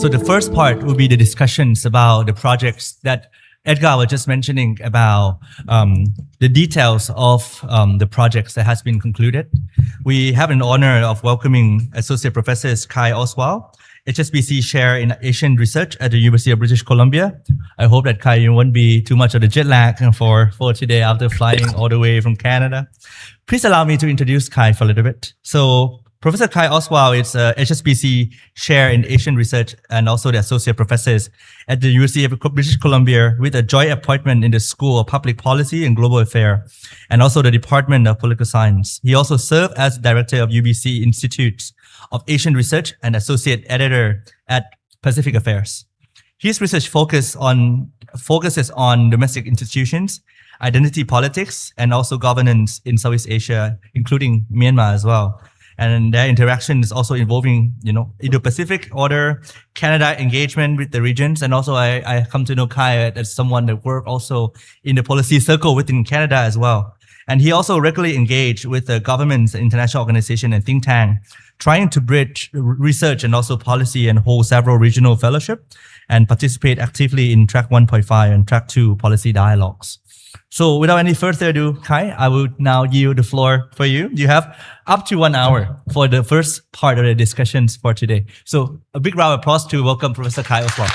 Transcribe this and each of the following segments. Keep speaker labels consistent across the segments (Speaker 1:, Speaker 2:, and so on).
Speaker 1: So the first part will be the discussions about the projects that Edgar was just mentioning about the details of the projects that has been concluded. We have an honor of welcoming Associate Professors Kai Ostwald, HSBC Chair in Asian Research at the University of British Columbia. I hope that Kai, you won't be too much of the jet lag for today after flying all the way from Canada. Please allow me to introduce Kai for a little bit. So Professor Kai Ostwald is a HSBC Chair in Asian Research and also the Associate Professors at the University of British Columbia with a joint appointment in the School of Public Policy and Global Affairs and also the Department of Political Science. He also served as Director of UBC Institutes of Asian Research and Associate Editor at Pacific Affairs. His research focuses on domestic institutions, identity politics, and also governance in Southeast Asia, including Myanmar as well. And their interaction is also involving, Indo-Pacific order, Canada engagement with the regions. And also I come to know Kai as someone that worked also in the policy circle within Canada as well. And he also regularly engaged with the governments, international organization, and think tank, trying to bridge research and also policy and hold several regional fellowship and participate actively in track 1.5 and track 2 policy dialogues. So without any further ado, Kai, I will now yield the floor for you. You have up to 1 hour for the first part of the discussions for today. So a big round of applause to welcome Professor Kai Ostwald.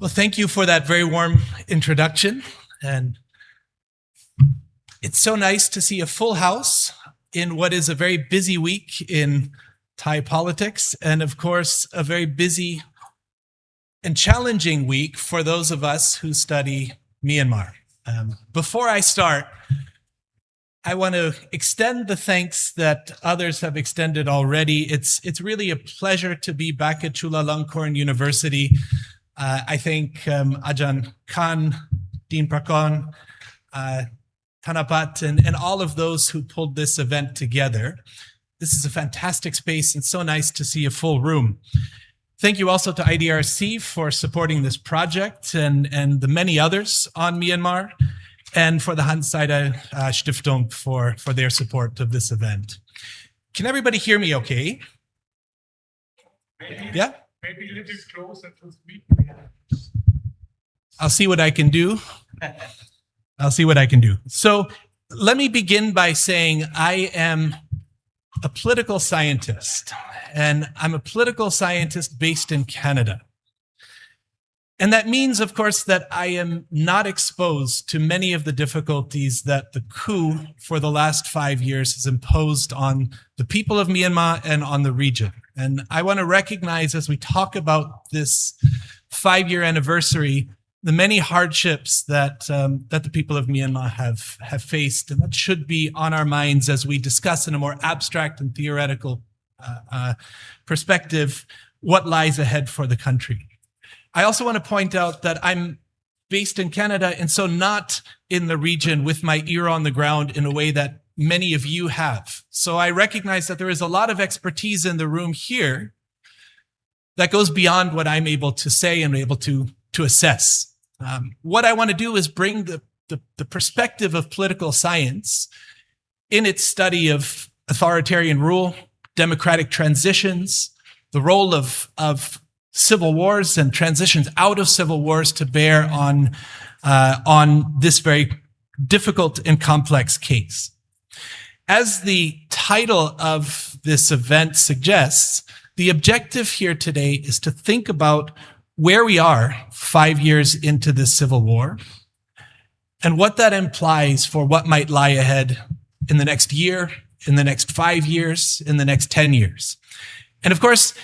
Speaker 2: Well, thank you for that very warm introduction. And it's so nice to see a full house in what is a very busy week in Thai politics, and of course, a very busy and challenging week for those of us who study Myanmar. Before I start, I want to extend the thanks that others have extended already. It's really a pleasure to be back at Chulalongkorn University. I thank Ajahn Khan, Dean Prakon, Thanapat, and all of those who pulled this event together. This is a fantastic space and so nice to see a full room. Thank you also to IDRC for supporting this project and the many others on Myanmar, and for the Hans Seidel Stiftung for their support of this event. Can everybody hear me okay? Yeah?
Speaker 3: Maybe a little closer to speak.
Speaker 2: I'll see what I can do. So let me begin by saying I am a political scientist, and I'm a political scientist based in Canada. And that means, of course, that I am not exposed to many of the difficulties that the coup for the last 5 years has imposed on the people of Myanmar and on the region. And I want to recognize, as we talk about this 5-year anniversary, the many hardships that the people of Myanmar have faced, and that should be on our minds as we discuss in a more abstract and theoretical perspective what lies ahead for the country. I also want to point out that I'm based in Canada, and so not in the region with my ear on the ground in a way that many of you have. So I recognize that there is a lot of expertise in the room here that goes beyond what I'm able to say and able to assess. What I want to do is bring the perspective of political science in its study of authoritarian rule, democratic transitions, the role of civil wars and transitions out of civil wars to bear on this very difficult and complex case. As the title of this event suggests, the objective here today is to think about where we are 5 years into this civil war and what that implies for what might lie ahead in the next year, in the next 5 years, in the next 10 years. And of course,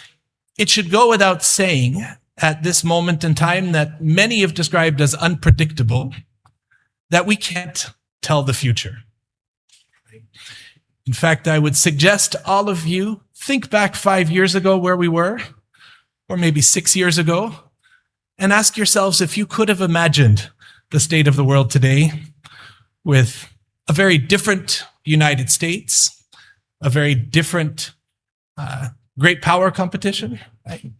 Speaker 2: it should go without saying at this moment in time that many have described as unpredictable, that we can't tell the future. In fact, I would suggest all of you think back 5 years ago where we were, or maybe 6 years ago, and ask yourselves if you could have imagined the state of the world today with a very different United States, a very different great power competition. Right?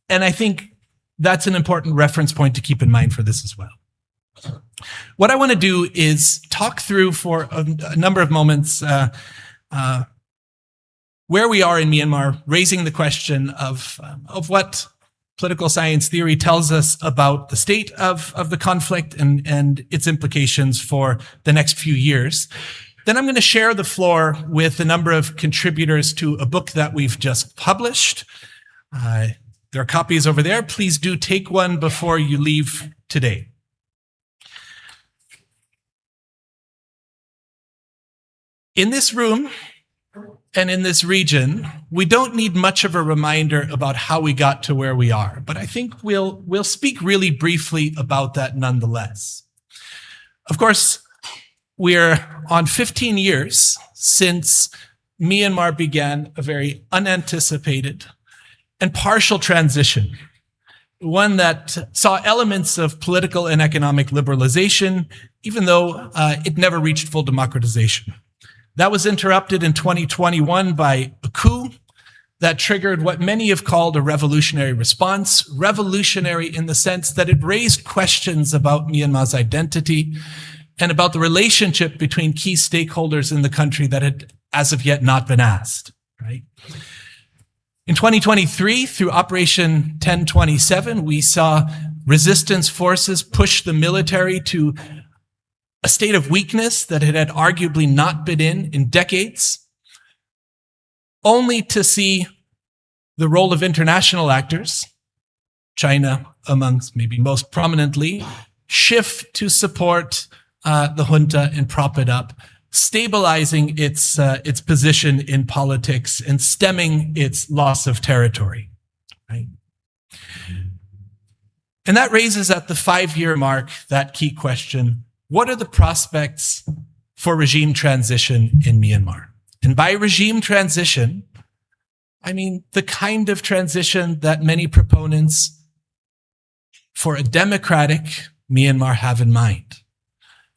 Speaker 2: And I think that's an important reference point to keep in mind for this as well. What I want to do is talk through for a number of moments where we are in Myanmar, raising the question of what political science theory tells us about the state of the conflict and its implications for the next few years. Then I'm going to share the floor with a number of contributors to a book that we've just published. There are copies over there. Please do take one before you leave today. In this room and in this region, we don't need much of a reminder about how we got to where we are, but I think we'll speak really briefly about that nonetheless. Of course, we're on 15 years since Myanmar began a very unanticipated and partial transition, one that saw elements of political and economic liberalization, even though it never reached full democratization. That was interrupted in 2021 by a coup that triggered what many have called a revolutionary response, revolutionary in the sense that it raised questions about Myanmar's identity and about the relationship between key stakeholders in the country that had as of yet not been asked, right? In 2023, through Operation 1027, we saw resistance forces push the military to a state of weakness that it had arguably not been in decades, only to see the role of international actors, China amongst maybe most prominently, shift to support the junta and prop it up, stabilizing its position in politics and stemming its loss of territory. Right? And that raises at the 5-year mark that key question: what are the prospects for regime transition in Myanmar? And by regime transition, I mean the kind of transition that many proponents for a democratic Myanmar have in mind.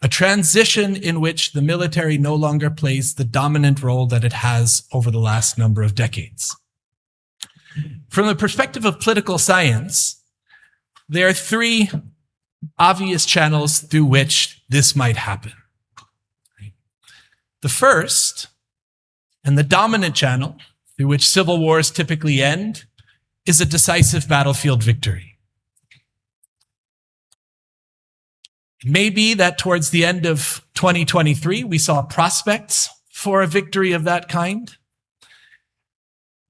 Speaker 2: A transition in which the military no longer plays the dominant role that it has over the last number of decades. From the perspective of political science, there are 3 obvious channels through which this might happen. The first, and the dominant channel through which civil wars typically end, is a decisive battlefield victory. It may be that towards the end of 2023, we saw prospects for a victory of that kind.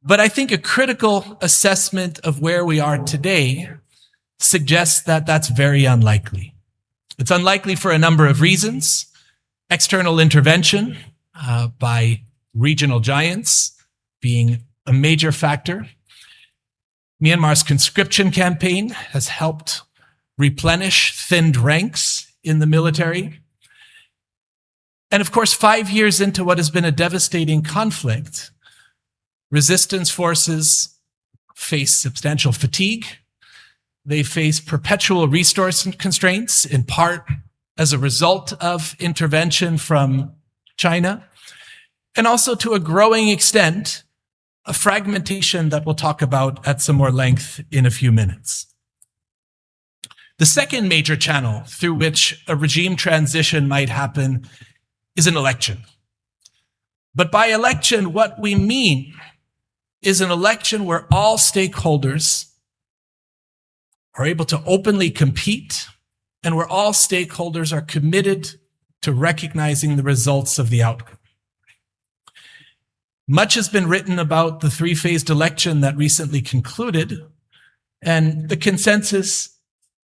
Speaker 2: But I think a critical assessment of where we are today suggests that that's very unlikely. It's unlikely for a number of reasons. External intervention by regional giants being a major factor. Myanmar's conscription campaign has helped replenish thinned ranks in the military. And of course, 5 years into what has been a devastating conflict, resistance forces face substantial fatigue. They face perpetual resource constraints, in part as a result of intervention from China, and also to a growing extent, a fragmentation that we'll talk about at some more length in a few minutes. The second major channel through which a regime transition might happen is an election. But by election, what we mean is an election where all stakeholders are able to openly compete and where all stakeholders are committed to recognizing the results of the outcome. Much has been written about the 3-phased election that recently concluded, and the consensus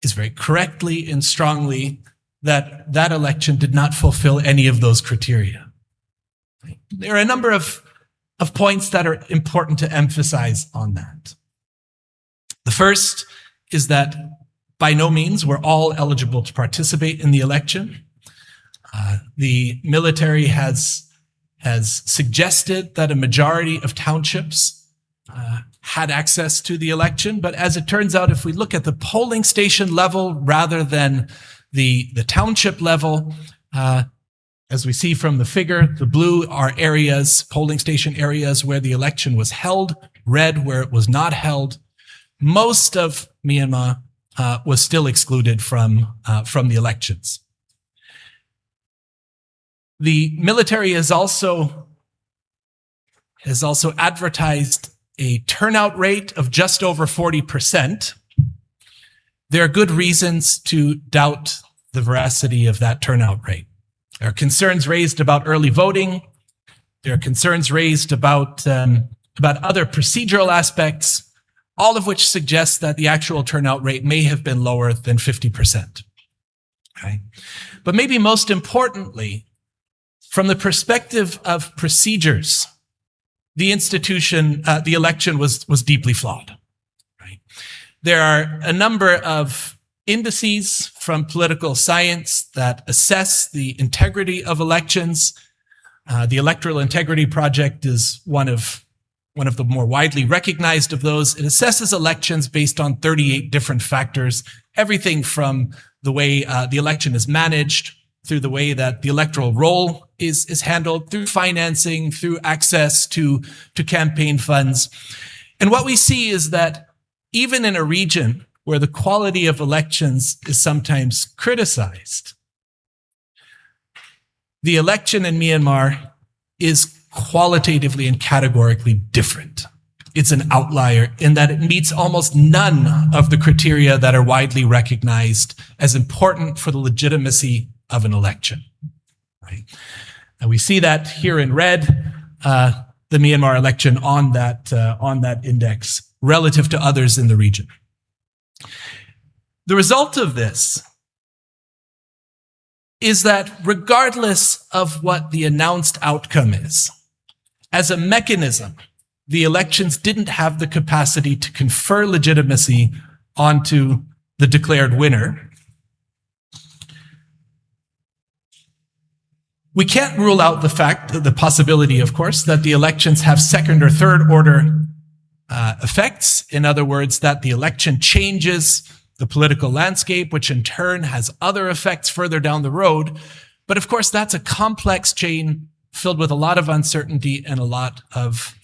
Speaker 2: is very correctly and strongly that that election did not fulfill any of those criteria. There are a number of points that are important to emphasize on that. The first is that by no means were all eligible to participate in the election. The military has suggested that a majority of townships had access to the election, but as it turns out, if we look at the polling station level rather than the township level, as we see from the figure, the blue are areas, polling station areas where the election was held, red where it was not held. Most of Myanmar was still excluded from the elections. The military has also advertised a turnout rate of just over 40%. There are good reasons to doubt the veracity of that turnout rate. There are concerns raised about early voting. There are concerns raised about other procedural aspects, all of which suggest that the actual turnout rate may have been lower than 50%. Okay? But maybe most importantly, from the perspective of procedures, the election was deeply flawed. Right? There are a number of indices from political science that assess the integrity of elections. The Electoral Integrity Project is one of the more widely recognized of those. It assesses elections based on 38 different factors, everything from the way the election is managed, through the way that the electoral roll is handled, through financing, through access to campaign funds. And what we see is that even in a region where the quality of elections is sometimes criticized, the election in Myanmar is qualitatively and categorically different. It's an outlier in that it meets almost none of the criteria that are widely recognized as important for the legitimacy of an election. Right? And we see that here in red, the Myanmar election on that index relative to others in the region. The result of this is that regardless of what the announced outcome is, as a mechanism, the elections didn't have the capacity to confer legitimacy onto the declared winner. We can't rule out the possibility, of course, that the elections have second or third order effects. In other words, that the election changes the political landscape, which in turn has other effects further down the road. But of course, that's a complex chain filled with a lot of uncertainty and a lot of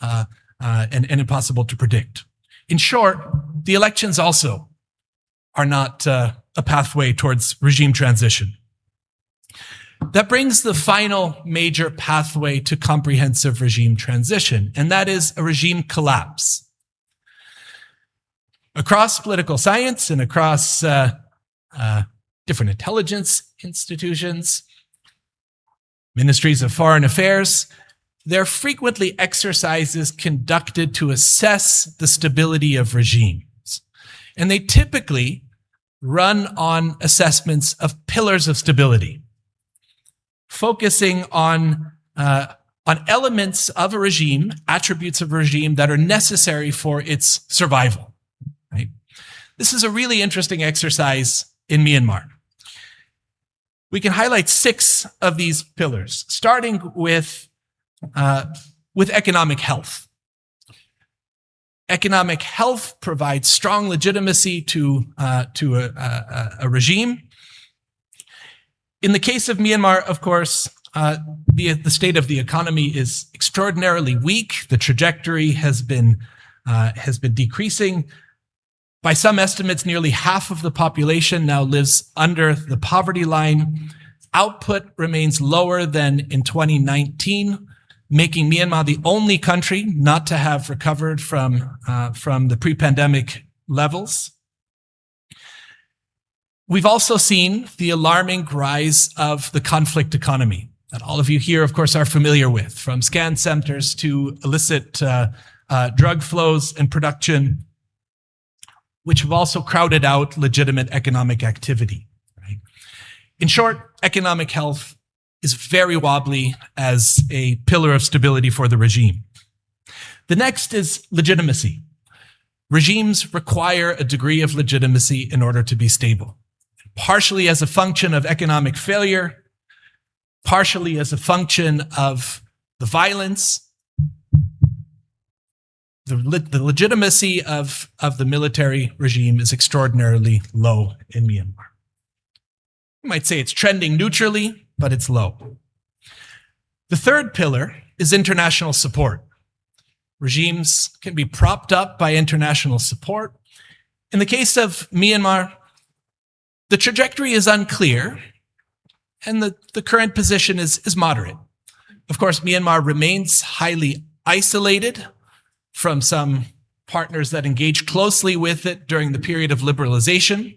Speaker 2: and impossible to predict. In short, the elections also are not a pathway towards regime transition. That brings the final major pathway to comprehensive regime transition, and that is a regime collapse. Across political science and across different intelligence institutions, ministries of foreign affairs, there are frequently exercises conducted to assess the stability of regimes. And they typically run on assessments of pillars of stability, focusing on elements of a regime, attributes of a regime that are necessary for its survival. Right? This is a really interesting exercise in Myanmar. We can highlight 6 of these pillars, starting with economic health. Economic health provides strong legitimacy to a regime. In the case of Myanmar, of course, the state of the economy is extraordinarily weak. The trajectory has been decreasing. By some estimates, nearly half of the population now lives under the poverty line. Output remains lower than in 2019, making Myanmar the only country not to have recovered from the pre-pandemic levels. We've also seen the alarming rise of the conflict economy that all of you here, of course, are familiar with, from scan centers to illicit drug flows and production, which have also crowded out legitimate economic activity. Right? In short, economic health is very wobbly as a pillar of stability for the regime. The next is legitimacy. Regimes require a degree of legitimacy in order to be stable, partially as a function of economic failure, partially as a function of the violence. The legitimacy of the military regime is extraordinarily low in Myanmar. You might say it's trending neutrally, but it's low. The third pillar is international support. Regimes can be propped up by international support. In the case of Myanmar, The trajectory is unclear, and the current position is moderate. Of course, Myanmar remains highly isolated from some partners that engaged closely with it during the period of liberalization.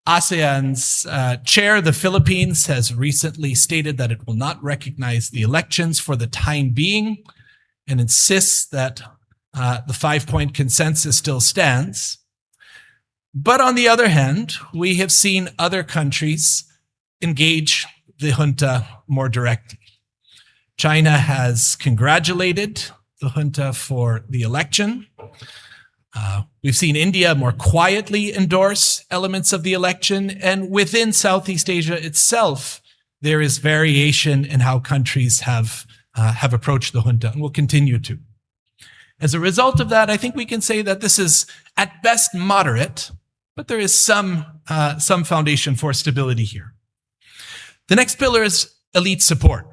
Speaker 2: ASEAN's chair, the Philippines, has recently stated that it will not recognize the elections for the time being and insists that the 5-point consensus still stands. But on the other hand, we have seen other countries engage the junta more directly. China has congratulated the junta for the election. We've seen India more quietly endorse elements of the election, and within Southeast Asia itself, there is variation in how countries have approached the junta and will continue to. As a result of that, I think we can say that this is at best moderate, but there is some foundation for stability here. The next pillar is elite support.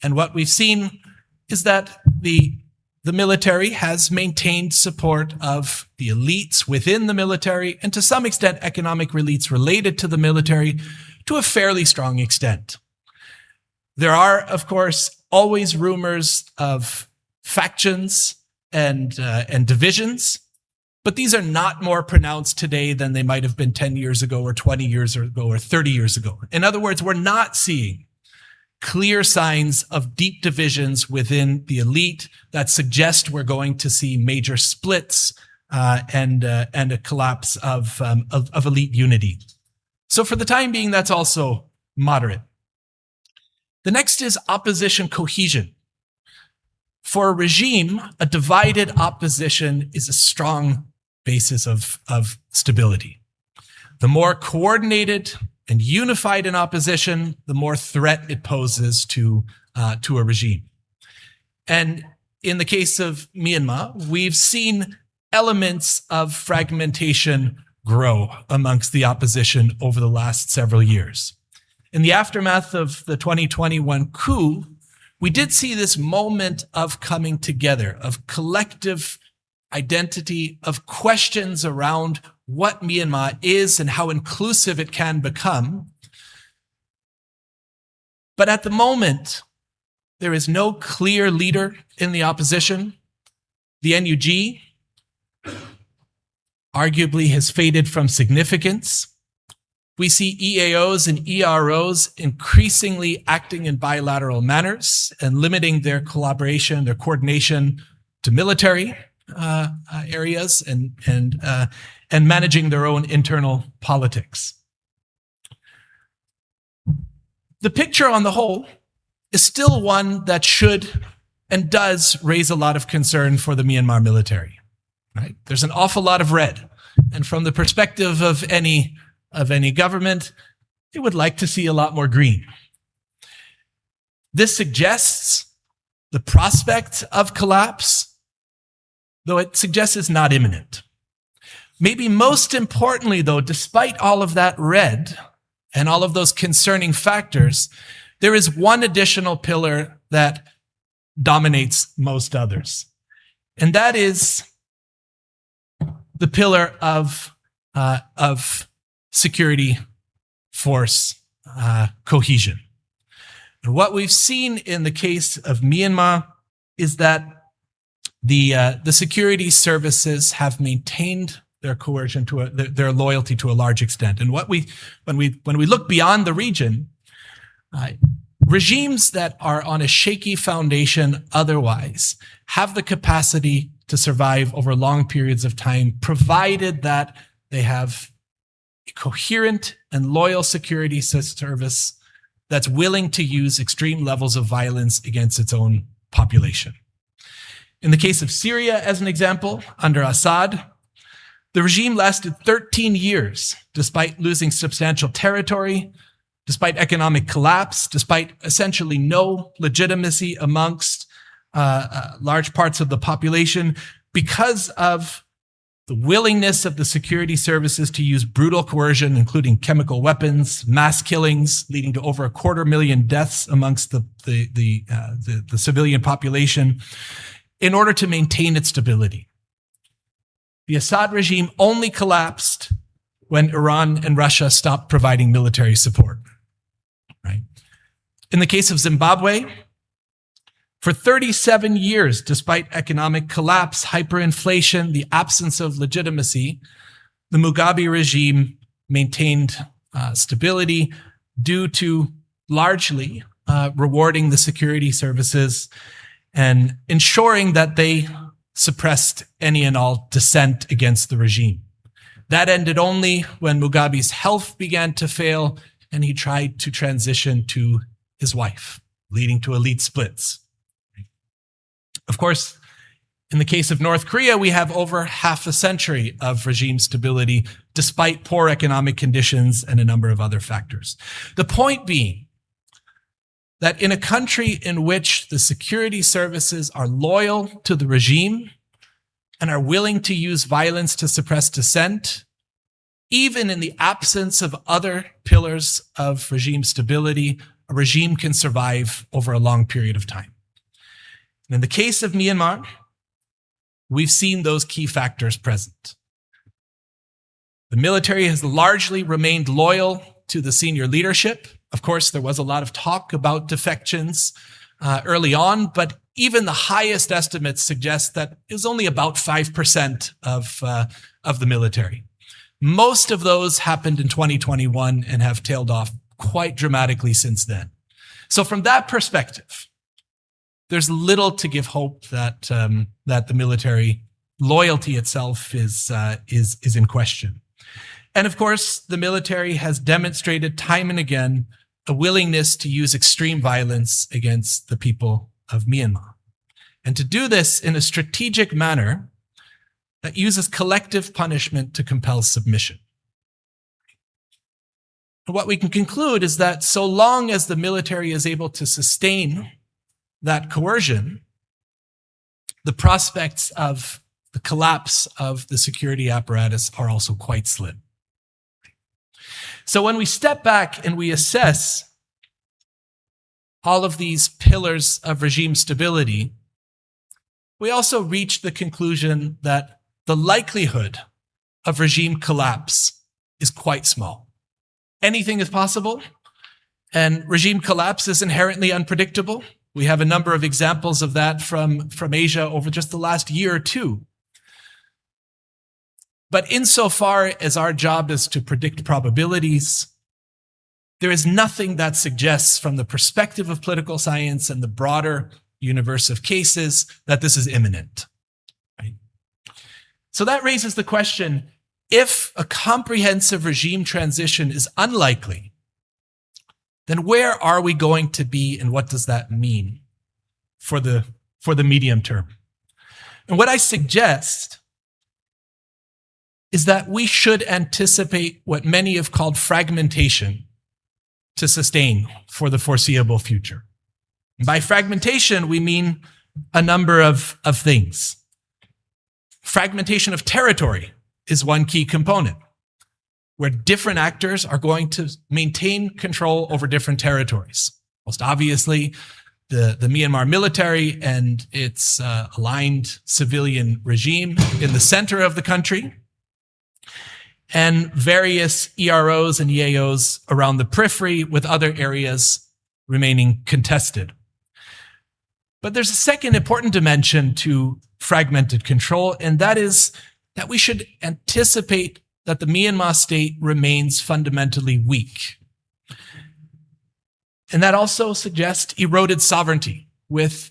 Speaker 2: And what we've seen is that the military has maintained support of the elites within the military, and to some extent economic elites related to the military, to a fairly strong extent. There are, of course, always rumors of factions and divisions, but these are not more pronounced today than they might have been 10 years ago or 20 years ago or 30 years ago. In other words, we're not seeing clear signs of deep divisions within the elite that suggest we're going to see major splits and a collapse of elite unity. So for the time being, that's also moderate. The next is opposition cohesion. For a regime, a divided opposition is a strong basis of stability. The more coordinated and unified in opposition, the more threat it poses to a regime. And in the case of Myanmar, we've seen elements of fragmentation grow amongst the opposition over the last several years. In the aftermath of the 2021 coup, we did see this moment of coming together, of collective identity, of questions around what Myanmar is and how inclusive it can become. But at the moment, there is no clear leader in the opposition. The NUG arguably has faded from significance. We see EAOs and EROs increasingly acting in bilateral manners and limiting their collaboration, their coordination to military areas and managing their own internal politics. The picture on the whole is still one that should and does raise a lot of concern for the Myanmar military. Right? There's an awful lot of red, and from the perspective of any government, it would like to see a lot more green. This suggests the prospect of collapse, though it suggests it's not imminent. Maybe most importantly, though, despite all of that red and all of those concerning factors, there is one additional pillar that dominates most others. And that is the pillar of security force cohesion. And what we've seen in the case of Myanmar is that the security services have maintained their coercion their loyalty to a large extent. And when we look beyond the region, regimes that are on a shaky foundation otherwise have the capacity to survive over long periods of time, provided that they have a coherent and loyal security service that's willing to use extreme levels of violence against its own population. In the case of Syria, as an example, under Assad, the regime lasted 13 years, despite losing substantial territory, despite economic collapse, despite essentially no legitimacy amongst large parts of the population, because of the willingness of the security services to use brutal coercion, including chemical weapons, mass killings, leading to over 250,000 deaths amongst the civilian population, in order to maintain its stability. The Assad regime only collapsed when Iran and Russia stopped providing military support. Right? In the case of Zimbabwe, for 37 years, despite economic collapse, hyperinflation, the absence of legitimacy, the Mugabe regime maintained stability due to largely rewarding the security services and ensuring that they suppressed any and all dissent against the regime. That ended only when Mugabe's health began to fail and he tried to transition to his wife, leading to elite splits. Of course, in the case of North Korea, we have over half a century of regime stability, despite poor economic conditions and a number of other factors. The point being that in a country in which the security services are loyal to the regime and are willing to use violence to suppress dissent, even in the absence of other pillars of regime stability, a regime can survive over a long period of time. And in the case of Myanmar, we've seen those key factors present. The military has largely remained loyal to the senior leadership. Of course, there was a lot of talk about defections early on, but even the highest estimates suggest that it was only about 5% of the military. Most of those happened in 2021 and have tailed off quite dramatically since then. So from that perspective, there's little to give hope that the military loyalty itself is in question. And of course, the military has demonstrated time and again a willingness to use extreme violence against the people of Myanmar. And to do this in a strategic manner that uses collective punishment to compel submission. What we can conclude is that so long as the military is able to sustain that coercion, the prospects of the collapse of the security apparatus are also quite slim. So when we step back and we assess all of these pillars of regime stability, we also reach the conclusion that the likelihood of regime collapse is quite small. Anything is possible, and regime collapse is inherently unpredictable. We have a number of examples of that from Asia over just the last year or two. But insofar as our job is to predict probabilities, there is nothing that suggests from the perspective of political science and the broader universe of cases that this is imminent. Right? So that raises the question, if a comprehensive regime transition is unlikely, then where are we going to be and what does that mean for the medium term? And what I suggest is that we should anticipate what many have called fragmentation to sustain for the foreseeable future. And by fragmentation, we mean a number of things. Fragmentation of territory is one key component, where different actors are going to maintain control over different territories. Most obviously, the Myanmar military and its aligned civilian regime in the center of the country, and various EROs and EAOs around the periphery, with other areas remaining contested. But there's a second important dimension to fragmented control, and that is that we should anticipate that the Myanmar state remains fundamentally weak. And that also suggests eroded sovereignty, with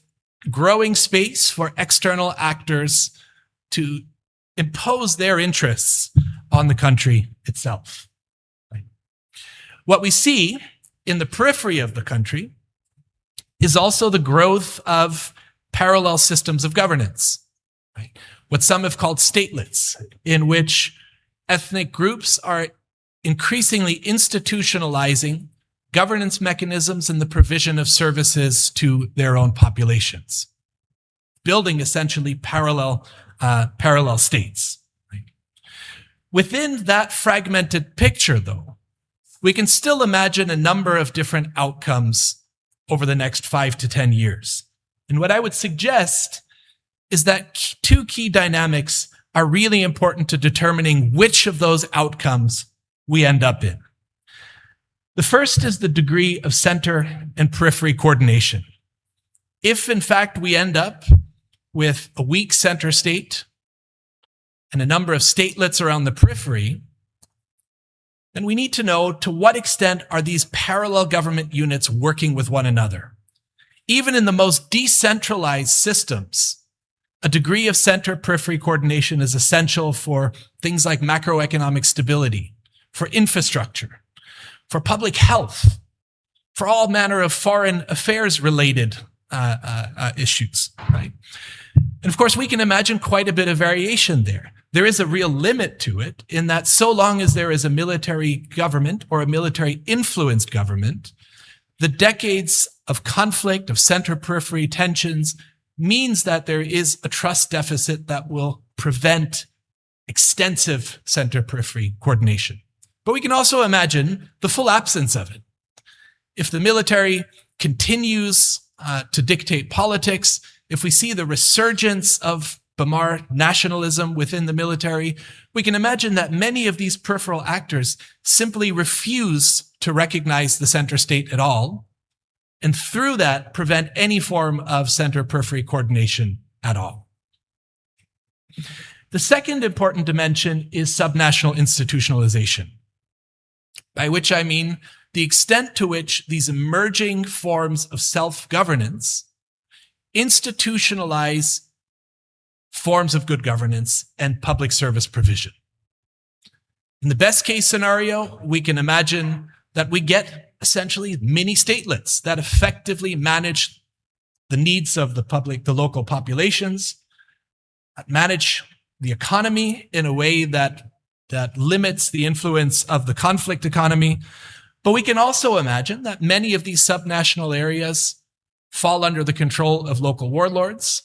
Speaker 2: growing space for external actors to impose their interests on the country itself. Right? What we see in the periphery of the country is also the growth of parallel systems of governance, right? What some have called statelets, in which ethnic groups are increasingly institutionalizing governance mechanisms and the provision of services to their own populations, building essentially parallel states. Right? Within that fragmented picture, though, we can still imagine a number of different outcomes over the next 5 to 10 years. And what I would suggest is that two key dynamics are really important to determining which of those outcomes we end up in. The first is the degree of center and periphery coordination. If, in fact, we end up with a weak center state and a number of statelets around the periphery, then we need to know to what extent are these parallel government units working with one another. Even in the most decentralized systems, a degree of center-periphery coordination is essential for things like macroeconomic stability, for infrastructure, for public health, for all manner of foreign affairs-related issues, right? And of course, we can imagine quite a bit of variation there. There is a real limit to it in that so long as there is a military government or a military-influenced government, the decades of conflict, of center-periphery tensions, means that there is a trust deficit that will prevent extensive center-periphery coordination. But we can also imagine the full absence of it. If the military continues to dictate politics, if we see the resurgence of Bamar nationalism within the military, we can imagine that many of these peripheral actors simply refuse to recognize the center state at all, and through that prevent any form of center-periphery coordination at all. The second important dimension is subnational institutionalization, by which I mean the extent to which these emerging forms of self-governance institutionalize forms of good governance and public service provision. In the best case scenario, we can imagine that we get essentially mini statelets that effectively manage the needs of the local populations, manage the economy in a way that limits the influence of the conflict economy. But we can also imagine that many of these subnational areas fall under the control of local warlords,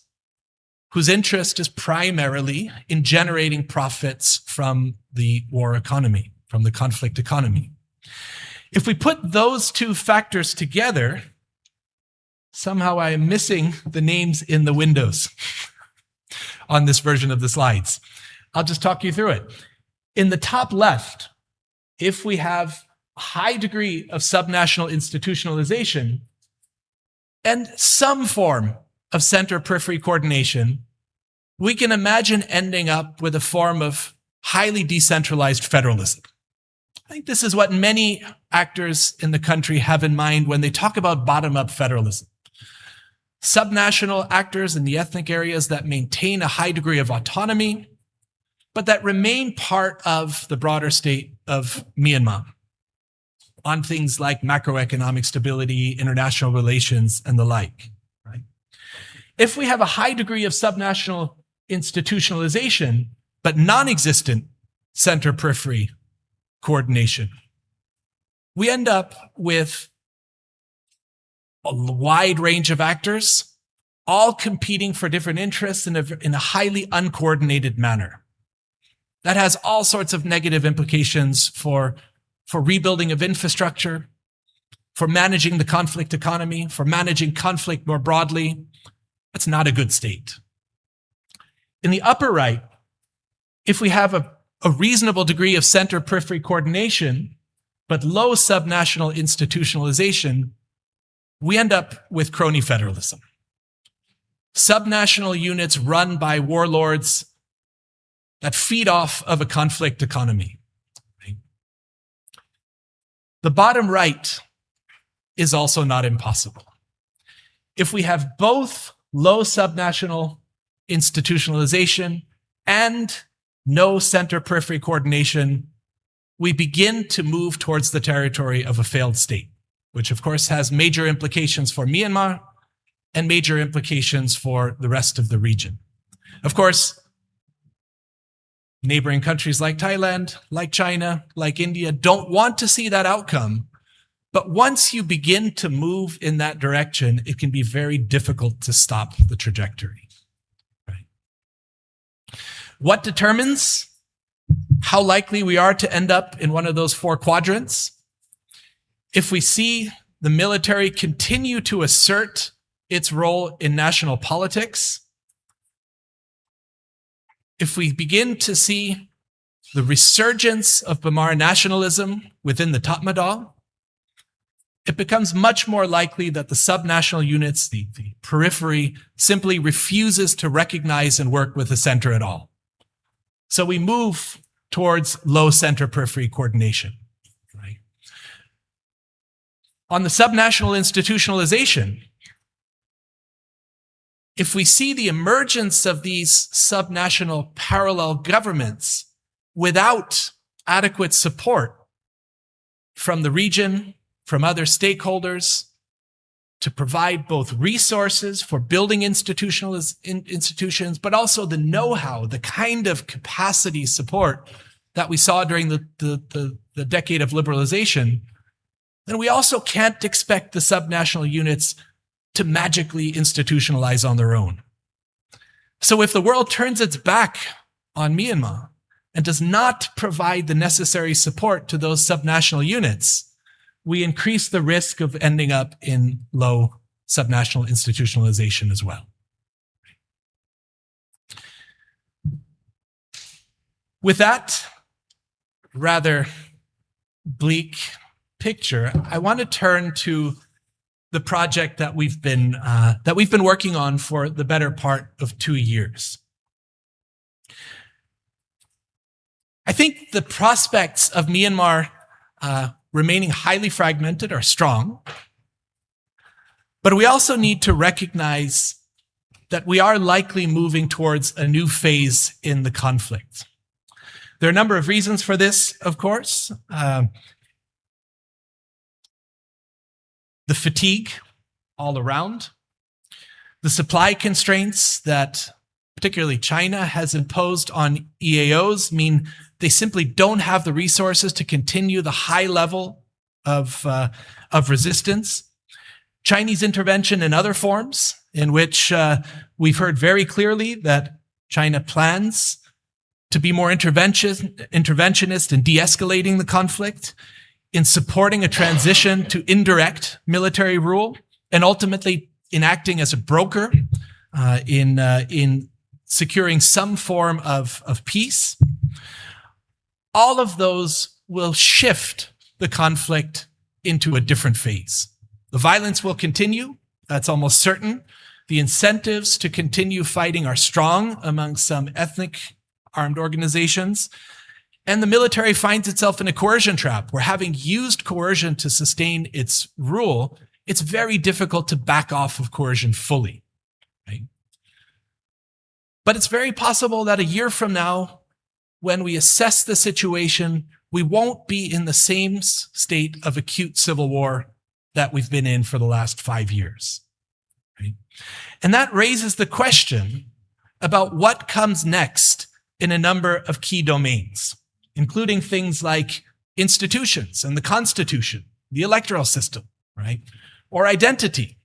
Speaker 2: whose interest is primarily in generating profits from the war economy, from the conflict economy. If we put those two factors together, somehow I am missing the names in the windows on this version of the slides. I'll just talk you through it. In the top left, if we have a high degree of subnational institutionalization and some form of center-periphery coordination, we can imagine ending up with a form of highly decentralized federalism. I think this is what many actors in the country have in mind when they talk about bottom-up federalism. Subnational actors in the ethnic areas that maintain a high degree of autonomy, but that remain part of the broader state of Myanmar on things like macroeconomic stability, international relations, and the like. Right? If we have a high degree of subnational institutionalization, but non-existent center-periphery coordination, we end up with a wide range of actors, all competing for different interests in a highly uncoordinated manner. That has all sorts of negative implications for rebuilding of infrastructure, for managing the conflict economy, for managing conflict more broadly. That's not a good state. In the upper right, if we have a reasonable degree of center-periphery coordination, but low subnational institutionalization, we end up with crony federalism. Subnational units run by warlords that feed off of a conflict economy. Right? The bottom right is also not impossible. If we have both low subnational institutionalization and no center-periphery coordination, we begin to move towards the territory of a failed state, which of course has major implications for Myanmar and major implications for the rest of the region. Of course, neighboring countries like Thailand, like China, like India don't want to see that outcome, but once you begin to move in that direction, it can be very difficult to stop the trajectory. Right? What determines how likely we are to end up in one of those four quadrants? If we see the military continue to assert its role in national politics, if we begin to see the resurgence of Bamar nationalism within the Tatmadaw, it becomes much more likely that the subnational units, the periphery, simply refuses to recognize and work with the center at all. So we move towards low center-periphery coordination. Right? On the subnational institutionalization, if we see the emergence of these subnational parallel governments without adequate support from the region, from other stakeholders, to provide both resources for building institutions, but also the know-how, the kind of capacity support that we saw during the decade of liberalization, then we also can't expect the subnational units to magically institutionalize on their own. So if the world turns its back on Myanmar and does not provide the necessary support to those subnational units, we increase the risk of ending up in low subnational institutionalization as well. With that rather bleak picture, I want to turn to the project that we've been working on for the better part of 2 years. I think the prospects of Myanmar remaining highly fragmented are strong, but we also need to recognize that we are likely moving towards a new phase in the conflict. There are a number of reasons for this, of course. The fatigue all around, the supply constraints that particularly China has imposed on EAOs mean they simply don't have the resources to continue the high level of resistance. Chinese intervention in other forms, in which we've heard very clearly that China plans to be more interventionist in de-escalating the conflict, in supporting a transition to indirect military rule, and ultimately in acting as a broker in securing some form of peace. All of those will shift the conflict into a different phase. The violence will continue, that's almost certain. The incentives to continue fighting are strong among some ethnic armed organizations. And the military finds itself in a coercion trap, where having used coercion to sustain its rule, it's very difficult to back off of coercion fully. Right? But it's very possible that a year from now, when we assess the situation, we won't be in the same state of acute civil war that we've been in for the last 5 years. Right? And that raises the question about what comes next in a number of key domains, including things like institutions and the Constitution, the electoral system, right? Or identity.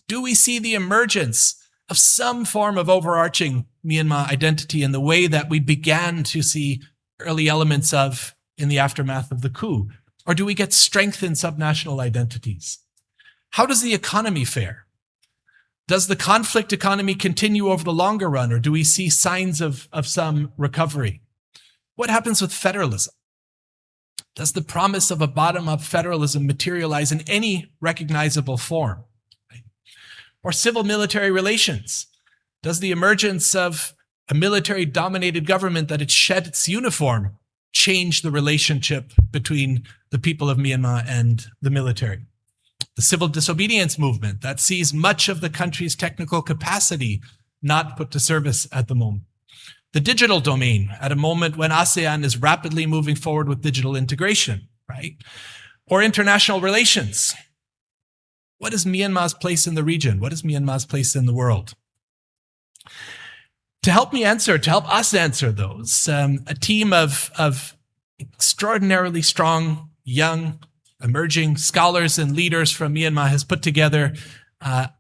Speaker 2: Do we see the emergence of some form of overarching Myanmar identity in the way that we began to see early elements of in the aftermath of the coup? Or do we get strengthened subnational identities? How does the economy fare? Does the conflict economy continue over the longer run, or do we see signs of some recovery? What happens with federalism? Does the promise of a bottom-up federalism materialize in any recognizable form? Right? Or civil-military relations? Does the emergence of a military-dominated government that had shed its uniform change the relationship between the people of Myanmar and the military? The civil disobedience movement that sees much of the country's technical capacity not put to service at the moment. The digital domain at a moment when ASEAN is rapidly moving forward with digital integration, right? Or international relations. What is Myanmar's place in the region? What is Myanmar's place in the world? To help us answer those, a team of extraordinarily strong, young, emerging scholars and leaders from Myanmar has put together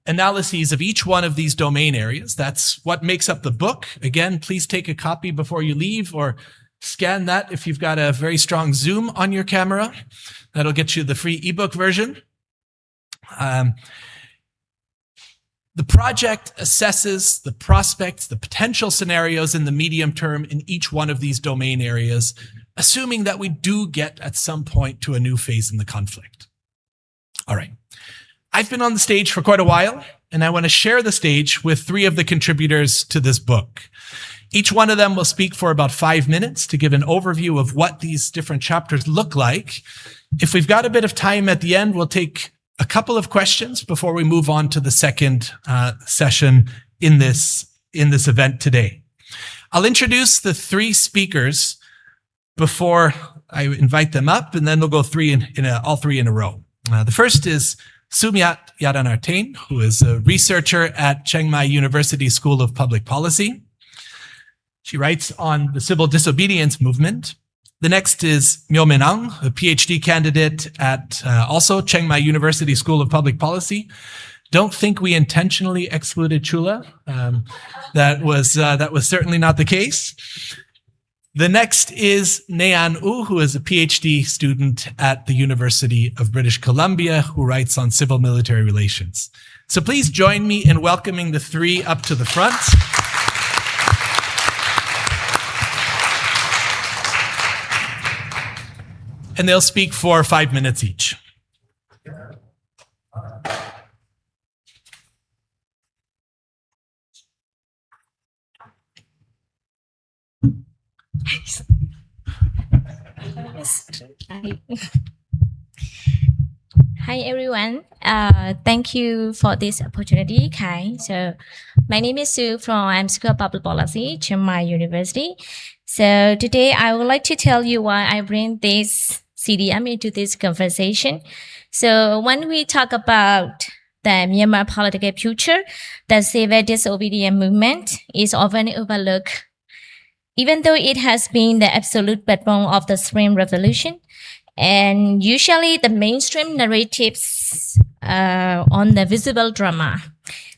Speaker 2: analyses of each one of these domain areas. That's what makes up the book. Again, please take a copy before you leave, or scan that if you've got a very strong zoom on your camera. That'll get you the free ebook version. The project assesses the prospects, the potential scenarios in the medium term in each one of these domain areas, assuming that we do get at some point to a new phase in the conflict. All right. I've been on the stage for quite a while, and I want to share the stage with three of the contributors to this book. Each one of them will speak for about 5 minutes to give an overview of what these different chapters look like. If we've got a bit of time at the end, we'll take a couple of questions before we move on to the second session in this event today. I'll introduce the three speakers before I invite them up, and then we'll go all three in a row. The first is Sumyat Yadanartain, who is a researcher at Chiang Mai University School of Public Policy. She writes on the civil disobedience movement. The next is Myo Min-ang, a PhD candidate at also Chiang Mai University School of Public Policy. Don't think we intentionally excluded Chula. That was certainly not the case. The next is Nayan U, who is a PhD student at the University of British Columbia, who writes on civil military relations. So please join me in welcoming the three up to the front. And they'll speak for 5 minutes each.
Speaker 4: Hi everyone. Thank you for this opportunity, Kai. So my name is Sue I'm School of Public Policy, Chiang Mai University. So today I would like to tell you why I bring this CDM into this conversation. So when we talk about the Myanmar political future, the civil disobedience movement is often overlooked. Even though it has been the absolute backbone of the Spring Revolution, and usually the mainstream narratives on the visible drama,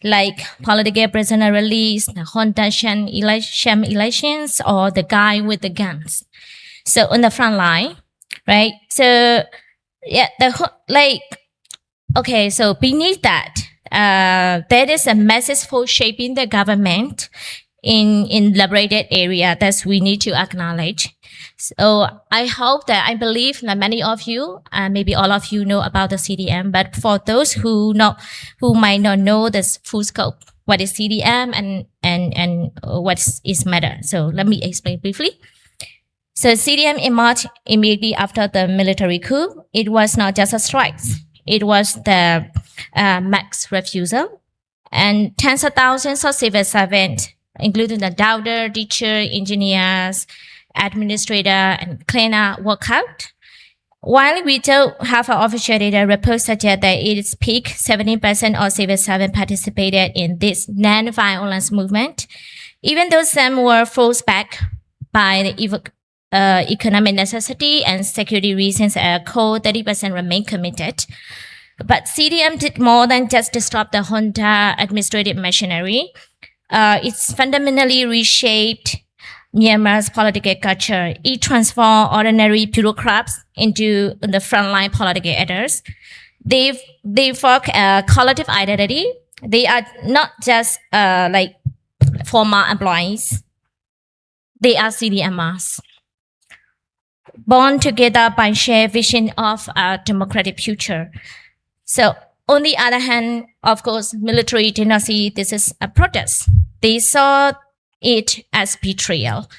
Speaker 4: like political prisoner release, the Honda sham elections, or the guy with the guns. So on the front line, right? So yeah, so beneath that, there is a massive force shaping the government in liberated area that we need to acknowledge. So I believe that many of you, maybe all of you know about the CDM, but for those who might not know the full scope, what is CDM and what is matter. So let me explain briefly. So CDM emerged immediately after the military coup. It was not just a strike. It was the mass refusal, and tens of thousands of civil servants, including the doctor, teacher, engineers, administrator, and cleaner, walk out. While we don't have an official data, reports suggest that at its peak, 70% of civil servants participated in this non-violence movement. Even though some were forced back by the economic necessity and security reasons, a core 30% remain committed. But CDM did more than just disrupt the junta administrative machinery. It's fundamentally reshaped Myanmar's political culture. It transformed ordinary bureaucrats into the frontline political actors. They fork a collective identity. They are not just like former employees. They are CDMers, born together by shared vision of a democratic future. So on the other hand, of course, military did not see this as a protest. They saw it as betrayal.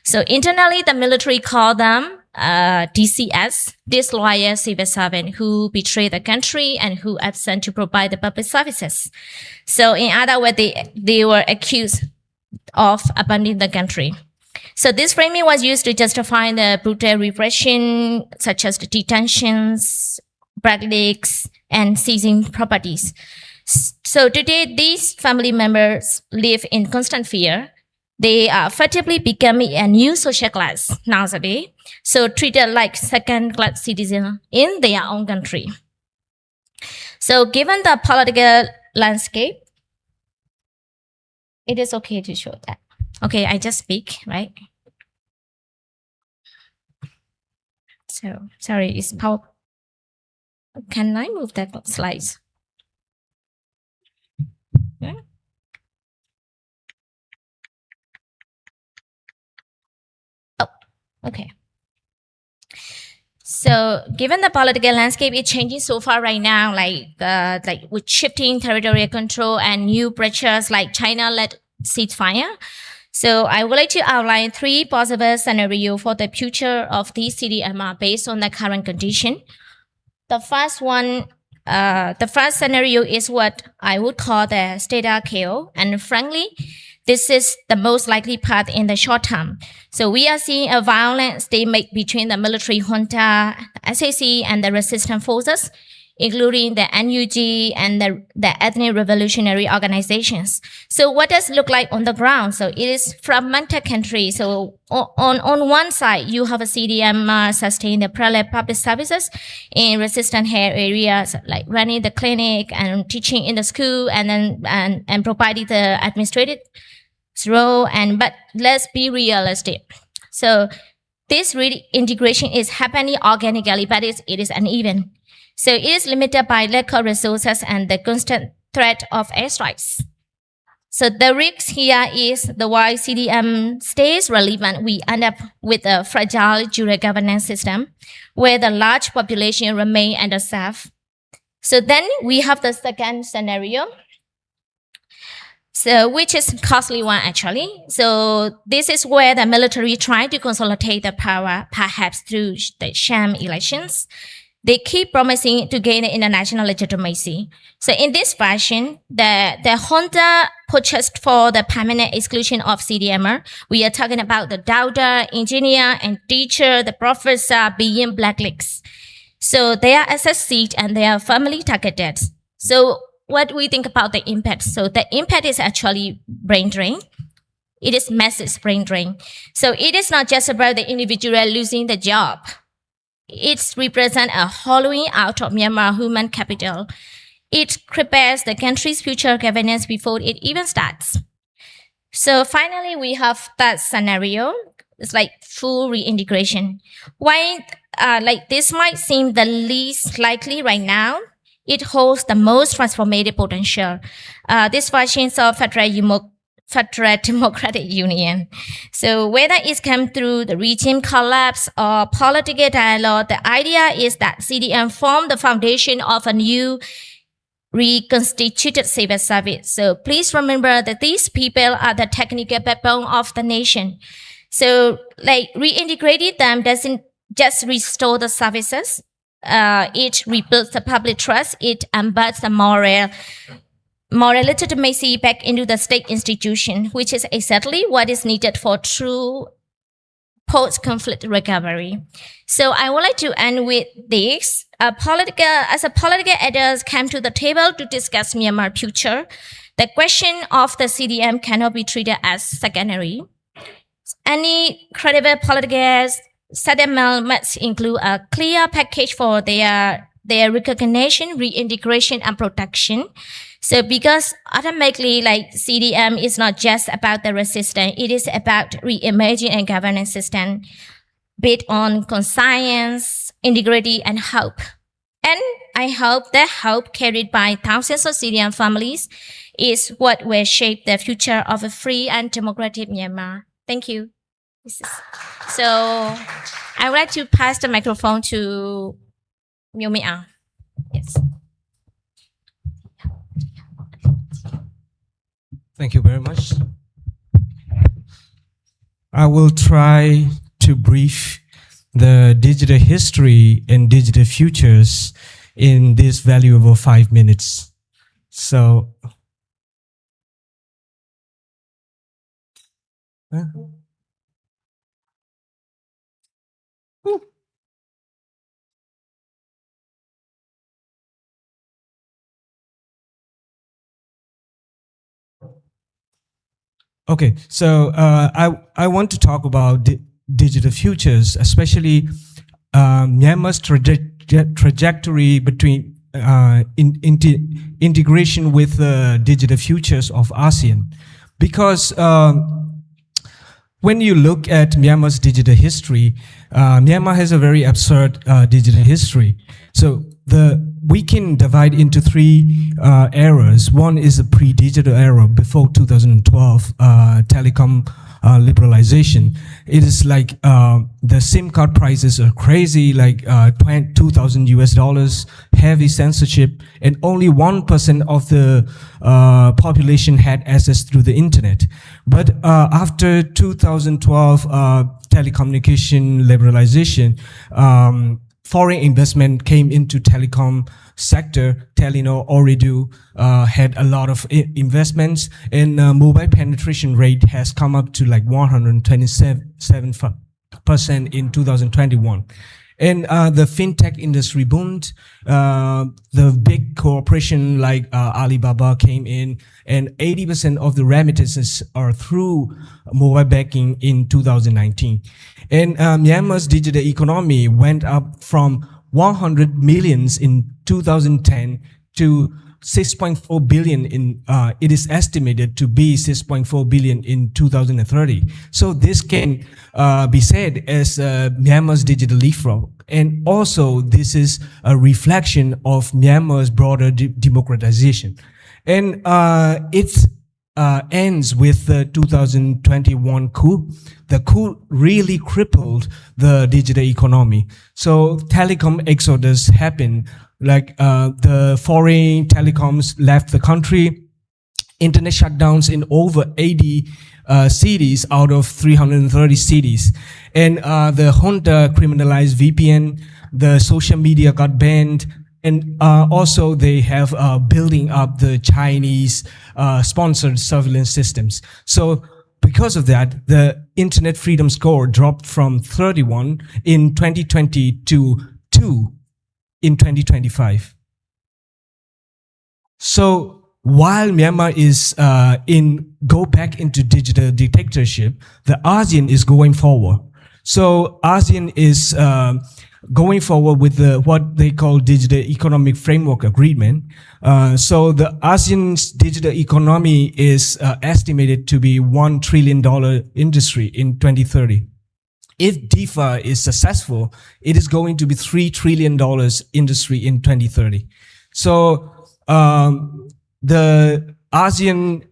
Speaker 4: So internally, the military called them DCS, disloyal civil servant who betray the country and who absent to provide the public services. So in other words, they were accused of abandoning the country. So this framing was used to justify the brutal repression, such as the detentions, blacklists, and seizing properties. So today, these family members live in constant fear. They are effectively becoming a new social class nowadays, so treated like second-class citizens in their own country. So given the political landscape, it is okay to show that. Okay, I just speak, right? So, sorry, it's power. Can I move that slides? Yeah. Okay. So, given the political landscape is changing so far right now, like with shifting territorial control and new pressures like China-led ceasefire, so I would like to outline 3 possible scenarios for the future of the CDMR based on the current condition. The first scenario is what I would call the status quo, and frankly, this is the most likely path in the short term. So we are seeing a violent stalemate between the military junta, the SAC, and the resistance forces, including the NUG and the ethnic revolutionary organizations. So what does it look like on the ground? So it is fragmented country. So on one side, you have a CDM sustain the public services in resistant areas, like running the clinic and teaching in the school, and then and providing the administrative role. But let's be realistic. So this really integration is happening organically, but it is uneven. So it is limited by lack of resources and the constant threat of airstrikes. So the risk here is the while CDM stays relevant, we end up with a fragile jury governance system where the large population remain underserved. So then we have the second scenario, so which is costly one actually. So this is where the military try to consolidate the power, perhaps through the sham elections. They keep promising to gain international legitimacy. So in this fashion, the junta purchased for the permanent exclusion of CDMR. We are talking about the doctor, engineer, and teacher, the professor being blacklists. So they are assessed seat and they are firmly targeted. So what we think about the impact? So the impact is actually brain drain. It is massive brain drain. So it is not just about the individual losing the job. It represents a hollowing out of Myanmar human capital. It prepares the country's future governance before it even starts. So finally, we have that scenario. It's like full reintegration. While this might seem the least likely right now, it holds the most transformative potential. This version of Federal Democratic Union. So whether it's come through the regime collapse or political dialogue, the idea is that CDM form the foundation of a new reconstituted civil service. So please remember that these people are the technical backbone of the nation. So reintegrating them doesn't just restore the services. It rebuilds the public trust. It embeds the moral legitimacy back into the state institution, which is exactly what is needed for true post-conflict recovery. So I would like to end with this. As a political actors came to the table to discuss Myanmar future, the question of the CDM cannot be treated as secondary. Any credible political settlement must include a clear package for their recognition, reintegration, and protection. So because automatically, CDM is not just about the resistance, it is about re-emerging a governance system based on conscience, integrity, and hope. And I hope that hope carried by thousands of CDM families is what will shape the future of a free and democratic Myanmar. Thank you. So I would like to pass the microphone to Myumi. Yes.
Speaker 5: Thank you very much. I will try to brief the digital history and digital futures in this valuable 5 minutes. So, okay, so I want to talk about digital futures, especially Myanmar's trajectory between integration with the digital futures of ASEAN. Because when you look at Myanmar's digital history, Myanmar has a very absurd digital history. So we can divide into three eras. One is a pre-digital era before 2012 telecom liberalization. It is like the SIM card prices are crazy, like $2,000, heavy censorship, and only 1% of the population had access through the internet. But after 2012 telecommunication liberalization, foreign investment came into telecom sector. Telenor, Ooredoo had a lot of investments, and mobile penetration rate has come up to like 127% in 2021. And the fintech industry boomed. The big corporation like Alibaba came in, and 80% of the remittances are through mobile banking in 2019. And Myanmar's digital economy went up from 100 millions in 2010 to 6.4 billion in, it is estimated to be 6.4 billion in 2030. So this can be said as Myanmar's digital leapfrog. And also this is a reflection of Myanmar's broader democratization. And it ends with the 2021 coup. The coup really crippled the digital economy. So telecom exodus happened, like the foreign telecoms left the country, internet shutdowns in over 80 cities out of 330 cities. And the junta criminalized VPN, the social media got banned, and also they have building up the Chinese sponsored surveillance systems. So because of that, the internet freedom score dropped from 31 in 2020 to 2 in 2025. So while Myanmar is go back into digital dictatorship, the ASEAN is going forward. So ASEAN is going forward with what they call Digital Economic Framework Agreement. So the ASEAN's digital economy is estimated to be $1 trillion industry in 2030. If DIFA is successful, it is going to be $3 trillion industry in 2030. So the ASEAN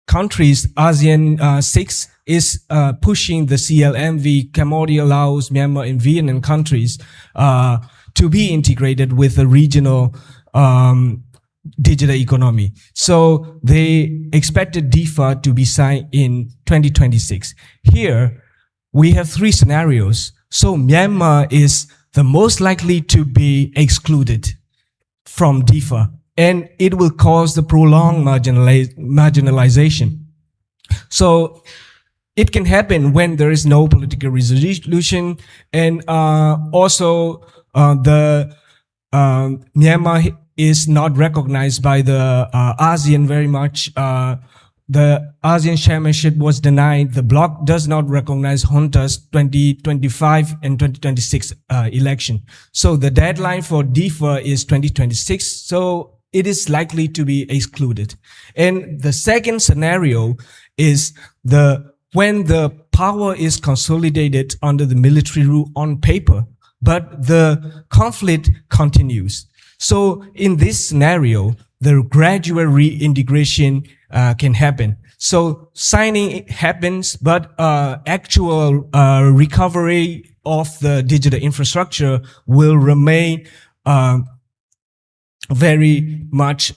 Speaker 5: countries, ASEAN 6, is pushing the CLMV, Cambodia, Laos, Myanmar, and Vietnam countries to be integrated with the regional digital economy. So they expected DIFA to be signed in 2026. Here, we have three scenarios. So Myanmar is the most likely to be excluded from DIFA, and it will cause the prolonged marginalization. So it can happen when there is no political resolution, and also the Myanmar is not recognized by the ASEAN very much. The ASEAN chairmanship was denied. The bloc does not recognize junta's 2025 and 2026 election. So the deadline for DIFA is 2026. So it is likely to be excluded. And the second scenario is when the power is consolidated under the military rule on paper, but the conflict continues. So in this scenario, the gradual reintegration can happen. So signing happens, but actual recovery of the digital infrastructure will remain very much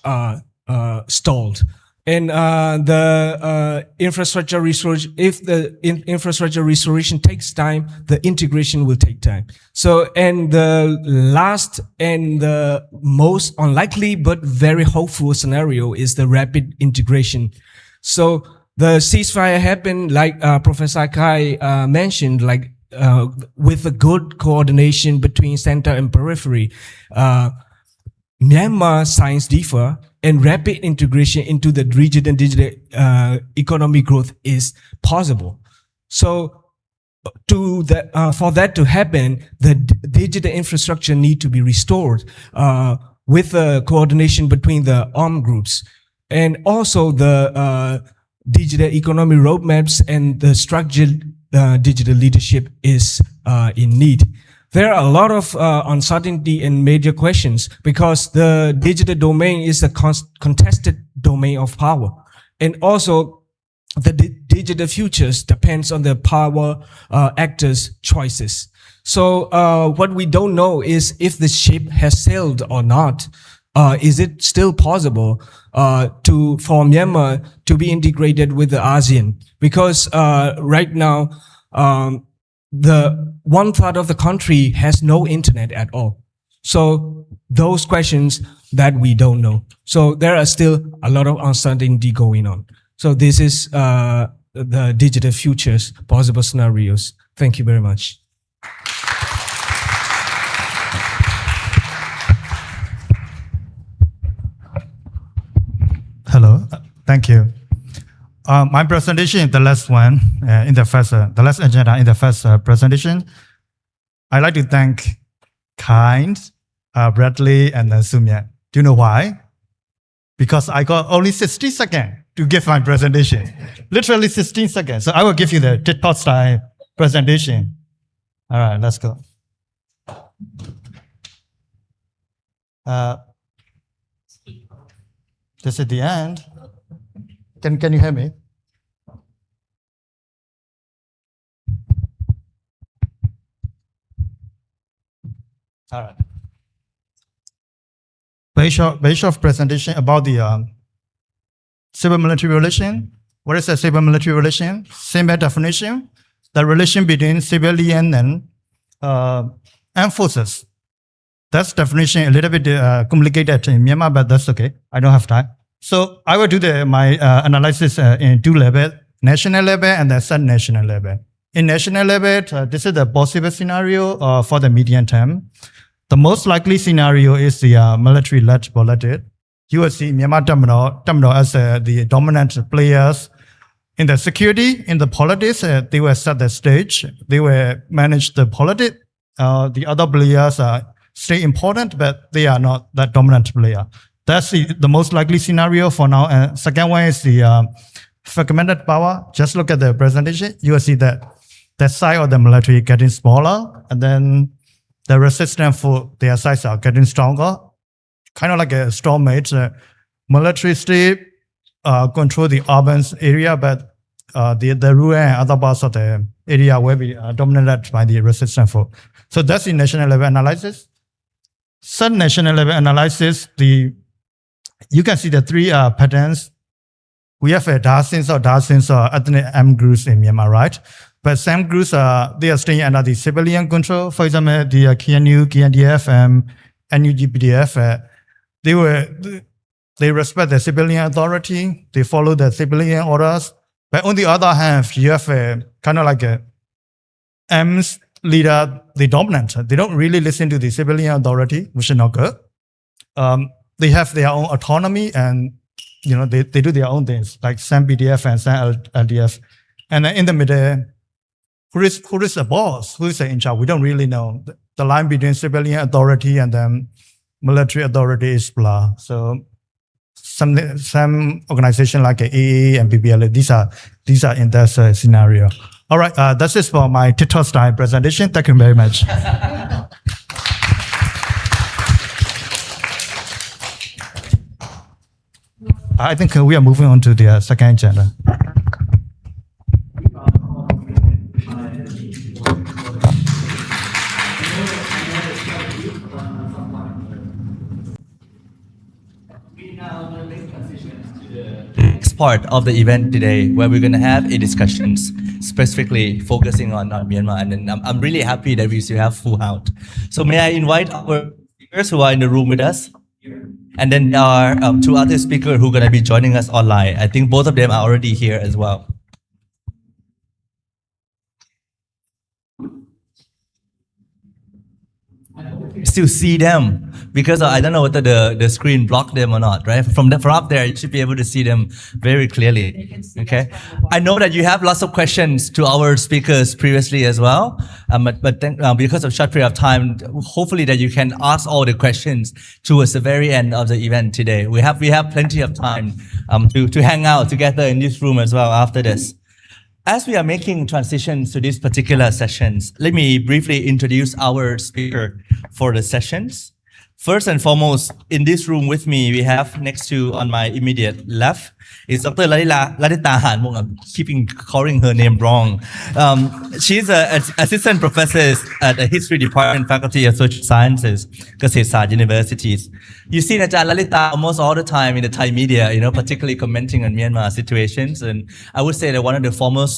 Speaker 5: stalled. And the infrastructure restoration, if the infrastructure restoration takes time, the integration will take time. So, and the last and the most unlikely but very hopeful scenario is the rapid integration. So the ceasefire happened, like Professor Kai mentioned, like with a good coordination between center and periphery. Myanmar signs DIFA, and rapid integration into the region and digital economic growth is possible. So for that to happen, the digital infrastructure need to be restored with coordination between the armed groups. And also the digital economy roadmaps and the structured digital leadership is in need. there are a lot of uncertainty and major questions because the digital domain is a contested domain of power. And also the digital futures depends on the power actors' choices. So what we don't know is if the ship has sailed or not. Is it still possible for Myanmar to be integrated with the ASEAN? Because right now, the 1/3 of the country has no internet at all. So those questions that we don't know. So there are still a lot of uncertainty going on. So this is the digital futures possible scenarios. Thank you very much.
Speaker 6: Hello, thank you. My presentation is the last one in the first, the last agenda in the first presentation. I'd like to thank Kind, Bradley, and Sumya. Do you know why? Because I got only 60 seconds to give my presentation. Literally 16 seconds. So I will give you the TikTok style presentation. All right, let's go. This is the end. Can you hear me? All right. Very short presentation about the civil-military relation. What is a civil-military relation? Simple definition: the relation between civilian and armed forces. That's definition a little bit complicated in Myanmar, but that's okay. I don't have time. So I will do my analysis in two levels, national level and the sub-national level. In national level, this is the possible scenario for the medium term. The most likely scenario is the military-led politics. You will see Myanmar Tamil as the dominant players in the security, in the politics. They will set the stage. They will manage the politics. The other players are stay important, but they are not that dominant player. That's the most likely scenario for now. And second one is the fragmented power. Just look at the presentation. You will see that the size of the military getting smaller, and then the resistance for their size are getting stronger. Kind of like a stalemate. Military still control the urban area, but the rural and other parts of the area will be dominated by the resistance force. So that's the national level analysis. Sub-national level analysis, you can see the three patterns. We have a dark sense or ethnic armed groups in Myanmar, right? But some groups, they are staying under the civilian control. For example, the KNU, KNDF, and NUGPDF, they respect the civilian authority. They follow the civilian orders. But on the other hand, you have a kind of like a arms leader, the dominant. They don't really listen to the civilian authority, which is not good. They have their own autonomy, and they do their own things, like some BDF and some LDF. And then in the middle, who is the boss? Who is in charge? We don't really know. The line between civilian authority and then military authority is blah. So some organization like AA and BBLA, these are in that scenario. All right, that's it for my TikTok style presentation. Thank you very much. I think we are moving on to the second agenda.
Speaker 1: Next part of the event today, where we're going to have a discussions specifically focusing on Myanmar, and then I'm really happy that we still have full house. So may I invite our speakers who are in the room with us, and then there are two other speakers who are going to be joining us online. I think both of them are already here as well. Still see them because I don't know whether the screen blocked them or not, right? From up there, you should be able to see them very clearly. Okay. I know that you have lots of questions to our speakers previously as well, but then, because of short period of time, hopefully that you can ask all the questions towards the very end of the event today. We have plenty of time to hang out together in this room as well after this. As we are making transitions to these particular sessions, let me briefly introduce our speaker for the sessions. First and foremost, in this room with me, we have next to on my immediate left is Dr. Lalita Hanwong. I'm keeping calling her name wrong. She's an assistant professor at the History Department, Faculty of Social Sciences, Kasetsart universities. You see Ajahn Lalita almost all the time in the Thai media, particularly commenting on Myanmar situations. And I would say that one of the foremost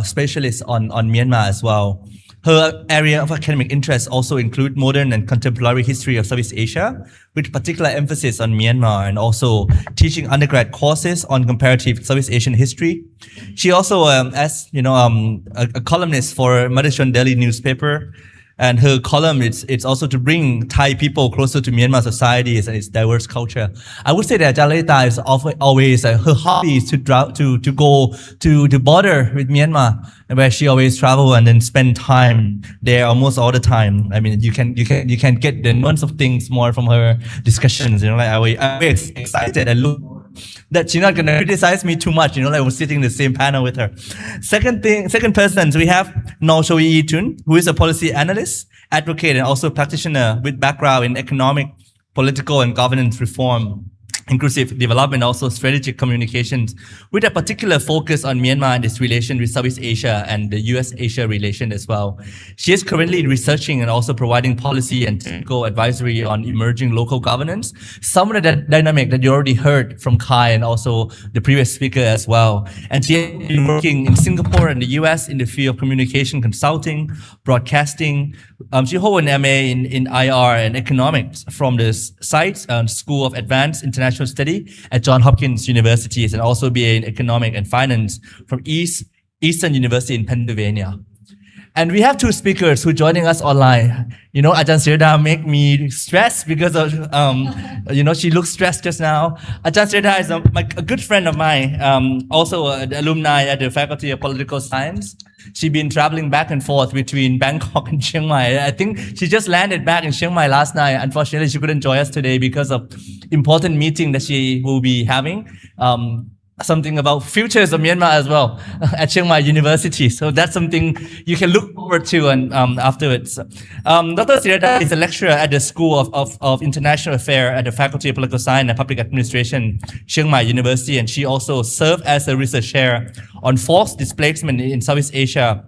Speaker 1: specialists on Myanmar as well. Her area of academic interest also include modern and contemporary history of Southeast Asia, with particular emphasis on Myanmar, and also teaching undergrad courses on comparative Southeast Asian history. She also, a columnist for Madhushan Daily newspaper, and her column it's also to bring Thai people closer to Myanmar societies and its diverse culture. I would say that Lalita is always her hobby is to go to the border with Myanmar, where she always travel and then spend time there almost all the time. I mean, you can get the nuance of things more from her discussions. I'm always excited and look that she's not gonna criticize me too much. I was sitting in the same panel with her. Second person, so we have Noshoyi Itun, who is a policy analyst, advocate, and also practitioner with background in economic, political, and governance reform, inclusive development, also strategic communications, with a particular focus on Myanmar and its relation with Southeast Asia and the US-Asia relation as well. She is currently researching and also providing policy and technical advisory on emerging local governance, some of the dynamic that you already heard from Kai and also the previous speaker as well. And she has been working in Singapore and the US in the field of communication consulting, broadcasting. She holds an MA in IR and economics from the SITES School of Advanced International Study at Johns Hopkins University, and also BA in economic and finance from Eastern University in Pennsylvania. And we have two speakers who are joining us online. Ajahn Seidel make me stressed because of, she looks stressed just now. Ajahn Seidel is a good friend of mine, also an alumni at the Faculty of Political Science. She's been traveling back and forth between Bangkok and Chiang Mai. I think she just landed back in Chiang Mai last night. Unfortunately, she couldn't join us today because of important meeting that she will be having. Something about Futures of Myanmar as well at Chiang Mai University. So that's something you can look forward to and afterwards. Dr. Seidel is a lecturer at the School of International Affairs at the Faculty of Political Science and Public Administration, Chiang Mai University, and she also served as a research chair on forced displacement in Southeast Asia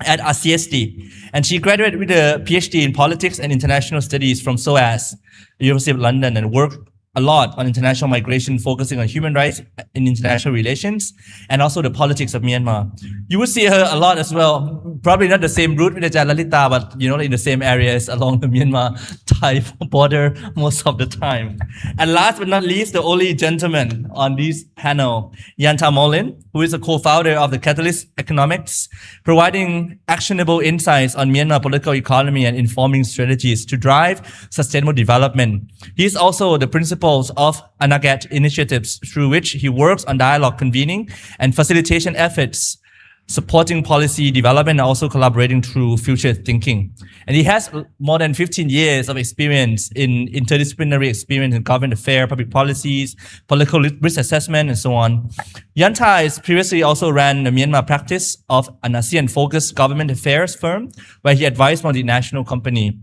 Speaker 1: at RCSD. And she graduated with a PhD in politics and international studies from SOAS, University of London, and worked a lot on international migration, focusing on human rights in international relations and also the politics of Myanmar. You will see her a lot as well, probably not the same route with Ajahn Lalita, but in the same areas along the Myanmar-Thai border most of the time. And last but not least, the only gentleman on this panel, Yanta Molin, who is a co-founder of the Catalyst Economics, providing actionable insights on Myanmar political economy and informing strategies to drive sustainable development. He is also the principal of Anagat initiatives, through which he works on dialogue convening and facilitation efforts, supporting policy development, and also collaborating through future thinking. And he has more than 15 years of experience in interdisciplinary experience in government affairs, public policies, political risk assessment, and so on. Yanta has previously also ran the Myanmar practice of an ASEAN-focused government affairs firm, where he advised multinational company.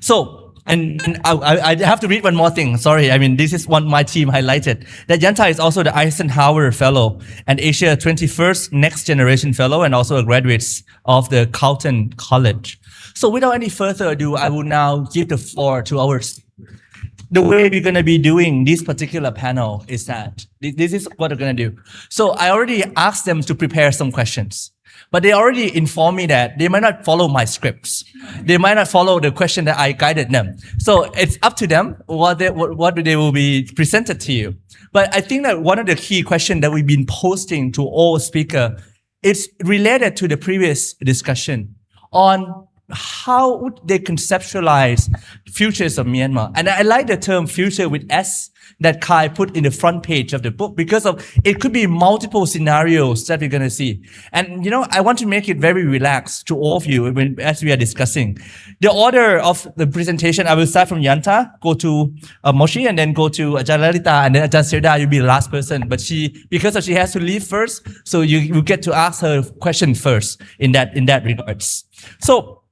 Speaker 1: So, and I have to read one more thing. Sorry, this is what my team highlighted. That Yanta is also the Eisenhower Fellow and Asia 21st Next Generation Fellow, and also a graduate of the Carleton College. So without any further ado, I will now give the floor to our speaker. The way we're going to be doing this particular panel is that this is what we're going to do. So I already asked them to prepare some questions. But they already informed me that they might not follow my scripts. They might not follow the question that I guided them. So it's up to them what they will be presented to you. But I think that one of the key questions that we've been posting to all speakers is related to the previous discussion on how would they conceptualize futures of Myanmar? And I like the term future with S that Kai put in the front page of the book because of it could be multiple scenarios that we're going to see. And, I want to make it very relaxed to all of you as we are discussing. The order of the presentation, I will start from Yanta, go to Moshi, and then go to Ajahn Lalita, and then Ajahn Seidel, you'll be the last person. But because she has to leave first, so you get to ask her question first in that regards. So,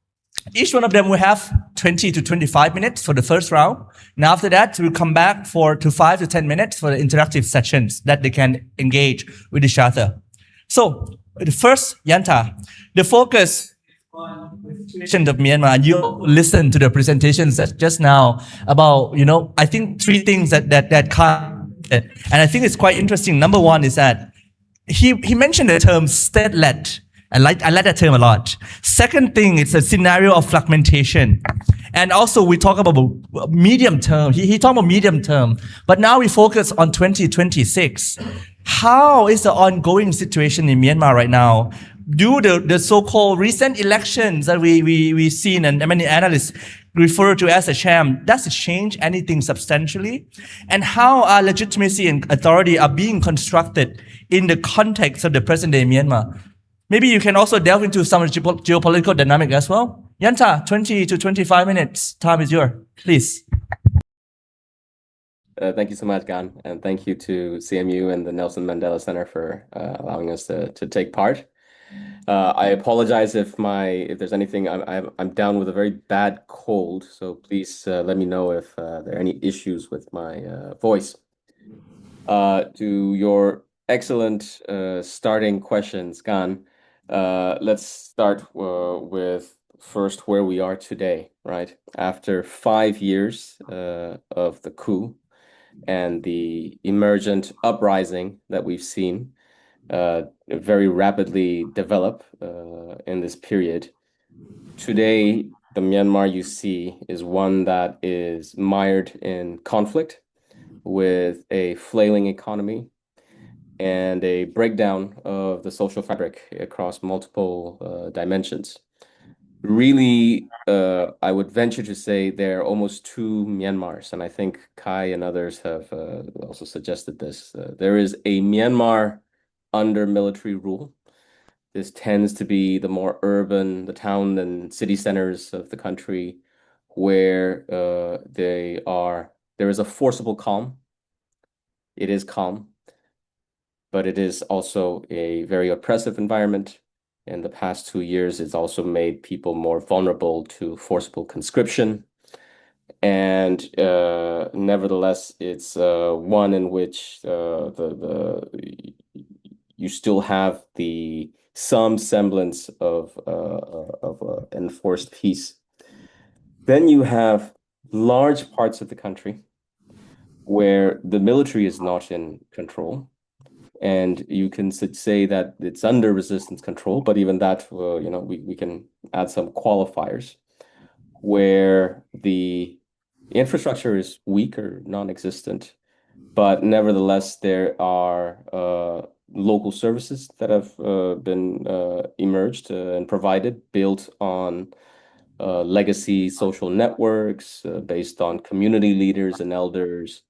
Speaker 1: each one of them will have 20 to 25 minutes for the first round. Now after that, we'll come back to 5 to 10 minutes for the interactive sessions that they can engage with each other. So the first, Yanta, the focus on the situation of Myanmar, and you listen to the presentations just now about, I think 3 things that Khan said. And I think it's quite interesting. Number one is that he mentioned the term state-led. I like that term a lot. Second thing, it's a scenario of fragmentation. And also we talk about medium term. He talked about medium term, but now we focus on 2026. How is the ongoing situation in Myanmar right now? Do the so-called recent elections that we've seen and many analysts refer to as a sham, does it change anything substantially? And how our legitimacy and authority are being constructed in the context of the present day Myanmar? Maybe you can also delve into some geopolitical dynamic as well. Yanta, 20 to 25 minutes. Time is yours. Please.
Speaker 7: Thank you so much, Gan. And thank you to CMU and the Nelson Mandela Center for allowing us to take part. I apologize if there's anything. I'm down with a very bad cold, so please let me know if there are any issues with my voice. To your excellent starting questions, Gan. Let's start with first where we are today, right? After 5 years of the coup and the emergent uprising that we've seen very rapidly develop in this period, today the Myanmar you see is one that is mired in conflict with a flailing economy and a breakdown of the social fabric across multiple dimensions. Really, I would venture to say there are almost 2 Myanmars, and I think Kai and others have also suggested this. There is a Myanmar under military rule. This tends to be the more urban, the town and city centers of the country, where there is a forcible calm. It is calm, but it is also a very oppressive environment. In the past 2 years, it's also made people more vulnerable to forcible conscription. And nevertheless, it's one in which you still have some semblance of enforced peace. Then you have large parts of the country where the military is not in control. And you can say that it's under resistance control, but even that, we can add some qualifiers where the infrastructure is weak or non-existent, but nevertheless, there are local services that have been emerged and provided, built on legacy social networks based on community leaders and elders,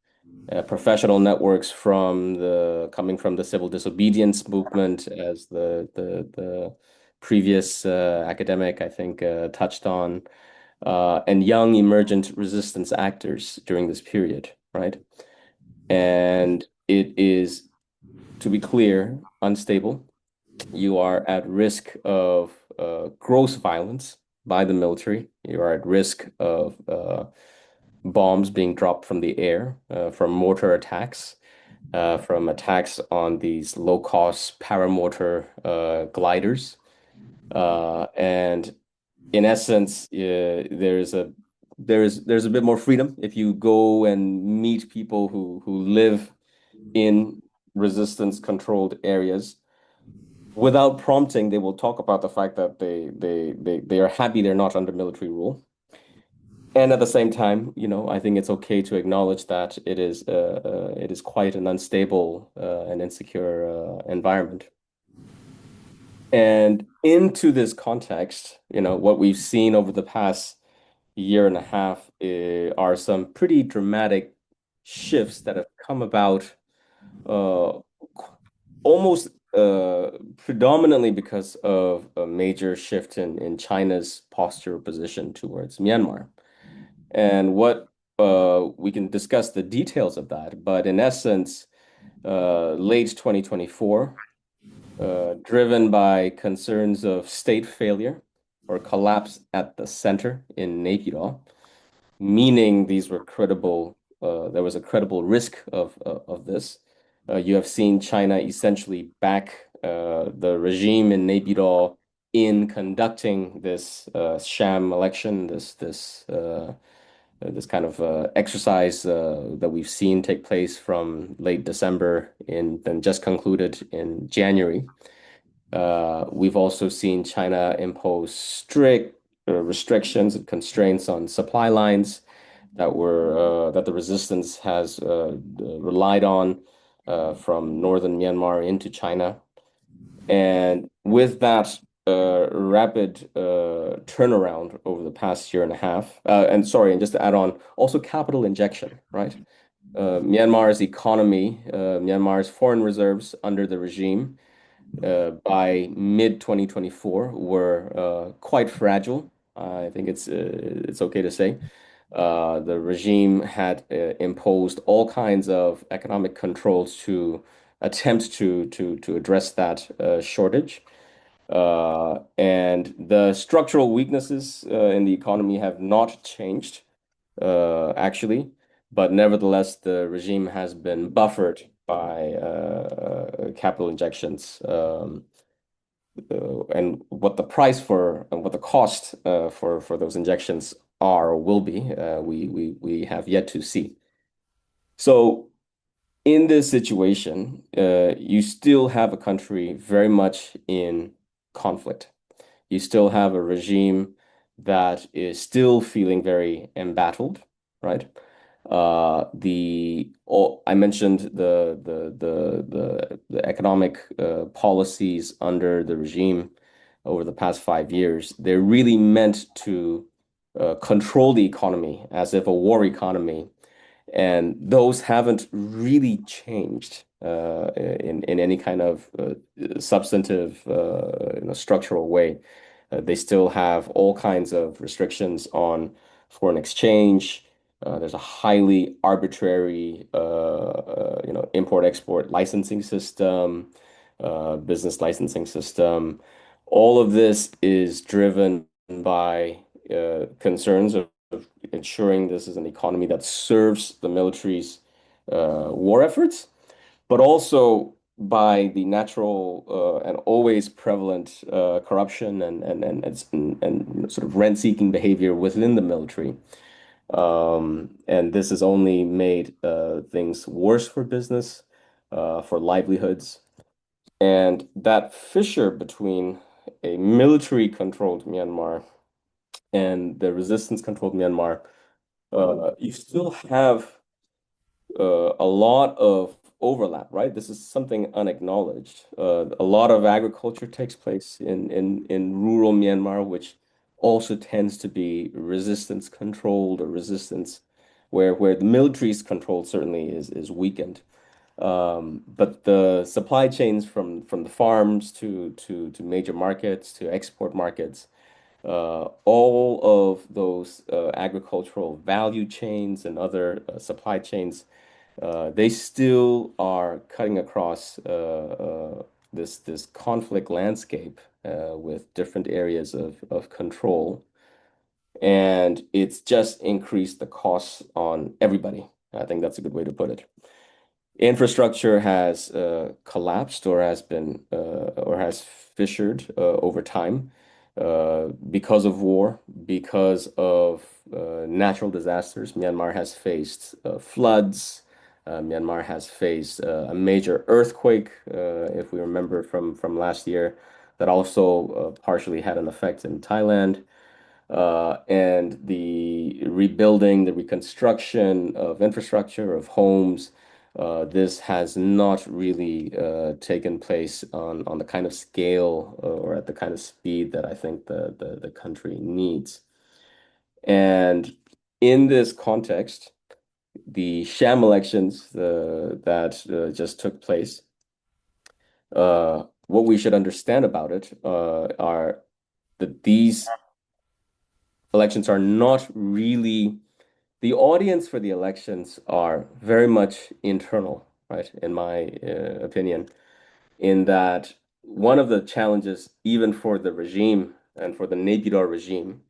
Speaker 7: professional networks coming from the civil disobedience movement, as the previous academic, I think, touched on, and young emergent resistance actors during this period, right? And it is, to be clear, unstable. You are at risk of gross violence by the military. You are at risk of bombs being dropped from the air, from mortar attacks, from attacks on these low-cost paramotor gliders. And in essence, there's a bit more freedom if you go and meet people who live in resistance-controlled areas. Without prompting, they will talk about the fact that they are happy they're not under military rule. And at the same time, I think it's okay to acknowledge that it is quite an unstable and insecure environment. And into this context, what we've seen over the past year and a half are some pretty dramatic shifts that have come about uh, almost predominantly because of a major shift in China's posture position towards Myanmar. And what we can discuss the details of that, but in essence, late 2024, driven by concerns of state failure or collapse at the center in Naypyidaw, meaning these were credible, there was a credible risk of this. You have seen China essentially back the regime in Naypyidaw in conducting this sham election, this kind of exercise that we've seen take place from late December and then just concluded in January. We've also seen China impose strict restrictions and constraints on supply lines that the resistance has relied on from northern Myanmar into China. And with that rapid turnaround over the past year and a half, and just to add on, also capital injection, right? Myanmar's economy, Myanmar's foreign reserves under the regime by mid-2024 were quite fragile. I think it's okay to say. The regime had imposed all kinds of economic controls to attempt to address that shortage. And the structural weaknesses in the economy have not changed, actually, but nevertheless, the regime has been buffered by capital injections. And what the price for and what the cost for those injections are or will be, we have yet to see. So in this situation, you still have a country very much in conflict. You still have a regime that is still feeling very embattled, right? I mentioned the economic policies under the regime over the past 5 years. They're really meant to control the economy as if a war economy, and those haven't really changed in any kind of substantive, structural way. They still have all kinds of restrictions on foreign exchange. There's a highly arbitrary, import-export licensing system, business licensing system. All of this is driven by concerns of ensuring this is an economy that serves the military's war efforts, but also by the natural and always prevalent corruption and sort of rent-seeking behavior within the military. And this has only made things worse for business, for livelihoods. And that fissure between a military-controlled Myanmar and the resistance-controlled Myanmar, you still have a lot of overlap, right? This is something unacknowledged. A lot of agriculture takes place in rural Myanmar, which also tends to be resistance controlled or resistance where the military's control certainly is weakened. But the supply chains from the farms to major markets to export markets, all of those agricultural value chains and other supply chains, they still are cutting across this conflict landscape with different areas of control. And it's just increased the costs on everybody. I think that's a good way to put it. Infrastructure has collapsed or has fissured over time because of war, because of natural disasters. Myanmar has faced floods. Myanmar has faced a major earthquake, if we remember from last year, that also partially had an effect in Thailand. And the rebuilding, the reconstruction of infrastructure, of homes, this has not really taken place on the kind of scale or at the kind of speed that I think the country needs. And in this context, the sham elections that just took place, what we should understand about it are that these elections are not really, the audience for the elections are very much internal, right? In my opinion, in that one of the challenges, even for the regime and for the Naypyidaw regime,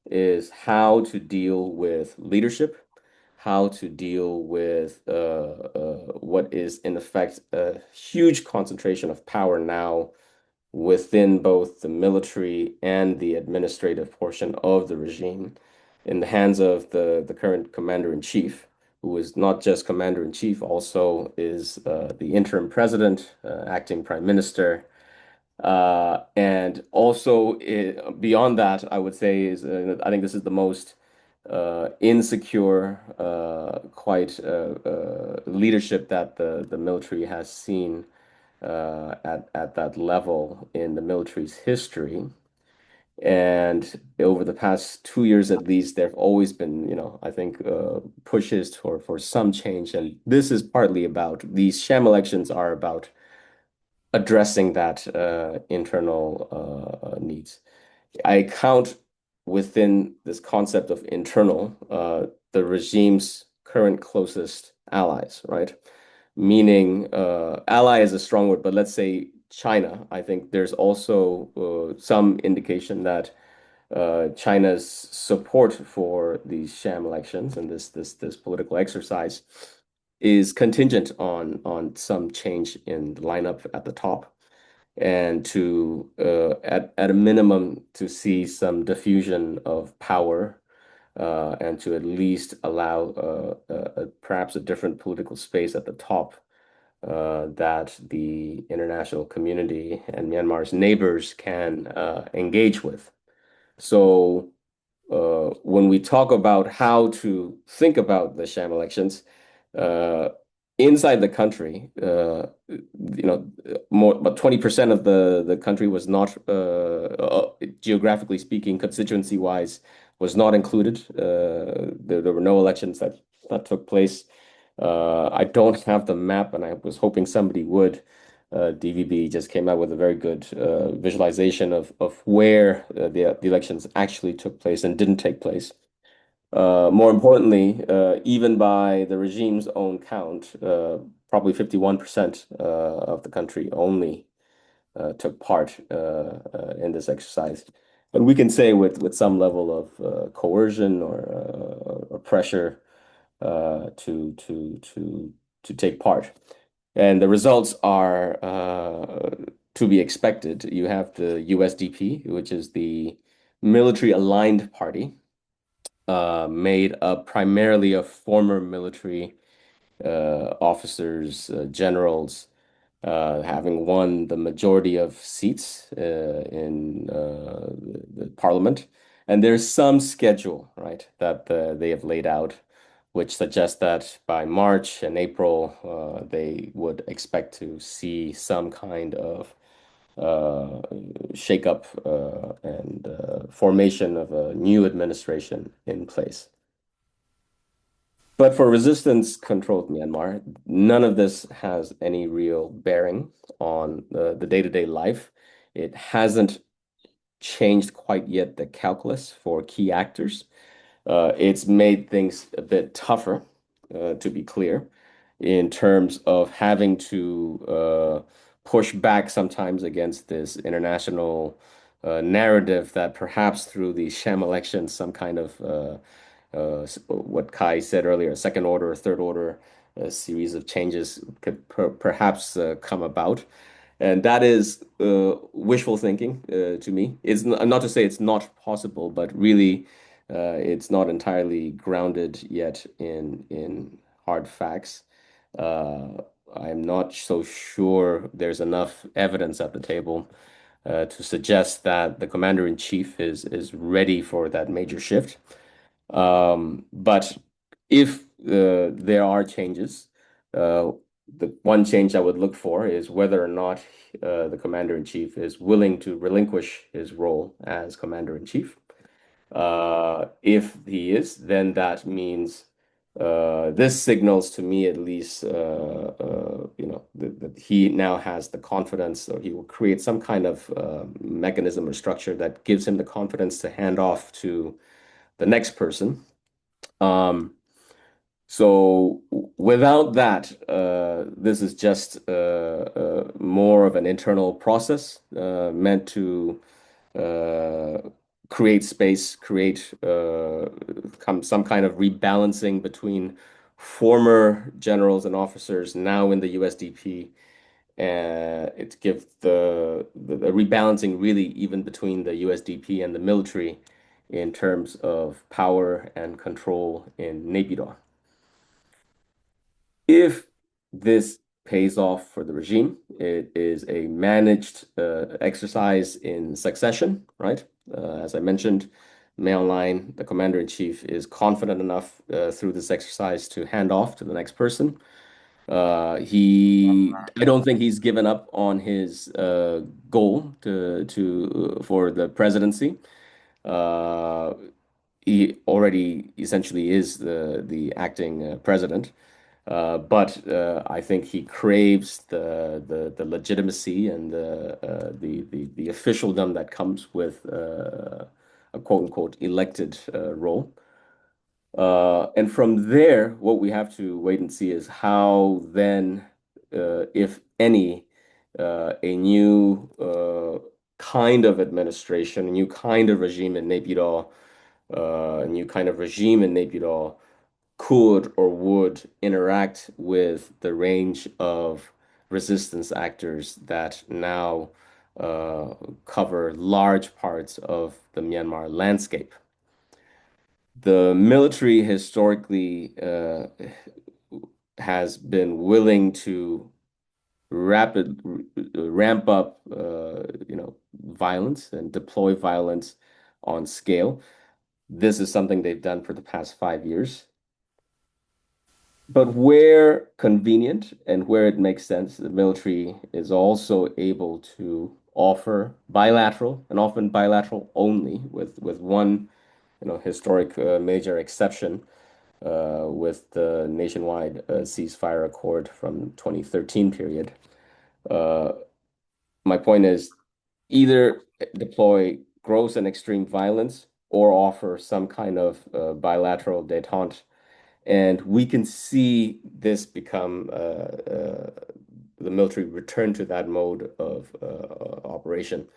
Speaker 7: is how to deal with leadership, how to deal with what is in effect a huge concentration of power now within both the military and the administrative portion of the regime in the hands of the current commander-in-chief, who is not just commander-in-chief, also is the interim president, acting prime minister. And also beyond that, I would say is I think this is the most insecure, quite leadership that the military has seen at that level in the military's history. And over the past 2 years at least, there have always been, I think, pushes for some change. And this is partly about, these sham elections are about addressing that internal needs. I count within this concept of internal the regime's current closest allies, right? Meaning ally is a strong word, but let's say China. I think there's also some indication that China's support for these sham elections and this political exercise is contingent on some change in the lineup at the top, and to at a minimum to see some diffusion of power, and to at least allow perhaps a different political space at the top that the international community and Myanmar's neighbors can engage with. So when we talk about how to think about the sham elections, inside the country, more about 20% of the country was not, geographically speaking, constituency-wise, was not included. There were no elections that took place. I don't have the map, and I was hoping somebody would. DVB just came out with a very good visualization of where the elections actually took place and didn't take place. More importantly, even by the regime's own count, probably 51% of the country only took part in this exercise. But we can say with some level of coercion or pressure to take part. And the results are to be expected. You have the USDP, which is the military-aligned party, made up primarily of former military officers, generals, having won the majority of seats in the parliament. And there's some schedule, right, that they have laid out, which suggests that by March and April, they would expect to see some kind of shakeup and formation of a new administration in place. But for resistance-controlled Myanmar, none of this has any real bearing on the day-to-day life. It hasn't changed quite yet the calculus for key actors. It's made things a bit tougher, to be clear, in terms of having to push back sometimes against this international narrative that perhaps through the sham elections, some kind of what Kai said earlier, second order or third order series of changes could perhaps come about. And that is wishful thinking to me. It's not to say it's not possible, but really it's not entirely grounded yet in hard facts. I'm not so sure there's enough evidence at the table to suggest that the commander-in-chief is ready for that major shift. But if there are changes, the one change I would look for is whether or not the commander-in-chief is willing to relinquish his role as commander-in-chief. If he is, then that means this signals to me at least, that he now has the confidence, or he will create some kind of mechanism or structure that gives him the confidence to hand off to the next person. So without that, this is just more of an internal process meant to create space, create some kind of rebalancing between former generals and officers now in the USDP. It gives the rebalancing really even between the USDP and the military in terms of power and control in Naypyidaw. If this pays off for the regime, it is a managed exercise in succession, right? As I mentioned, Mail Line, the commander-in-chief, is confident enough through this exercise to hand off to the next person. I don't think he's given up on his goal for the presidency. He already essentially is the acting president. But I think he craves the legitimacy and the officialdom that comes with a quote unquote elected role. And from there, what we have to wait and see is how then, if any, a new kind of administration, a new kind of regime in Naypyidaw, could or would interact with the range of resistance actors that now cover large parts of the Myanmar landscape. The military historically has been willing to ramp up violence and deploy violence on scale. This is something they've done for the past 5 years. But where convenient and where it makes sense, the military is also able to offer bilateral, and often bilateral only, with one historic major exception with the nationwide ceasefire accord from 2013 period. My point is either deploy gross and extreme violence or offer some kind of bilateral détente. And we can see this become the military return to that mode of operation.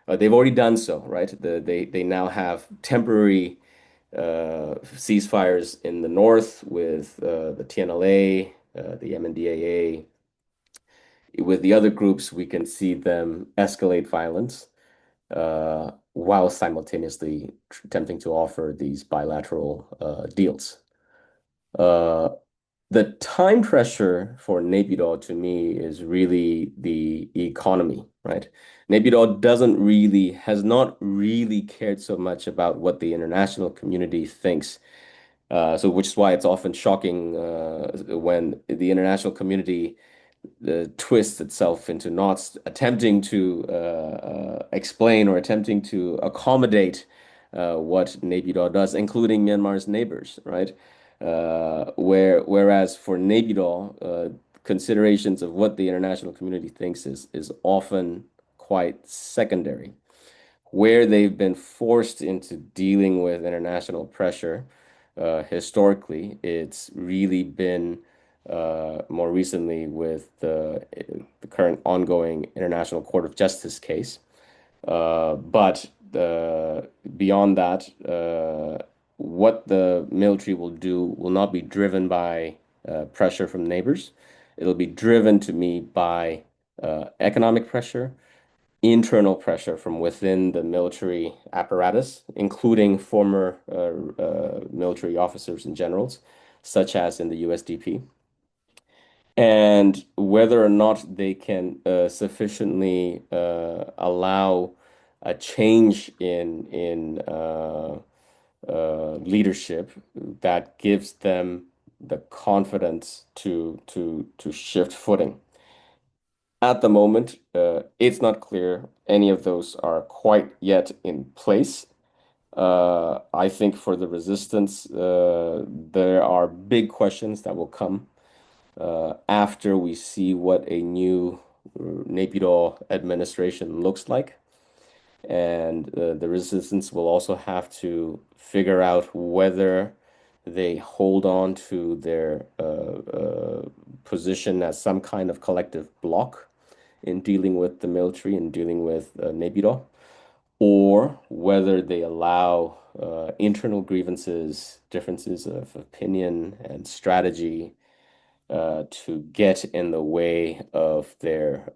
Speaker 7: They've already done so, right? They now have temporary ceasefires in the north with the TNLA, the MNDAA. With the other groups, we can see them escalate violence while simultaneously attempting to offer these bilateral deals. The time pressure for Naypyidaw to me is really the economy, right? Naypyidaw has not really cared so much about what the international community thinks. Which is why it's often shocking when the international community twists itself into not attempting to explain or attempting to accommodate what Naypyidaw does, including Myanmar's neighbors, right? Whereas for Naypyidaw, considerations of what the international community thinks is often quite secondary. Where they've been forced into dealing with international pressure, historically, it's really been more recently with the current ongoing International Court of Justice case. But beyond that, what the military will do will not be driven by pressure from neighbors. It'll be driven to me by economic pressure, internal pressure from within the military apparatus, including former military officers and generals, such as in the USDP. And whether or not they can sufficiently allow a change in leadership that gives them the confidence to shift footing. At the moment, it's not clear any of those are quite yet in place. I think for the resistance, there are big questions that will come after we see what a new Naypyidaw administration looks like. And the resistance will also have to figure out whether they hold on to their position as some kind of collective bloc in dealing with the military and dealing with Naypyidaw, or whether they allow internal grievances, differences of opinion and strategy to get in the way of their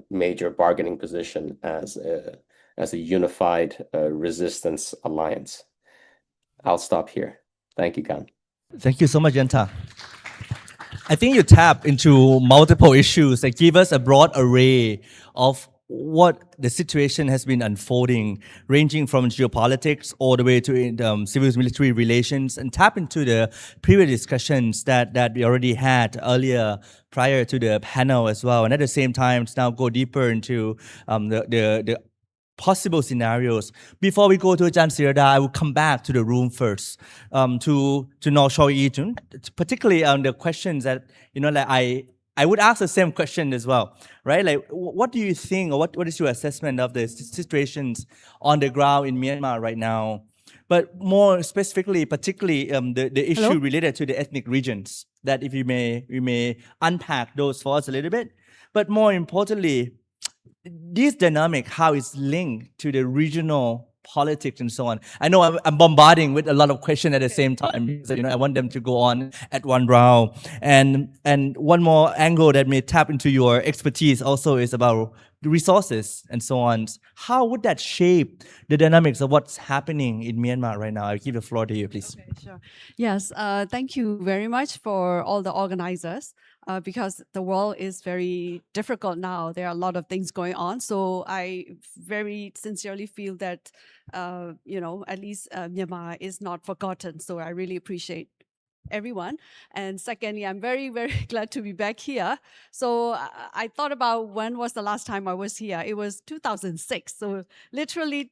Speaker 7: major bargaining position as a unified resistance alliance. I'll stop here. Thank you, Khan.
Speaker 1: Thank you so much, Yanta. I think you tap into multiple issues that give us a broad array of what the situation has been unfolding, ranging from geopolitics all the way to civil-military relations, and tap into the previous discussions that we already had earlier prior to the panel as well. And at the same time, now go deeper into the possible scenarios. Before we go to Ajahn Sirada, I will come back to the room first, to Nor Choi Ee-jun, particularly on the questions that, like I would ask the same question as well, right? Like, what do you think, or what is your assessment of the situations on the ground in Myanmar right now? But more specifically, particularly the issue related to the ethnic regions, that if you may unpack those for us a little bit. But more importantly, this dynamic, how it's linked to the regional politics and so on. I know I'm bombarding with a lot of questions at the same time. So, I want them to go on at one round. And one more angle that may tap into your expertise also is about the resources and so on. How would that shape the dynamics of what's happening in Myanmar right now? I'll give the floor to you, please.
Speaker 8: Okay, sure. Yes, thank you very much for all the organizers. Because the world is very difficult now. There are a lot of things going on. So I very sincerely feel that, at least Myanmar is not forgotten. So I really appreciate everyone. And secondly, I'm very, very glad to be back here. So I thought about when was the last time I was here. It was 2006. So literally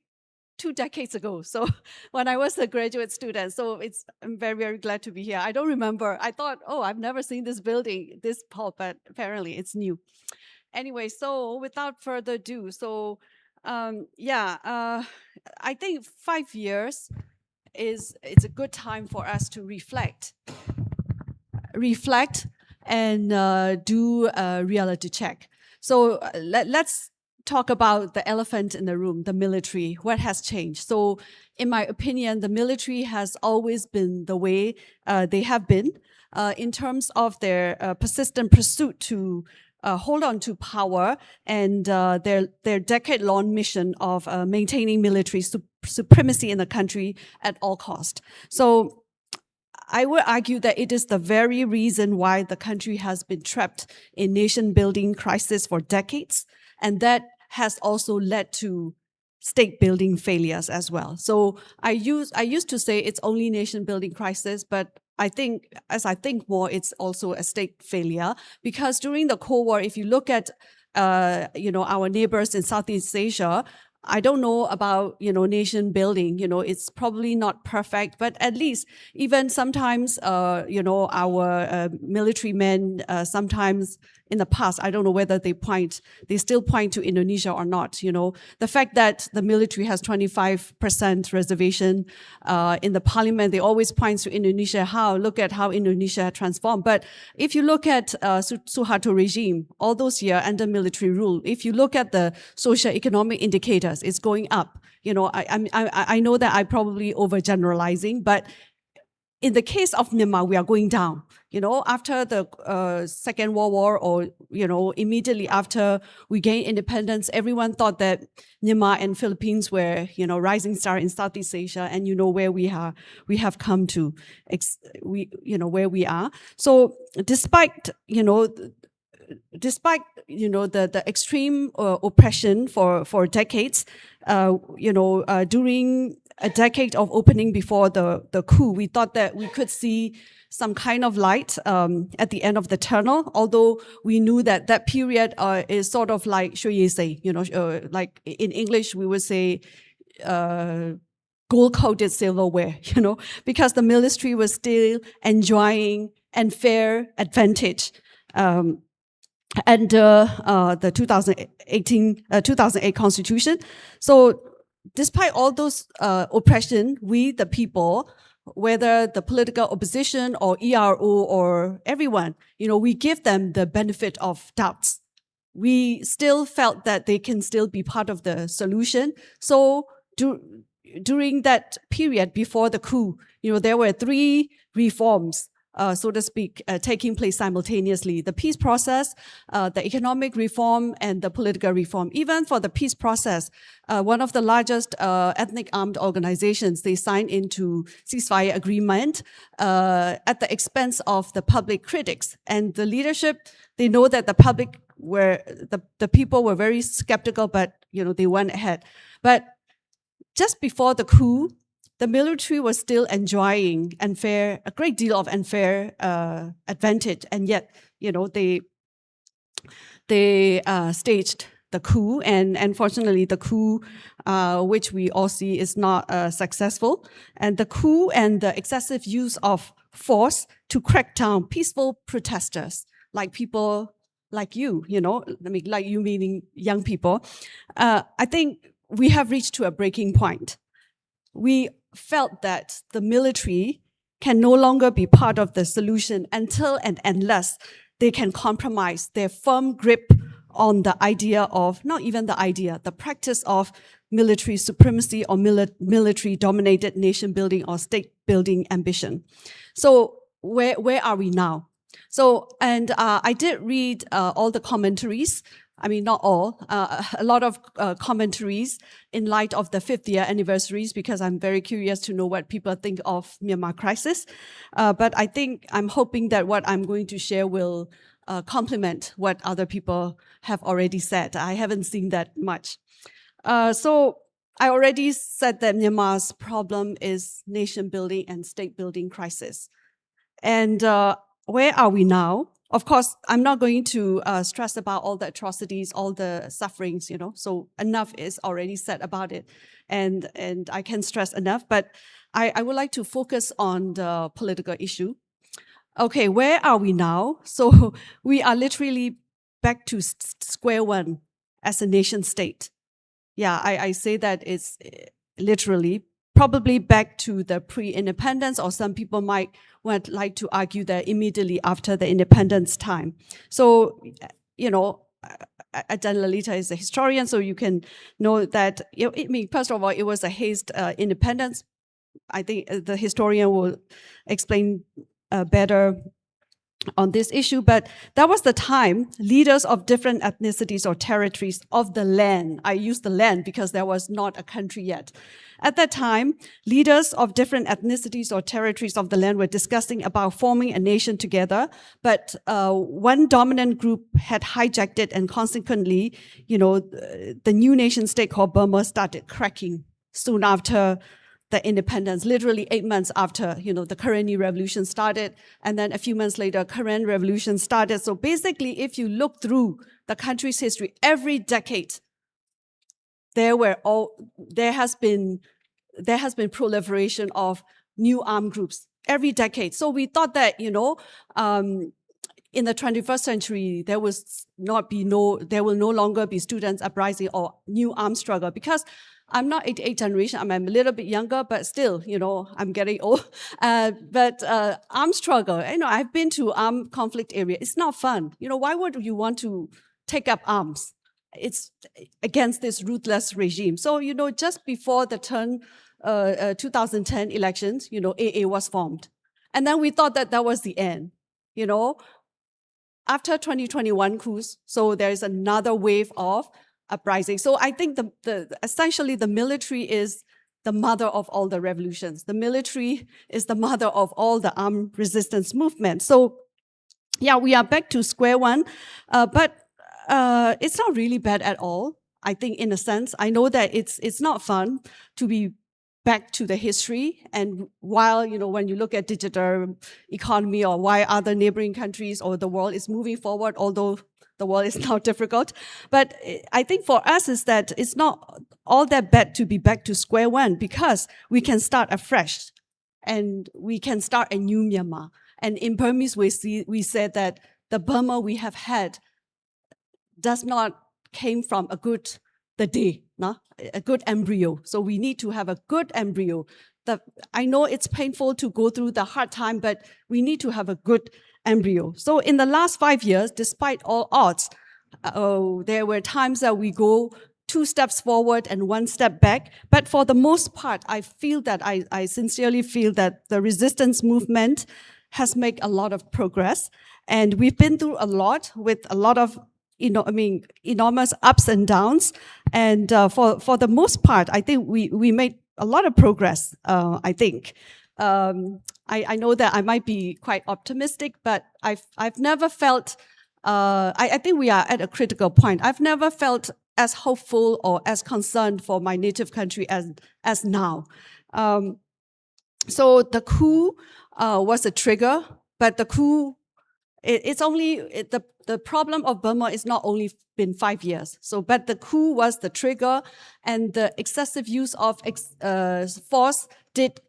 Speaker 8: 2 decades ago. So when I was a graduate student, so I'm very, very glad to be here. I don't remember. I thought, I've never seen this building, this hall, but apparently it's new. Anyway, so without further ado, so I think 5 years it's a good time for us to reflect and do a reality check. So let's talk about the elephant in the room, the military. What has changed? So in my opinion, the military has always been the way they have been in terms of their persistent pursuit to hold on to power and their decade-long mission of maintaining military supremacy in the country at all costs. So I would argue that it is the very reason why the country has been trapped in nation-building crisis for decades, and that has also led to state-building failures as well. So I used to say it's only nation-building crisis, but I think, as I think more, it's also a state failure, because during the Cold War, if you look at our neighbors in Southeast Asia, I don't know about, nation building, it's probably not perfect, but at least even sometimes, our military men, sometimes in the past, I don't know whether they still point to Indonesia or not, the fact that the military has 25% reservation in the parliament, they always point to Indonesia, look at how Indonesia had transformed. But if you look at Suharto regime, all those years under military rule, if you look at the socio-economic indicators, it's going up. I know that I'm probably overgeneralizing, but in the case of Myanmar, we are going down. After the Second World War, or immediately after we gained independence, everyone thought that Myanmar and Philippines were rising star in Southeast Asia, and where we have come to, where we are. So despite the extreme oppression for decades, during a decade of opening before the coup, we thought that we could see some kind of light at the end of the tunnel, although we knew that that period is sort of like, 说也say, like in English, we would say gold-coated silverware, because the military was still enjoying unfair advantage. And the 2008 constitution. So despite all those oppression, we, the people, whether the political opposition or ERO or everyone, we give them the benefit of doubts. We still felt that they can still be part of the solution. So during that period before the coup, there were 3 reforms, so to speak, taking place simultaneously. The peace process, the economic reform, and the political reform. Even for the peace process, one of the largest ethnic armed organizations, they signed into ceasefire agreement at the expense of the public critics. And the leadership, they know that the public were, the people were very skeptical, but they went ahead. But just before the coup, the military was still enjoying a great deal of unfair advantage, and yet, they staged the coup, and unfortunately, the coup, which we all see, is not successful. And the coup and the excessive use of force to crack down peaceful protesters, like people like you, like you meaning young people. I think we have reached to a breaking point. We felt that the military can no longer be part of the solution until and unless they can compromise their firm grip on the idea of, not even the idea, the practice of military supremacy or military-dominated nation building or state building ambition. So where are we now? So, and I did read all the commentaries. I mean, not all, a lot of commentaries in light of the 5th year anniversaries, because I'm very curious to know what people think of Myanmar crisis. But I'm hoping that what I'm going to share will complement what other people have already said. I haven't seen that much. So I already said that Myanmar's problem is nation building and state building crisis. And where are we now? Of course, I'm not going to stress about all the atrocities, all the sufferings, so enough is already said about it. And I can't stress enough, but I would like to focus on the political issue. Okay, where are we now? So we are literally back to square one as a nation state. Yeah, I say that it's literally probably back to the pre-independence, or some people might like to argue that immediately after the independence time. So, Lalita is a historian, so you can know that, first of all, it was a hazed independence. I think the historian will explain better on this issue, but that was the time leaders of different ethnicities or territories of the land, I use the land because there was not a country yet. At that time, leaders of different ethnicities or territories of the land were discussing about forming a nation together, but one dominant group had hijacked it, and consequently, the new nation state called Burma started cracking soon after the independence, literally 8 months after, the Karenni revolution started, and then a few months later, Karen revolution started. So basically, if you look through the country's history, every decade, there has been proliferation of new armed groups every decade. So we thought that, in the 21st century, there will no longer be students uprising or new armed struggle, because I'm not 88 generation, I'm a little bit younger, but still, I'm getting old. But armed struggle, I've been to armed conflict area. It's not fun. Why would you want to take up arms? It's against this ruthless regime. So, just before the 2010 elections, AA was formed. And then we thought that that was the end, After 2021 coups, so there's another wave of uprising. So I think essentially the military is the mother of all the revolutions. The military is the mother of all the armed resistance movements. So yeah, we are back to square one, but it's not really bad at all. I think in a sense, I know that it's not fun to be back to the history. And while, when you look at digital economy or why other neighboring countries or the world is moving forward, although the world is now difficult. But I think for us is that it's not all that bad to be back to square one, because we can start afresh and we can start a new Myanmar. And in Burmese, we said that the Burma we have had does not came from a good embryo. So we need to have a good embryo. I know it's painful to go through the hard time, but we need to have a good embryo. So in the last 5 years, despite all odds, there were times that we go 2 steps forward and 1 step back. But for the most part, I feel that I sincerely feel that the resistance movement has made a lot of progress. And we've been through a lot with a lot of enormous ups and downs. And for the most part, I think we made a lot of progress, I think. I know that I might be quite optimistic, but I've never felt, I think we are at a critical point. I've never felt as hopeful or as concerned for my native country as now. So the coup was a trigger, but the coup, the problem of Burma is not only been 5 years. But the coup was the trigger, and the excessive use of force did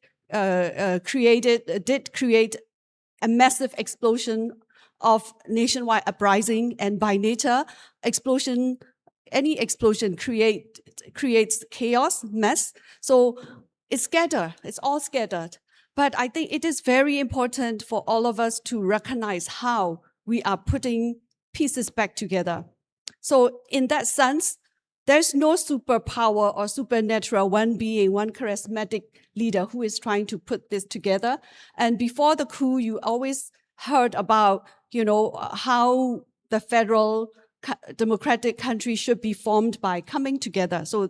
Speaker 8: create a massive explosion of nationwide uprising. And by nature, any explosion creates chaos, mess. So it's scattered. It's all scattered. But I think it is very important for all of us to recognize how we are putting pieces back together. So in that sense, there's no superpower or supernatural one being, one charismatic leader who is trying to put this together. And before the coup, you always heard about, how the federal democratic country should be formed by coming together. So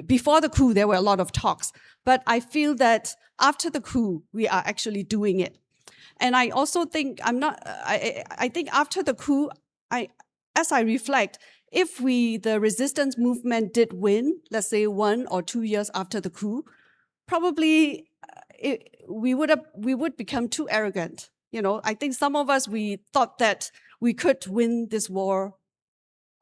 Speaker 8: before the coup, there were a lot of talks. But I feel that after the coup, we are actually doing it. And I also think I think after the coup, as I reflect, if the resistance movement did win, let's say 1 or 2 years after the coup, probably we would become too arrogant. I think some of us, we thought that we could win this war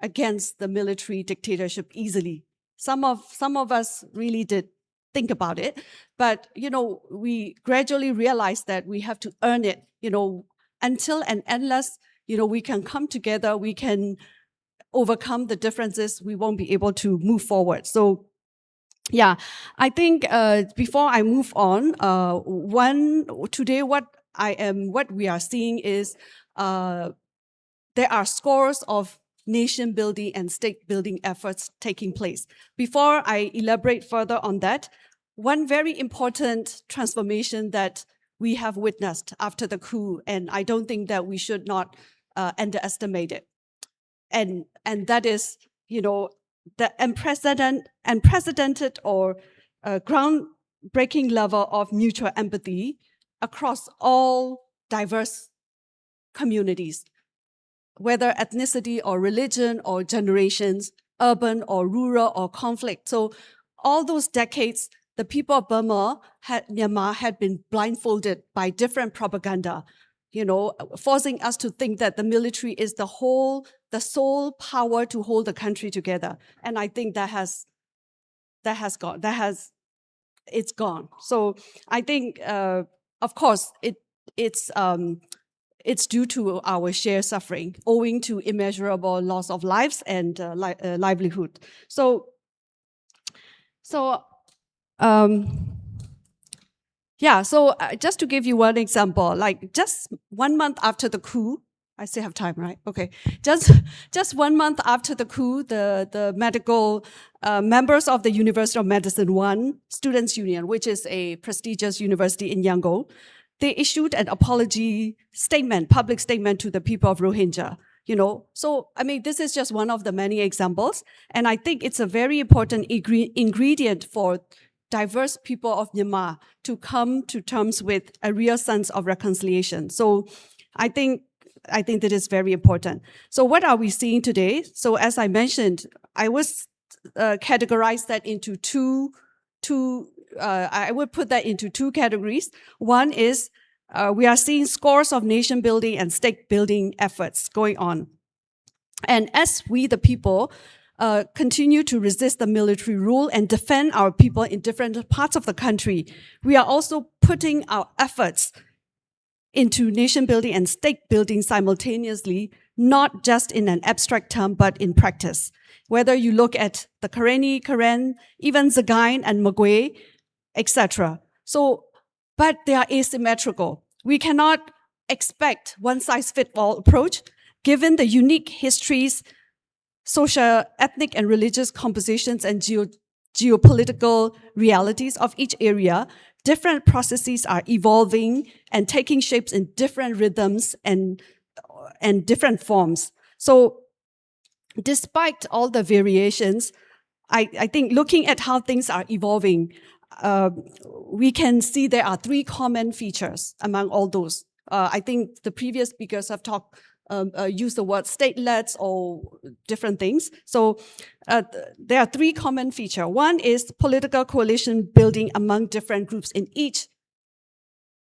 Speaker 8: against the military dictatorship easily. Some of us really did think about it, but we gradually realized that we have to earn it, until and unless we can come together, we can overcome the differences, we won't be able to move forward. So yeah, I think before I move on, today what we are seeing is there are scores of nation building and state building efforts taking place. Before I elaborate further on that, one very important transformation that we have witnessed after the coup, and I don't think that we should not underestimate it, and that is, the unprecedented or groundbreaking level of mutual empathy across all diverse communities, whether ethnicity or religion or generations, urban or rural or conflict. So all those decades, the people of Myanmar had been blindfolded by different propaganda, forcing us to think that the military is the sole power to hold the country together. And I think it's gone. So I think, of course, it's due to our shared suffering, owing to immeasurable loss of lives and livelihood. So just to give you one example, like just 1 month after the coup, I still have time, right? Okay. Just 1 month after the coup, the medical members of the University of Medicine I Students' Union, which is a prestigious university in Yangon, they issued an apology statement, public statement to the people of Rohingya. So I mean, this is just one of the many examples, and I think it's a very important ingredient for diverse people of Myanmar to come to terms with a real sense of reconciliation. So I think that is very important. So what are we seeing today? So as I mentioned, I was categorized that into 2 I would put that into two categories. One is we are seeing scores of nation building and state building efforts going on. And as we, the people, continue to resist the military rule and defend our people in different parts of the country, we are also putting our efforts into nation building and state building simultaneously, not just in an abstract term, but in practice. Whether you look at the Karenni, Karen, even Sagaing and Magwe, etc. So, but they are asymmetrical. We cannot expect one-size-fits-all approach, given the unique histories, social, ethnic, and religious compositions and geopolitical realities of each area. Different processes are evolving and taking shapes in different rhythms and different forms. So despite all the variations, I think looking at how things are evolving, we can see there are three common features among all those. I think the previous speakers have used the word state-led or different things. So there are three common features. One is political coalition building among different groups in each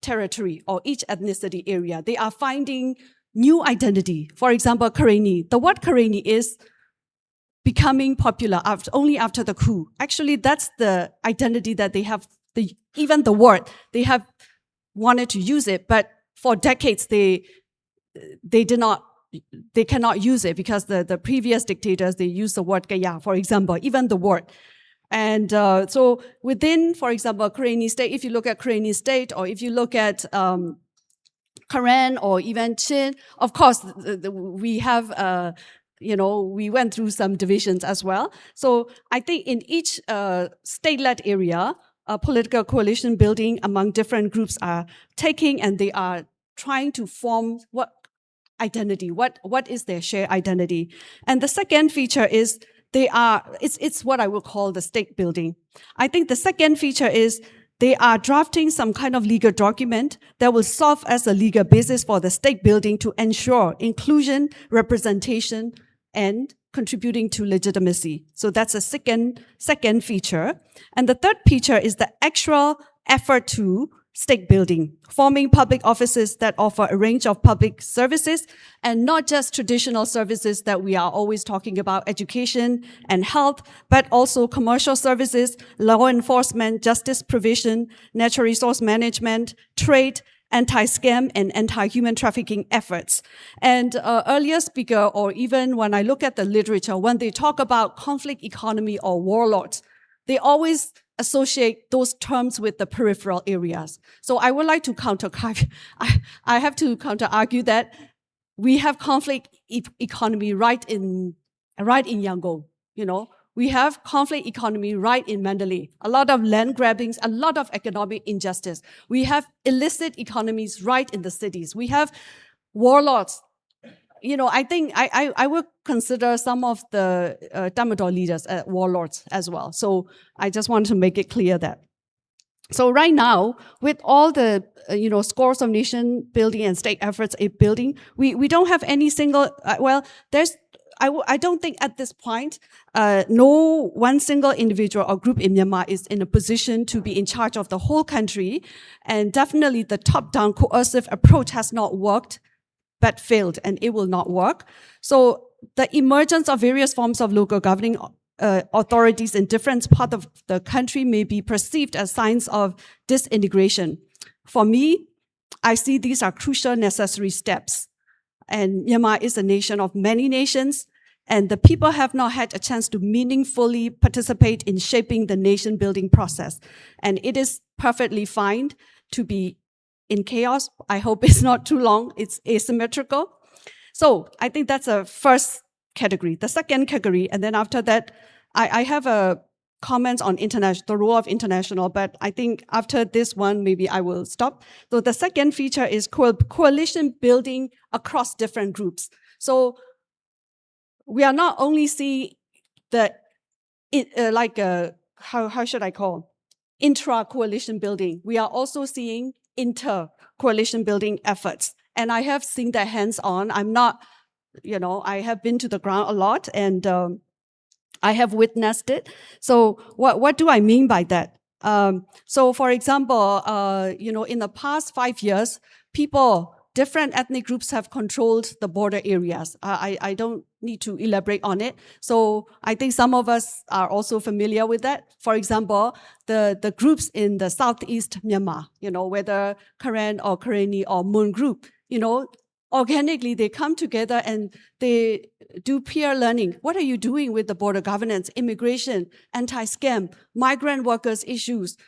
Speaker 8: territory or each ethnicity area. They are finding new identity. For example, Karenni. The word Karenni is becoming popular only after the coup. Actually, that's the identity that they have, even the word, they have wanted to use it, but for decades they cannot use it because the previous dictators, they used the word Gaya, for example, even the word. And so within, for example, Karenni state, if you look at Karenni state, or if you look at Karen or even Chin, of course, we have, we went through some divisions as well. So I think in each state-led area, political coalition building among different groups are taking, and they are trying to form what identity, what is their shared identity. And the second feature is it's what I would call the state building. I think the second feature is they are drafting some kind of legal document that will serve as a legal basis for the state building to ensure inclusion, representation, and contributing to legitimacy. So that's a second feature. And the third feature is the actual effort to state building, forming public offices that offer a range of public services and not just traditional services that we are always talking about, education and health, but also commercial services, law enforcement, justice provision, natural resource management, trade, anti-scam and anti-human trafficking efforts. And earlier speaker, or even when I look at the literature, when they talk about conflict economy or warlords, they always associate those terms with the peripheral areas. So I would like to I have to counter-argue that we have conflict economy right in Yangon, We have conflict economy right in Mandela. A lot of land grabbings, a lot of economic injustice. We have illicit economies right in the cities. We have warlords. I think I would consider some of the Damador leaders warlords as well. So I just want to make it clear that. So right now, with all the scores of nation building and state efforts in building, we don't have any single. I don't think at this point, no one single individual or group in Myanmar is in a position to be in charge of the whole country, and definitely the top-down coercive approach has not worked, but failed, and it will not work. So the emergence of various forms of local governing authorities in different parts of the country may be perceived as signs of disintegration. For me, I see these are crucial, necessary steps. And Myanmar is a nation of many nations, and the people have not had a chance to meaningfully participate in shaping the nation-building process. And it is perfectly fine to be in chaos. I hope it's not too long. It's asymmetrical. So I think that's a first category. The second category, and then after that, I have a comment on the role of international, but I think after this one, maybe I will stop. So the second feature is coalition building across different groups. So we are not only seeing how should I call, intra-coalition building. We are also seeing inter-coalition building efforts. And I have seen that hands-on. I'm not, I have been to the ground a lot, and I have witnessed it. So what do I mean by that? So, for example, in the past 5 years, different ethnic groups have controlled the border areas. I don't need to elaborate on it. So I think some of us are also familiar with that. For example, the groups in the southeast Myanmar, whether Karen or Karenni or Mun group, organically they come together and they do peer learning. What are you doing with the border governance, immigration, anti-scam, migrant workers issues,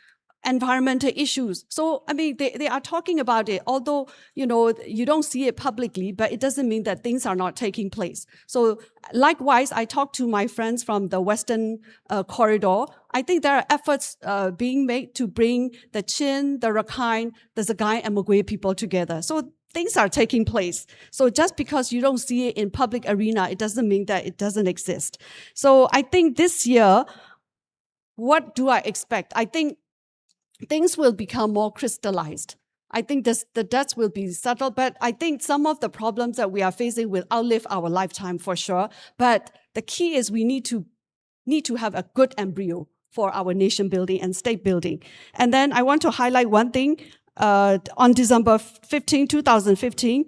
Speaker 8: environmental issues? So, I mean, they are talking about it, although, you don't see it publicly, but it doesn't mean that things are not taking place. So likewise, I talked to my friends from the Western corridor. I think there are efforts being made to bring the Chin, the Rakhine, the Sagaing and Mugwe people together. So things are taking place. So just because you don't see it in public arena, it doesn't mean that it doesn't exist. So I think this year, what do I expect? I think things will become more crystallized. I think the debts will be settled, but I think some of the problems that we are facing will outlive our lifetime for sure. But the key is we need to have a good embryo for our nation building and state building. And then I want to highlight one thing. On December 15, 2015,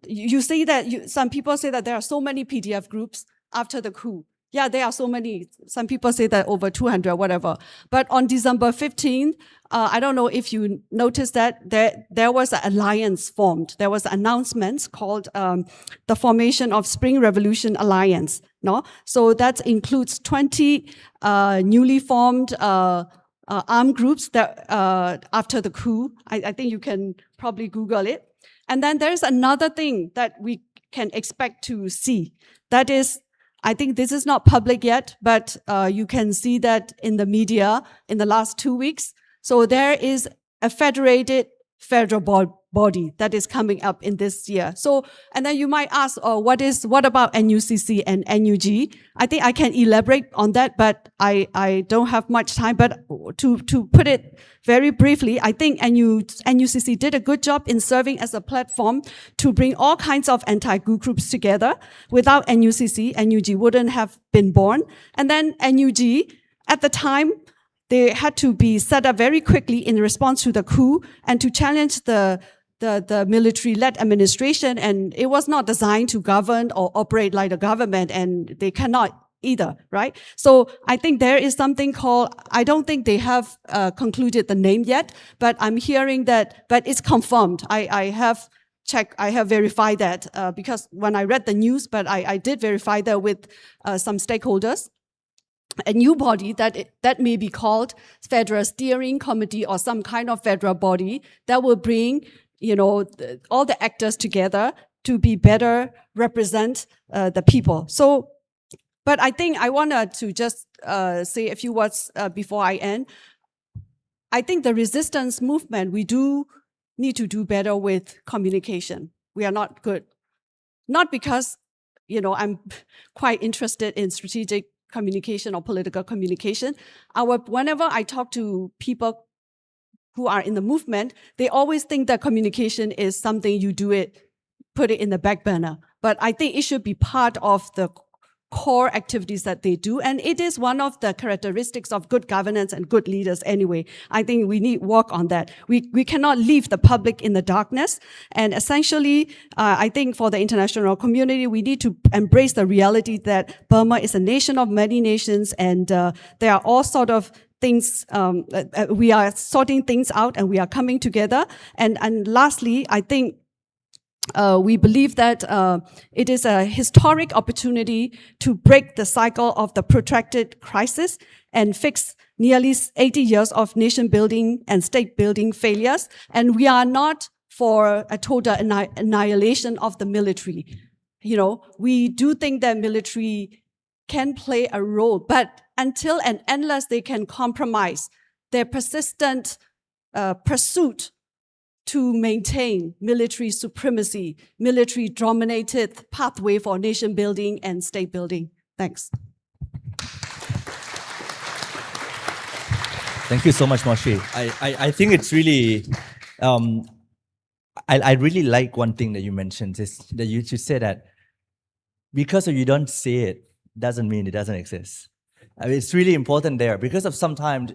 Speaker 8: you say that some people say that there are so many PDF groups after the coup. Yeah, there are so many. Some people say that over 200, whatever. But on December 15th, I don't know if you noticed that there was an alliance formed. There was announcements called the formation of Spring Revolution Alliance. No, so that includes 20 newly formed armed groups that after the coup. I think you can probably Google it. And then there's another thing that we can expect to see. That is, I think this is not public yet, but you can see that in the media in the last 2 weeks. So there is a federated federal body that is coming up in this year. So, and then you might ask, what about NUCC and NUG? I think I can elaborate on that, but I don't have much time. But to put it very briefly, I think NUCC did a good job in serving as a platform to bring all kinds of anti-coup groups together. Without NUCC, NUG wouldn't have been born. And then NUG, at the time, they had to be set up very quickly in response to the coup and to challenge the military-led administration. And it was not designed to govern or operate like a government, and they cannot either, right? So I think there is something called, I don't think they have concluded the name yet, but I'm hearing that, but it's confirmed. I have checked, I have verified that because when I read the news, but I did verify that with some stakeholders. A new body that may be called Federal Steering Committee or some kind of federal body that will bring, all the actors together to be better represent the people. So, but I think I wanted to just say a few words before I end. I think the resistance movement, we do need to do better with communication. We are not good. Not because, I'm quite interested in strategic communication or political communication. Whenever I talk to people who are in the movement, they always think that communication is something you put it in the back burner. But I think it should be part of the core activities that they do. And it is one of the characteristics of good governance and good leaders anyway. I think we need work on that. We cannot leave the public in the darkness. And essentially, I think for the international community, we need to embrace the reality that Burma is a nation of many nations, and there are all sort of things, we are sorting things out and we are coming together. And lastly, I think we believe that it is a historic opportunity to break the cycle of the protracted crisis and fix nearly 80 years of nation building and state building failures. And we are not for a total annihilation of the military. We do think that military can play a role, but until and unless they can compromise their persistent pursuit to maintain military supremacy, military-dominated pathway for nation building and state building. Thanks.
Speaker 1: Thank you so much, Moshi. I think it's really, I really like one thing that you mentioned, is that you said that because you don't say it, doesn't mean it doesn't exist. I mean, it's really important there because of sometimes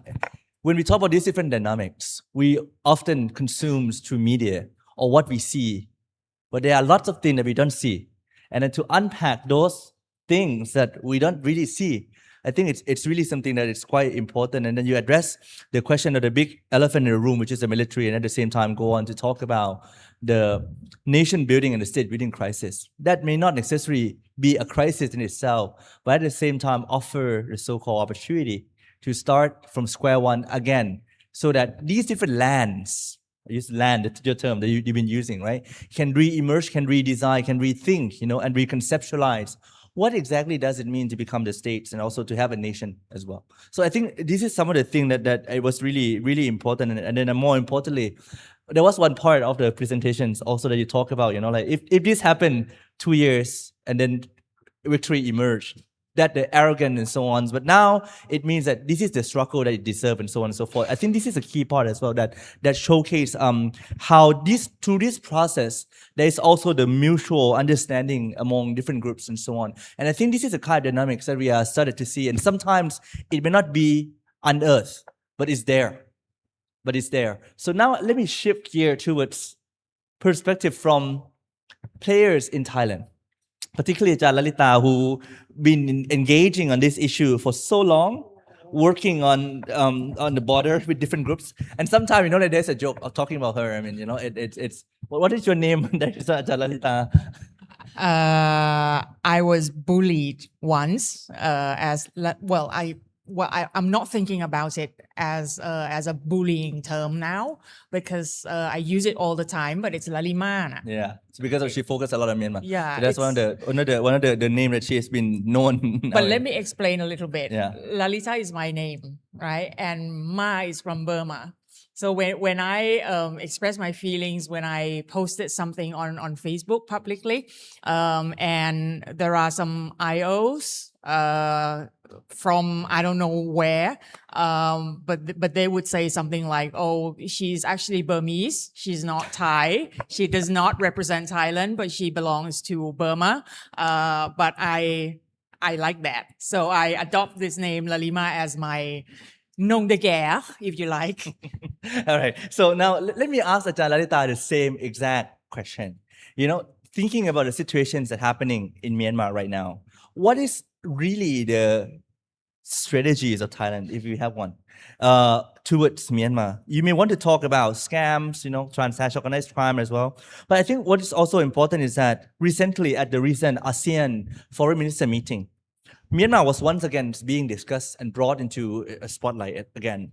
Speaker 1: when we talk about these different dynamics, we often consume through media or what we see, but there are lots of things that we don't see. And then to unpack those things that we don't really see, I think it's really something that is quite important. And then you address the question of the big elephant in the room, which is the military, and at the same time go on to talk about the nation building and the state building crisis. That may not necessarily be a crisis in itself, but at the same time offer the so-called opportunity to start from square one again, so that these different lands, I use land, that's your term that you've been using, right? Can re-emerge, can redesign, can rethink, and reconceptualize. What exactly does it mean to become the states and also to have a nation as well? So I think this is some of the things that it was really, really important. And then more importantly, there was one part of the presentations also that you talk about, like if this happened 2 years and then victory emerged, that the arrogant and so on, but now it means that this is the struggle that it deserves and so on and so forth. I think this is a key part as well that showcase how through this process there is also the mutual understanding among different groups and so on. And I think this is a kind of dynamics that we are started to see. And sometimes it may not be unearthed, but it's there. So now let me shift gear towards perspective from players in Thailand, particularly Lalita, who been engaging on this issue for so long, working on the border with different groups. And sometimes, that there's a joke of talking about her. I mean, it's what is your name, Lalita?
Speaker 9: I was bullied once I'm not thinking about it as a bullying term now because I use it all the time, but it's Lalima.
Speaker 1: Yeah, it's because she focused a lot on Myanmar.
Speaker 9: Yeah,
Speaker 1: so that's one of the name that she has been known.
Speaker 9: But let me explain a little bit.
Speaker 1: Yeah.
Speaker 9: Lalita is my name, right? And Ma is from Burma. So when I express my feelings, when I posted something on Facebook publicly, and there are some IOs from I don't know where, but they would say something like, "Oh, she's actually Burmese. She's not Thai. She does not represent Thailand, but she belongs to Burma." But I like that, so I adopt this name Lalima as my nom de guerre, if you like.
Speaker 1: All right. So now let me ask Ajahn Lalita the same exact question. Thinking about the situations that are happening in Myanmar right now, what is really the strategies of Thailand, if you have one, towards Myanmar? You may want to talk about scams, transnational organized crime as well. But I think what is also important is that recently at the recent ASEAN Foreign Minister meeting, Myanmar was once again being discussed and brought into a spotlight again.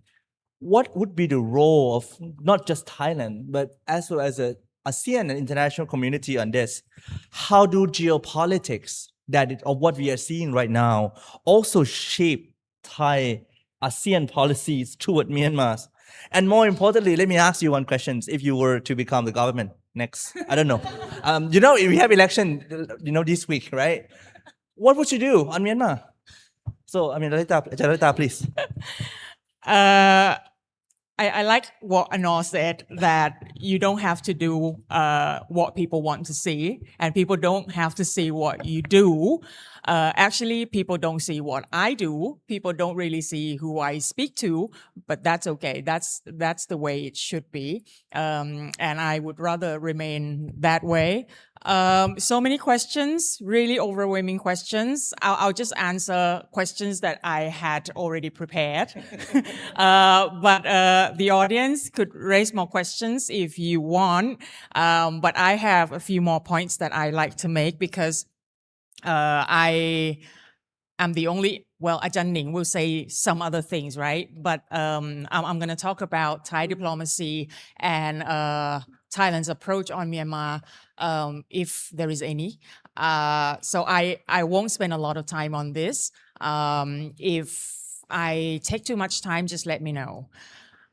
Speaker 1: What would be the role of not just Thailand, but as well as the ASEAN and international community on this? How do geopolitics of what we are seeing right now also shape Thai ASEAN policies toward Myanmar? And more importantly, let me ask you one question. If you were to become the government next, I don't know. We have election, this week, right? What would you do on Myanmar? So, Lalita, please.
Speaker 9: I like what Anor said, that you don't have to do what people want to see, and people don't have to see what you do. Actually, people don't see what I do. People don't really see who I speak to, but that's okay. That's the way it should be. And I would rather remain that way. So many questions, really overwhelming questions. I'll just answer questions that I had already prepared. But the audience could raise more questions if you want. But I have a few more points that I like to make because I am the only, Ajahn Ning will say some other things, right? But I'm going to talk about Thai diplomacy and Thailand's approach on Myanmar, if there is any. So I won't spend a lot of time on this. If I take too much time, just let me know.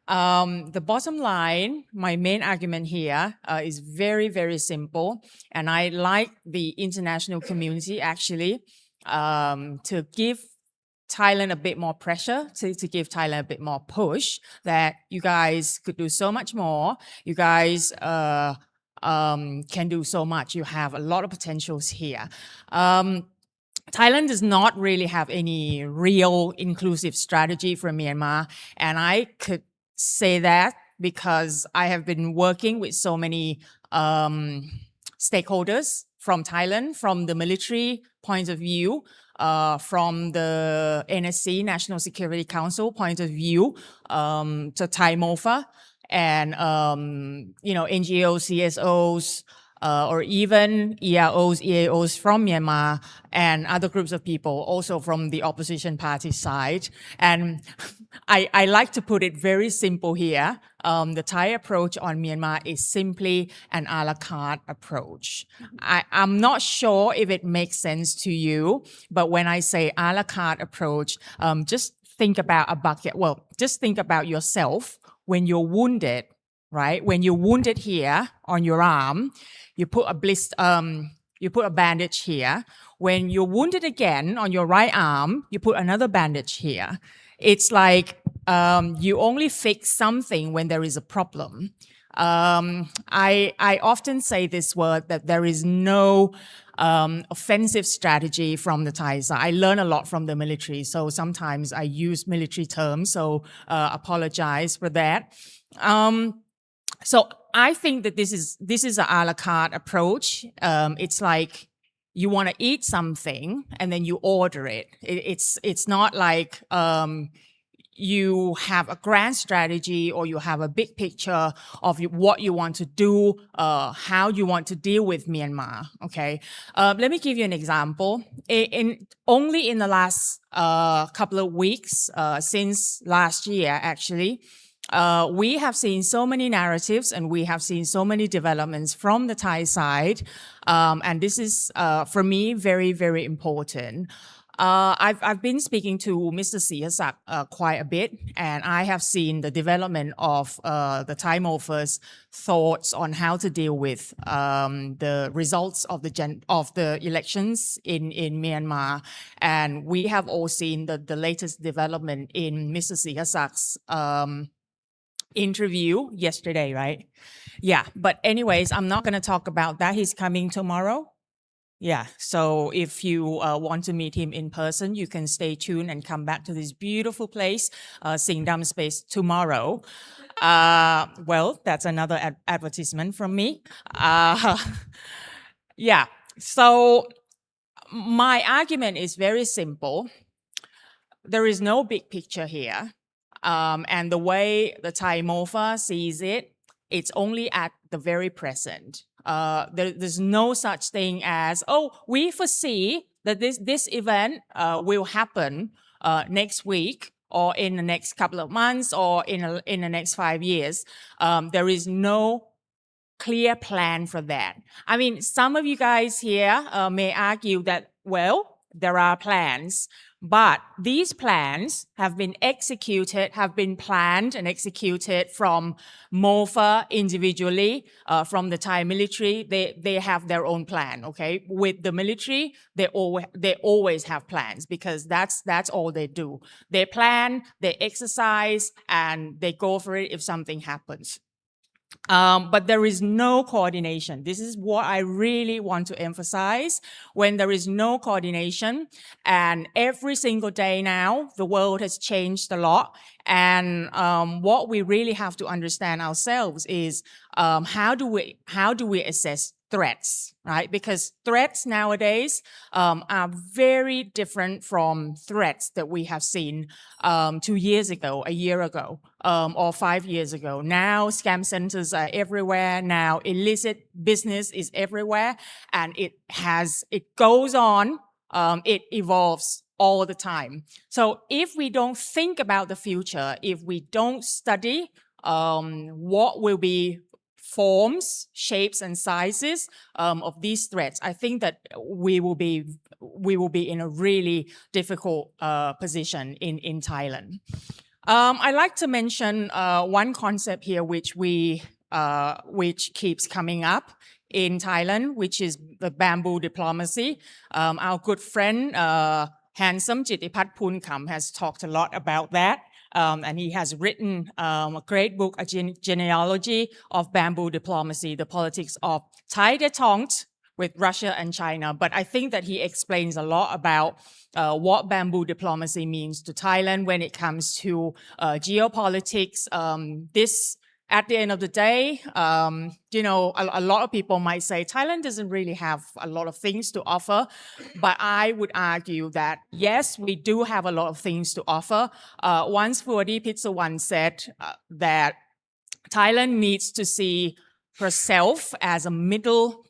Speaker 9: The bottom line, my main argument here is very, very simple. And I like the international community actually to give Thailand a bit more pressure, to give Thailand a bit more push, that you guys could do so much more. You guys can do so much. You have a lot of potentials here. Thailand does not really have any real inclusive strategy for Myanmar. And I could say that because I have been working with so many stakeholders from Thailand, from the military point of view, from the NSC, National Security Council point of view, to Thai MOFA and, NGOs, CSOs, or even EROs, EAOs from Myanmar and other groups of people, also from the opposition party side. And I like to put it very simple here. The Thai approach on Myanmar is simply an a la carte approach. I'm not sure if it makes sense to you, but when I say a la carte approach, just think about a bucket. Well, just think about yourself when you're wounded, right? When you're wounded here on your arm, you put a bandage here. When you're wounded again on your right arm, you put another bandage here. It's like you only fix something when there is a problem. I often say this word that there is no offensive strategy from the Thai side. I learn a lot from the military, so sometimes I use military terms, so apologize for that. So I think that this is a la carte approach. It's like you want to eat something and then you order it. It's not like you have a grand strategy or you have a big picture of what you want to do, how you want to deal with Myanmar. Okay, let me give you an example. Only in the last couple of weeks, since last year actually, we have seen so many narratives and we have seen so many developments from the Thai side. And this is, for me, very, very important. I've been speaking to Mr. Sihasak quite a bit, and I have seen the development of the Thai MOFA's thoughts on how to deal with the results of the elections in Myanmar. And we have all seen the latest development in Mr. Sihasak's interview yesterday, right? Yeah, but anyways, I'm not going to talk about that. He's coming tomorrow. Yeah, so if you want to meet him in person, you can stay tuned and come back to this beautiful place, Singdam Space, tomorrow. Well, that's another advertisement from me. Yeah, so my argument is very simple. There is no big picture here. And the way the Thai MOFA sees it, it's only at the very present. There's no such thing as, oh, we foresee that this event will happen next week or in the next couple of months or in the next 5 years. There is no clear plan for that. I mean, some of you guys here may argue that, well, there are plans, but these plans have been planned and executed from MOFA individually, from the Thai military. They have their own plan, okay? With the military, they always have plans because that's all they do. They plan, they exercise, and they go for it if something happens. But there is no coordination. This is what I really want to emphasize. When there is no coordination, and every single day now, the world has changed a lot. And what we really have to understand ourselves is how do we assess threats, right? Because threats nowadays are very different from threats that we have seen 2 years ago, a year ago, or 5 years ago. Now scam centers are everywhere. Now illicit business is everywhere, and it goes on. It evolves all the time. So if we don't think about the future, if we don't study what will be forms, shapes, and sizes of these threats, I think that we will be in a really difficult position in Thailand. I like to mention one concept here which keeps coming up in Thailand, which is the bamboo diplomacy. Our good friend Handsome Jitipat Punkam has talked a lot about that. And he has written a great book, a genealogy of bamboo diplomacy, the politics of Thai detente with Russia and China. But I think that he explains a lot about what bamboo diplomacy means to Thailand when it comes to geopolitics. At the end of the day, you know, a lot of people might say Thailand doesn't really have a lot of things to offer, but I would argue that yes, we do have a lot of things to offer. Once Fuadi Pitsawan said that Thailand needs to see herself as a middle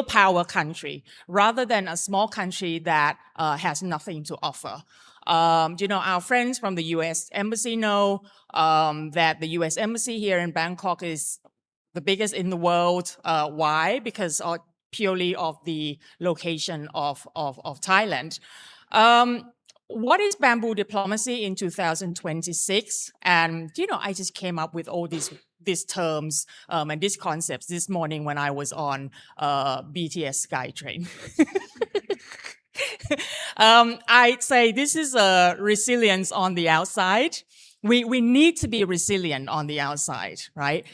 Speaker 9: power country rather than a small country that has nothing to offer. You know, our friends from the U.S. Embassy know that the U.S. Embassy here in Bangkok is the biggest in the world. Why? Because purely of the location of Thailand. What is bamboo diplomacy in 2026? And, you know, I just came up with all these terms and these concepts this morning when I was on BTS SkyTrain. I'd say this is a resilience on the outside. We need to be resilient on the outside, right?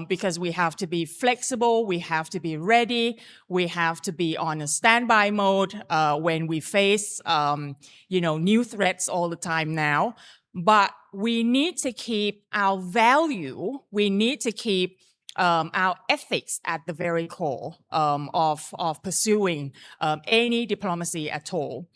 Speaker 9: Because we have to be flexible, we have to be ready, we have to be on a standby mode when we face, you know, new threats all the time now. But we need to keep our value, we need to keep our ethics at the very core of pursuing any diplomacy at all.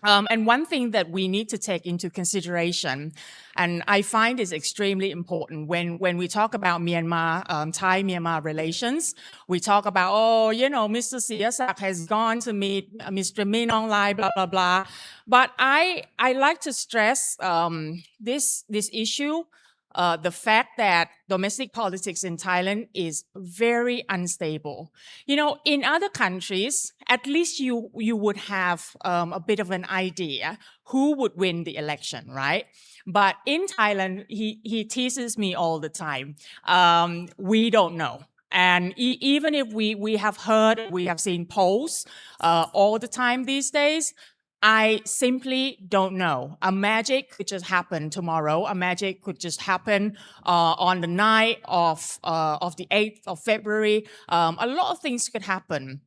Speaker 9: And one thing that we need to take into consideration, and I find is extremely important when we talk about Myanmar, Thai-Myanmar relations, we talk about, oh, you know, Mr. Siyasak has gone to meet Mr. Min Aung Hlaing, blah, blah, blah. But I like to stress this issue, the fact that domestic politics in Thailand is very unstable. You know, in other countries, at least you would have a bit of an idea who would win the election, right? But in Thailand, he teases me all the time. We don't know. And even if we have heard, we have seen polls all the time these days, I simply don't know. A magic could just happen tomorrow. A magic could just happen on the night of the 8th of February. A lot of things could happen,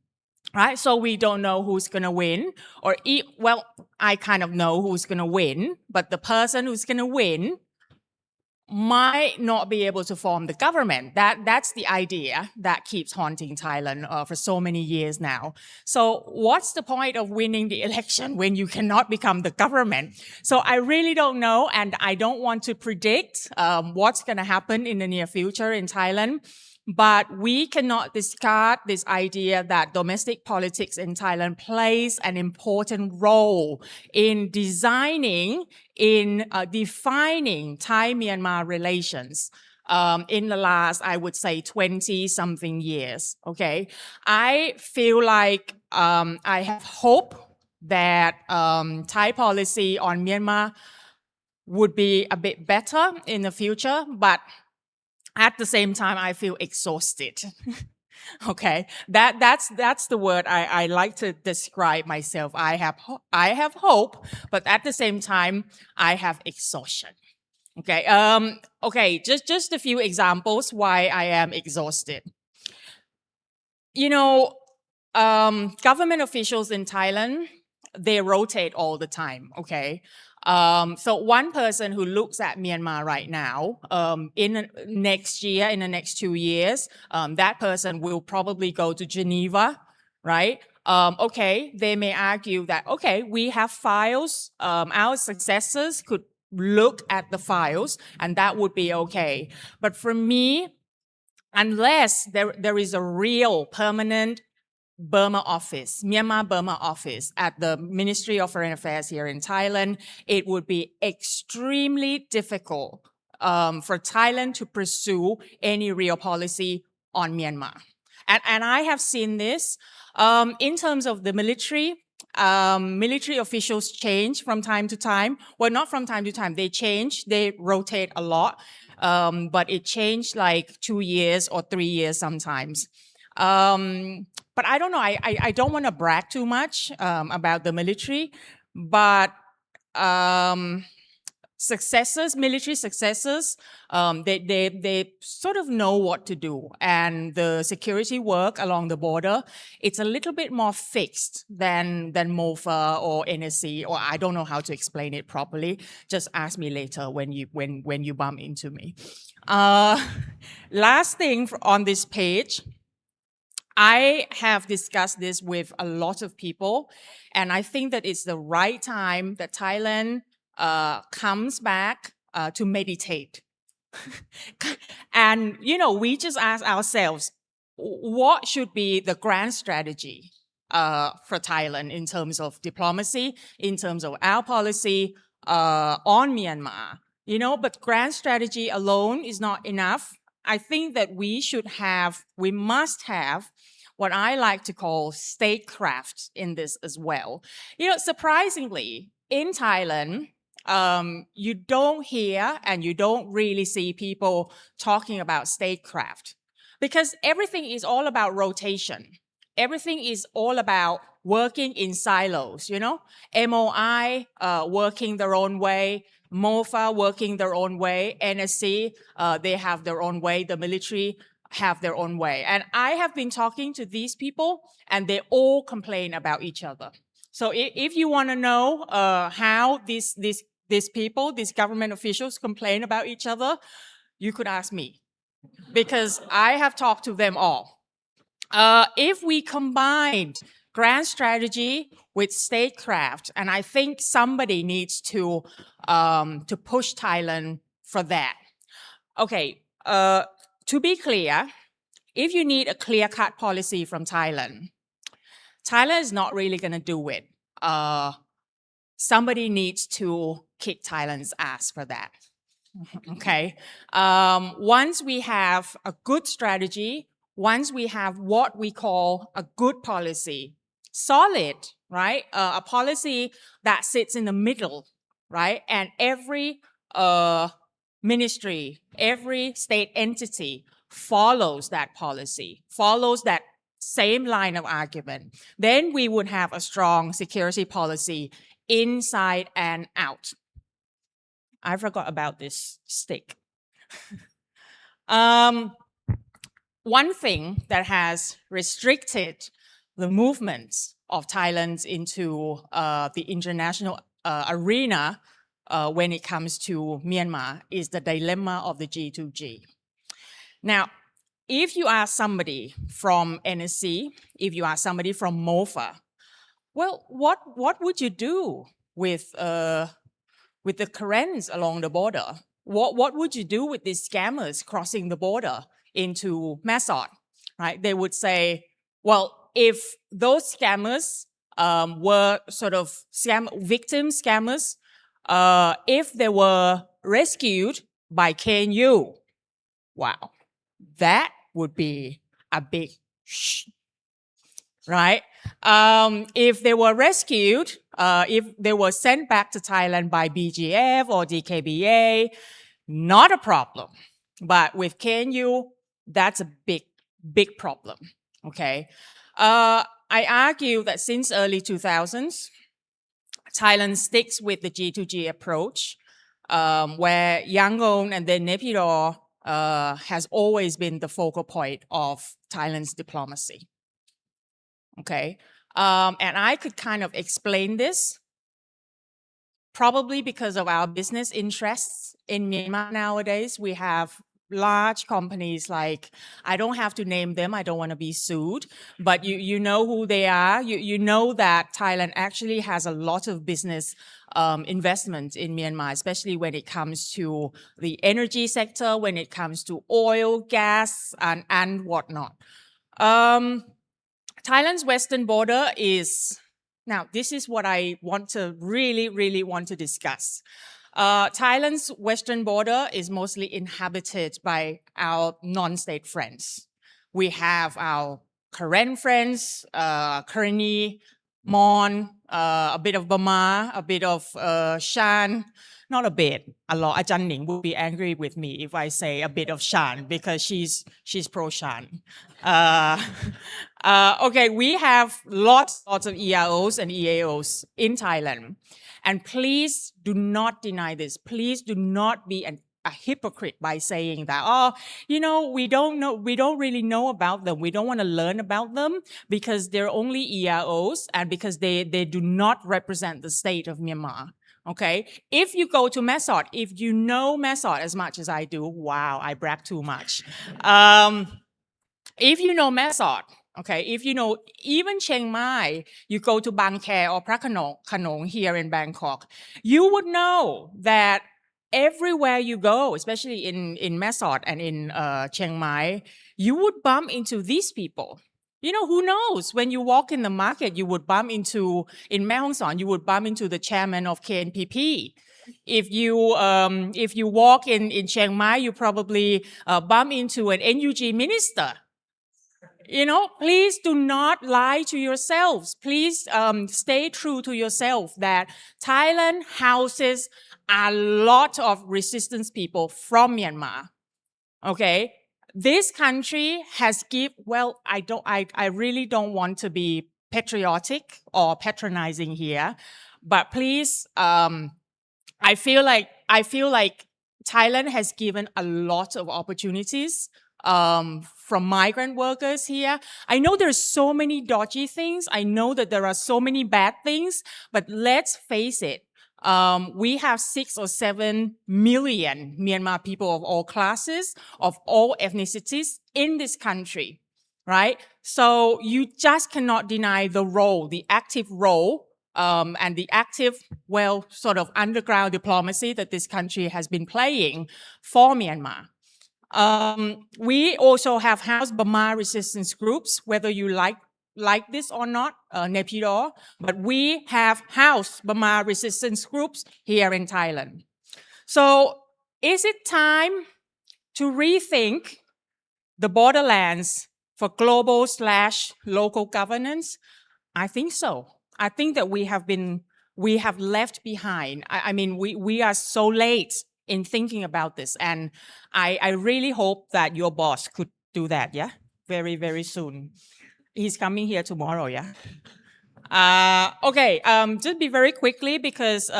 Speaker 9: right? So we don't know who's going to win. Well, I kind of know who's going to win, but the person who's going to win might not be able to form the government. That's the idea that keeps haunting Thailand for so many years now. So what's the point of winning the election when you cannot become the government? So I really don't know, and I don't want to predict what's going to happen in the near future in Thailand. But we cannot discard this idea that domestic politics in Thailand plays an important role in defining Thai-Myanmar relations in the last, I would say, 20-something years, okay? I feel like I have hope that Thai policy on Myanmar would be a bit better in the future, but at the same time, I feel exhausted. Okay, that's the word I like to describe myself. I have hope, but at the same time, I have exhaustion. Okay, okay, just a few examples why I am exhausted. You know, government officials in Thailand, they rotate all the time. Okay. So one person who looks at Myanmar right now, in the next 2 years, that person will probably go to Geneva, right? Okay, they may argue that, okay, we have files, our successors could look at the files and that would be okay. But for me, unless there is a real permanent Burma office, Myanmar Burma office at the Ministry of Foreign Affairs here in Thailand, it would be extremely difficult for Thailand to pursue any real policy on Myanmar. And I have seen this in terms of the military. Military officials change from time to time. Well, not from time to time. They change. They rotate a lot. But it changed like 2 years or 3 years sometimes. But I don't know, I don't want to brag too much about the military, but successors, military successors, they sort of know what to do. And the security work along the border, it's a little bit more fixed than MOFA or NSC, or I don't know how to explain it properly. Just ask me later when you bump into me. Last thing on this page, I have discussed this with a lot of people, and I think that it's the right time that Thailand comes back to meditate. And, we just ask ourselves, what should be the grand strategy for Thailand in terms of diplomacy, in terms of our policy on Myanmar? But grand strategy alone is not enough. I think that we must have what I like to call statecraft in this as well. Surprisingly, in Thailand, you don't hear and you don't really see people talking about statecraft because everything is all about rotation. Everything is all about working in silos, MOI working their own way, MOFA working their own way, NSC, they have their own way, the military have their own way. And I have been talking to these people and they all complain about each other. So if you want to know how these people, these government officials complain about each other, you could ask me because I have talked to them all. If we combine grand strategy with statecraft, and I think somebody needs to push Thailand for that. Okay, to be clear, if you need a clear-cut policy from Thailand, Thailand is not really going to do it. Somebody needs to kick Thailand's ass for that. Okay. Once we have a good strategy, once we have what we call a good policy, solid, right? A policy that sits in the middle, right? And every ministry, every state entity follows that policy, follows that same line of argument. Then we would have a strong security policy inside and out. I forgot about this stick. One thing that has restricted the movements of Thailand into the international arena when it comes to Myanmar is the dilemma of the G2G. Now, if you ask somebody from NSC, if you ask somebody from MOFA, well, what would you do with the Karens along the border? What would you do with these scammers crossing the border into Masot, right? They would say, well, if those scammers were sort of victim scammers, if they were rescued by KNU, wow, that would be a big right? If they were rescued, if they were sent back to Thailand by BGF or DKBA, not a problem. But with KNU, that's a big problem, okay? I argue that since early 2000s, Thailand sticks with the G2G approach, where Yangon and then Naypyidaw has always been the focal point of Thailand's diplomacy. Okay, and I could kind of explain this probably because of our business interests in Myanmar nowadays. We have large companies like, I don't have to name them, I don't want to be sued, but you know who they are. You know that Thailand actually has a lot of business investment in Myanmar, especially when it comes to the energy sector, when it comes to oil, gas, and whatnot. Thailand's western border is, now this is what I want to really want to discuss. Thailand's western border is mostly inhabited by our non-state friends. We have our Karen friends, Karenni, Mon, a bit of Burma, a bit of Shan, not a bit, a lot. Ajahn Ning would be angry with me if I say a bit of Shan because she's pro-Shan. Okay, we have lots of EROs and EAOs in Thailand. And please do not deny this. Please do not be a hypocrite by saying that, oh, you know, we don't really know about them. We don't want to learn about them because they're only EROs and because they do not represent the state of Myanmar. Okay, if you go to Mesot, if you know Mesot as much as I do, wow, I brag too much. If you know Mesot, okay, if you know even Chiang Mai, you go to Bang Khae or Phra Khanong here in Bangkok, you would know that everywhere you go, especially in Mesot and in Chiang Mai, you would bump into these people. You know, who knows? When you walk in the market, you would bump into, in Mae Hong Son, you would bump into the chairman of KNPP. If you walk in Chiang Mai, you probably bump into an NUG minister. You know, please do not lie to yourselves. Please stay true to yourself that Thailand houses a lot of resistance people from Myanmar. Okay? This country has I really don't want to be patriotic or patronizing here, but please, I feel like Thailand has given a lot of opportunities from migrant workers here. I know there's so many dodgy things. I know that there are so many bad things, but let's face it. We have 6 or 7 million Myanmar people of all classes, of all ethnicities in this country, right? So you just cannot deny the role, the active role, and the active, sort of underground diplomacy that this country has been playing for Myanmar. We also have house Burma resistance groups, whether you like this or not, Naypyidaw, but we have house Burma resistance groups here in Thailand. So is it time to rethink the borderlands for global/local governance? I think so. I think that we have left behind. I mean, we are so late in thinking about this, and I really hope that your boss could do that, yeah? Very, very soon. He's coming here tomorrow, yeah? Okay, just be very quickly because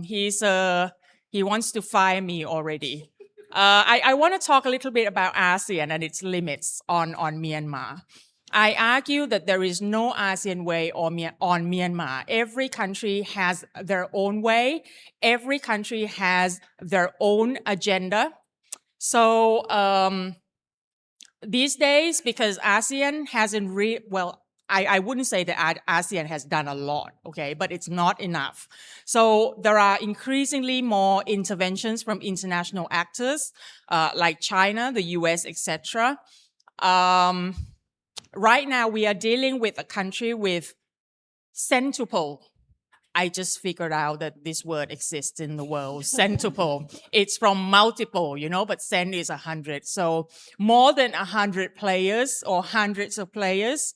Speaker 9: he wants to fire me already. I want to talk a little bit about ASEAN and its limits on Myanmar. I argue that there is no ASEAN way on Myanmar. Every country has their own way. Every country has their own agenda. So these days, because ASEAN hasn't I wouldn't say that ASEAN has done a lot, okay, but it's not enough. So there are increasingly more interventions from international actors like China, the US, etc. Right now, we are dealing with a country with centuple. I just figured out that this word exists in the world, centuple. It's from multiple, you know, but cent is 100. So more than 100 players or hundreds of players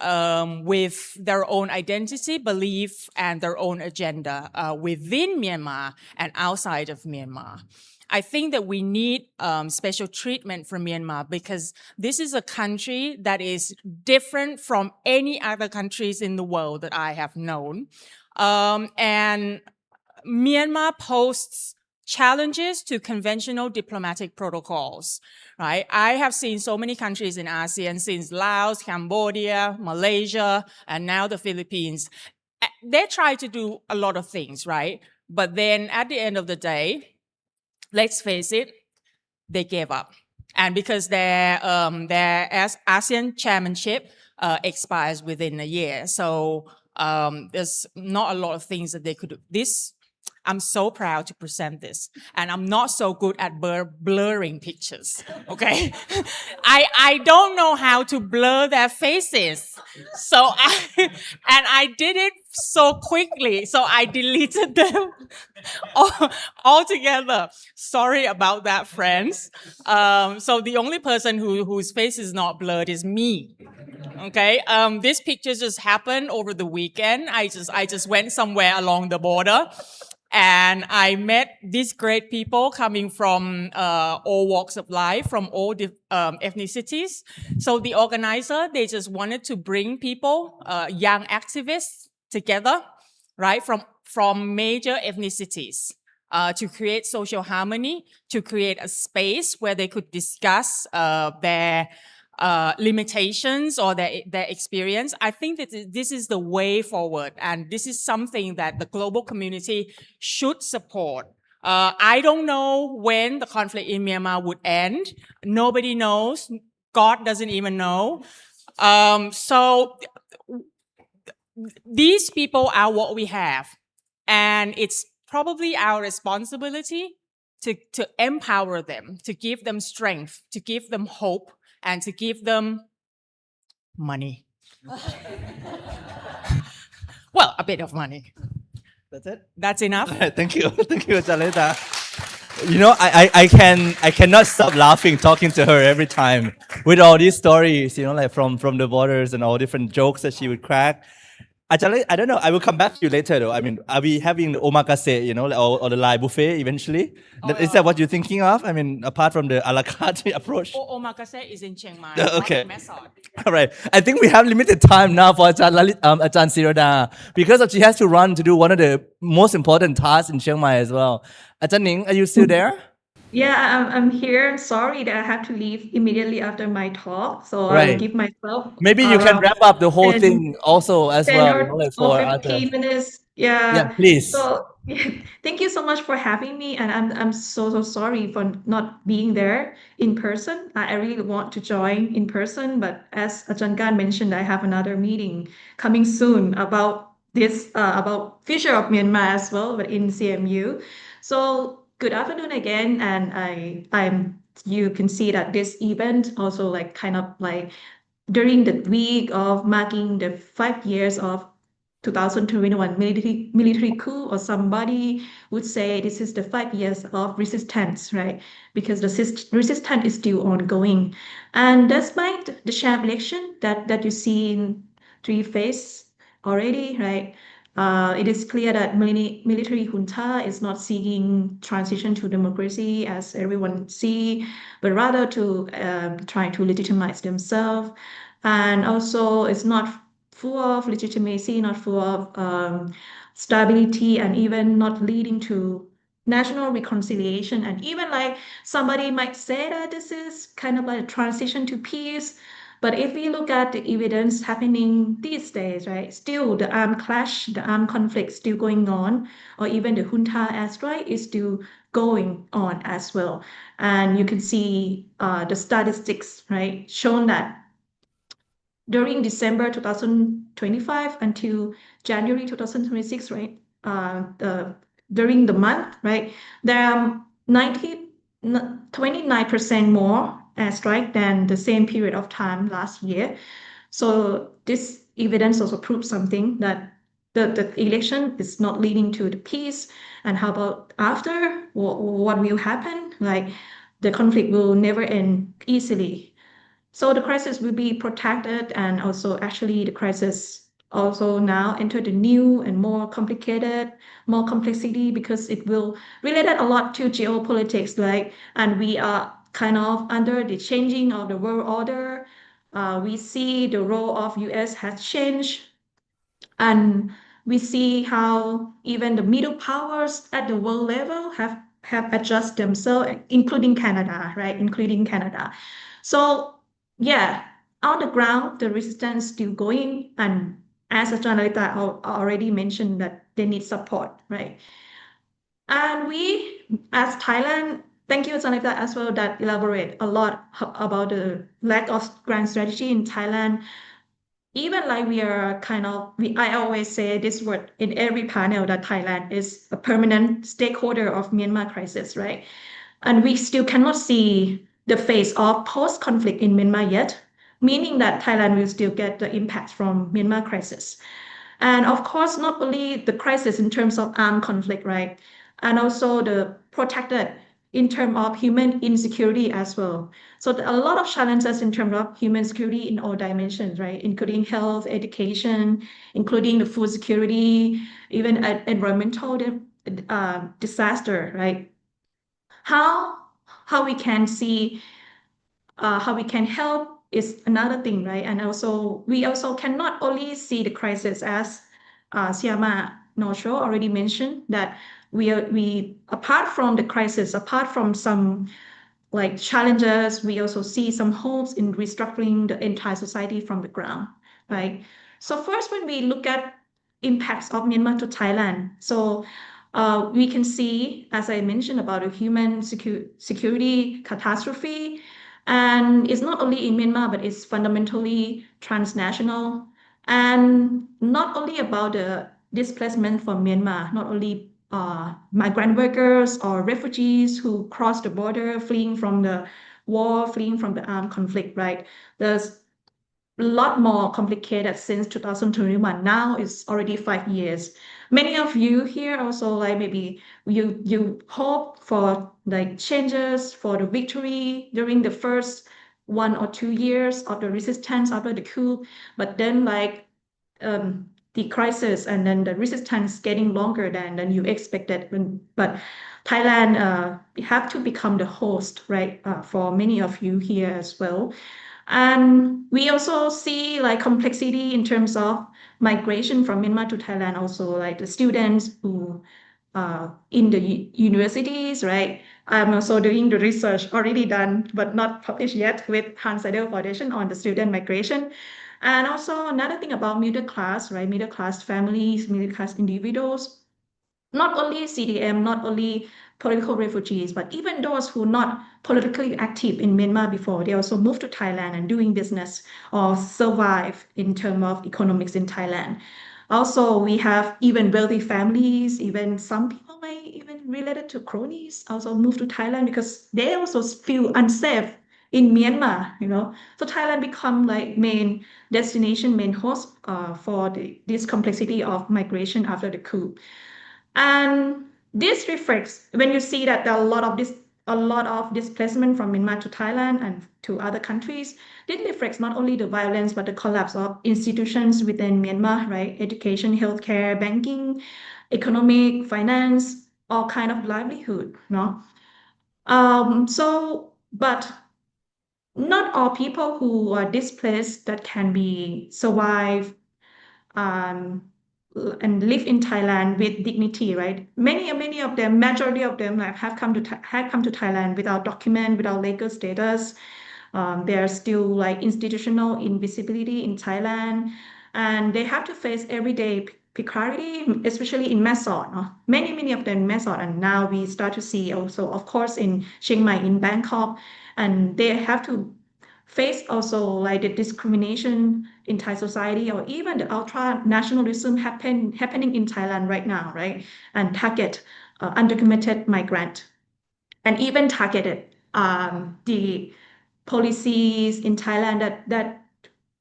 Speaker 9: with their own identity, belief, and their own agenda within Myanmar and outside of Myanmar. I think that we need special treatment for Myanmar because this is a country that is different from any other countries in the world that I have known. And Myanmar poses challenges to conventional diplomatic protocols, right? I have seen so many countries in ASEAN since Laos, Cambodia, Malaysia, and now the Philippines. They try to do a lot of things, right? But then at the end of the day, let's face it, they gave up. And because their ASEAN chairmanship expires within a year. So there's not a lot of things that they could do. I'm so proud to present this. And I'm not so good at blurring pictures, okay? I don't know how to blur their faces. So I did it so quickly, so I deleted them all together. Sorry about that, friends. So the only person whose face is not blurred is me. Okay, this picture just happened over the weekend. I just went somewhere along the border. And I met these great people coming from all walks of life, from all ethnicities. So the organizer, they just wanted to bring people, young activists together, right, from major ethnicities to create social harmony, to create a space where they could discuss their limitations or their experience. I think that this is the way forward, and this is something that the global community should support. I don't know when the conflict in Myanmar would end. Nobody knows. God doesn't even know. So these people are what we have, and it's probably our responsibility to empower them, to give them strength, to give them hope, and to give them money. Well, a bit of money.
Speaker 1: That's it.
Speaker 9: That's enough.
Speaker 1: Thank you. Thank you, Lalita. You know, I cannot stop laughing talking to her every time with all these stories, you know, like from the borders and all different jokes that she would crack. Actually, I don't know. I will come back to you later, though. I mean, are we having the omakase, you know, or the live buffet eventually? Is that what you're thinking of? I mean, apart from the a la carte approach.
Speaker 9: Omakase is in Chiang Mai.
Speaker 1: Okay.
Speaker 9: Not in Mesot.
Speaker 1: All right. I think we have limited time now for Ajahn Siroda because she has to run to do one of the most important tasks in Chiang Mai as well. Ajahn Ning, are you still there?
Speaker 10: Yeah, I'm here. Sorry that I have to leave immediately after my talk. So
Speaker 1: Right.
Speaker 10: I'll give myself
Speaker 1: Maybe you can wrap up the whole
Speaker 10: 10
Speaker 1: thing also as
Speaker 10: 10
Speaker 1: well,
Speaker 10: or,
Speaker 1: you know, like
Speaker 10: or
Speaker 1: for
Speaker 10: 15
Speaker 1: other.
Speaker 10: minutes.
Speaker 1: Yeah,
Speaker 10: Yeah.
Speaker 1: please.
Speaker 10: So thank you so much for having me. And I'm so sorry for not being there in person. I really want to join in person. But as Ajahn Gan mentioned, I have another meeting coming soon about this, about Future of Myanmar as well, but in CMU. So good afternoon again, and I'm you can see that this event also like kind of like during the week of marking the 5 years of 2021 military coup, or somebody would say this is the 5 years of resistance, right? Because the resistance is still ongoing, and despite the sham election that you see in 3 phases already, right? It is clear that military junta is not seeking transition to democracy as everyone see, but rather to try to legitimize themselves. And also it's not full of legitimacy, not full of stability, and even not leading to national reconciliation. And even like somebody might say that this is kind of like a transition to peace. But if we look at the evidence happening these days, right, still the armed clash, the armed conflict still going on, or even the junta airstrike is still going on as well. And you can see the statistics, right, shown that during December 2025 until January 2026, right, during the month, right, there are 29% more airstrike than the same period of time last year. So this evidence also proves something, that the election is not leading to the peace. And how about after? What will happen? Like the conflict will never end easily. So the crisis will be protracted, and also actually the crisis also now entered a new and more complicated, more complexity, because it will relate a lot to geopolitics, like, and we are kind of under the changing of the world order. We see the role of US has changed, and we see how even the middle powers at the world level have adjusted themselves, including Canada, right? Including Canada. So yeah, on the ground, the resistance still going, and as Lalita already mentioned, that they need support, right? And we, as Thailand, thank you, Lalita, as well, that elaborate a lot about the lack of grand strategy in Thailand. Even like we are kind of, I always say this word in every panel, that Thailand is a permanent stakeholder of Myanmar crisis, right? And we still cannot see the phase of post-conflict in Myanmar yet, meaning that Thailand will still get the impact from Myanmar crisis. And of course, not only the crisis in terms of armed conflict, right? And also the protected in terms of human insecurity as well. So a lot of challenges in terms of human security in all dimensions, right? Including health, education, including the food security, even environmental disaster, right? How we can see how we can help is another thing, right? And also we also cannot only see the crisis as Siama Nosho already mentioned that we apart from the crisis, apart from some like challenges, we also see some hopes in restructuring the entire society from the ground, right? So first, when we look at impacts of Myanmar to Thailand, so we can see, as I mentioned, about a human security catastrophe, and it's not only in Myanmar, but it's fundamentally transnational, and not only about the displacement from Myanmar, not only migrant workers or refugees who cross the border fleeing from the war, fleeing from the armed conflict, right? There's a lot more complicated since 2021. Now it's already 5 years. Many of you here also like maybe you hope for like changes for the victory during the first 1 or 2 years of the resistance after the coup, but then like the crisis and then the resistance getting longer than you expected. But Thailand have to become the host, right, for many of you here as well. And we also see like complexity in terms of migration from Myanmar to Thailand, also like the students who in the universities, right? I'm also doing the research already done, but not published yet with Hans Seidel Foundation on the student migration. And also another thing about middle class, right? Middle class families, middle class individuals, not only CDM, not only political refugees, but even those who are not politically active in Myanmar before, they also move to Thailand and doing business or survive in terms of economics in Thailand. Also, we have even wealthy families, even some people may even related to cronies also move to Thailand because they also feel unsafe in Myanmar, you know. So Thailand become like main destination, main host for this complexity of migration after the coup. And this reflects when you see that there are a lot of displacement from Myanmar to Thailand and to other countries. This reflects not only the violence but the collapse of institutions within Myanmar, right? Education, healthcare, banking, economic, finance, all kind of livelihood, no? But not all people who are displaced that can be survive um, and live in Thailand with dignity, right? Many of them, majority of them, like, have come to Thailand without document, without legal status. They're still like institutional invisibility in Thailand, and they have to face everyday precarity, especially in Mae Sot. No? Many of them in Mae Sot, and now we start to see also, of course, in Chiang Mai, in Bangkok, and they have to face also like the discrimination in Thai society or even the ultra nationalism happening in Thailand right now, right? And target undocumented migrant and even targeted the policies in Thailand that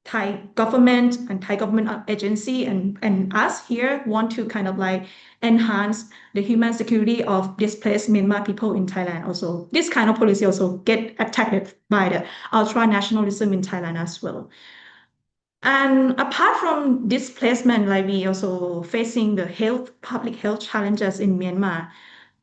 Speaker 10: Thai government and Thai government agency and us here want to kind of like enhance the human security of displaced Myanmar people in Thailand also. This kind of policy also get attacked by the ultra-nationalism in Thailand as well. And apart from displacement, like we also facing the public health challenges in Myanmar,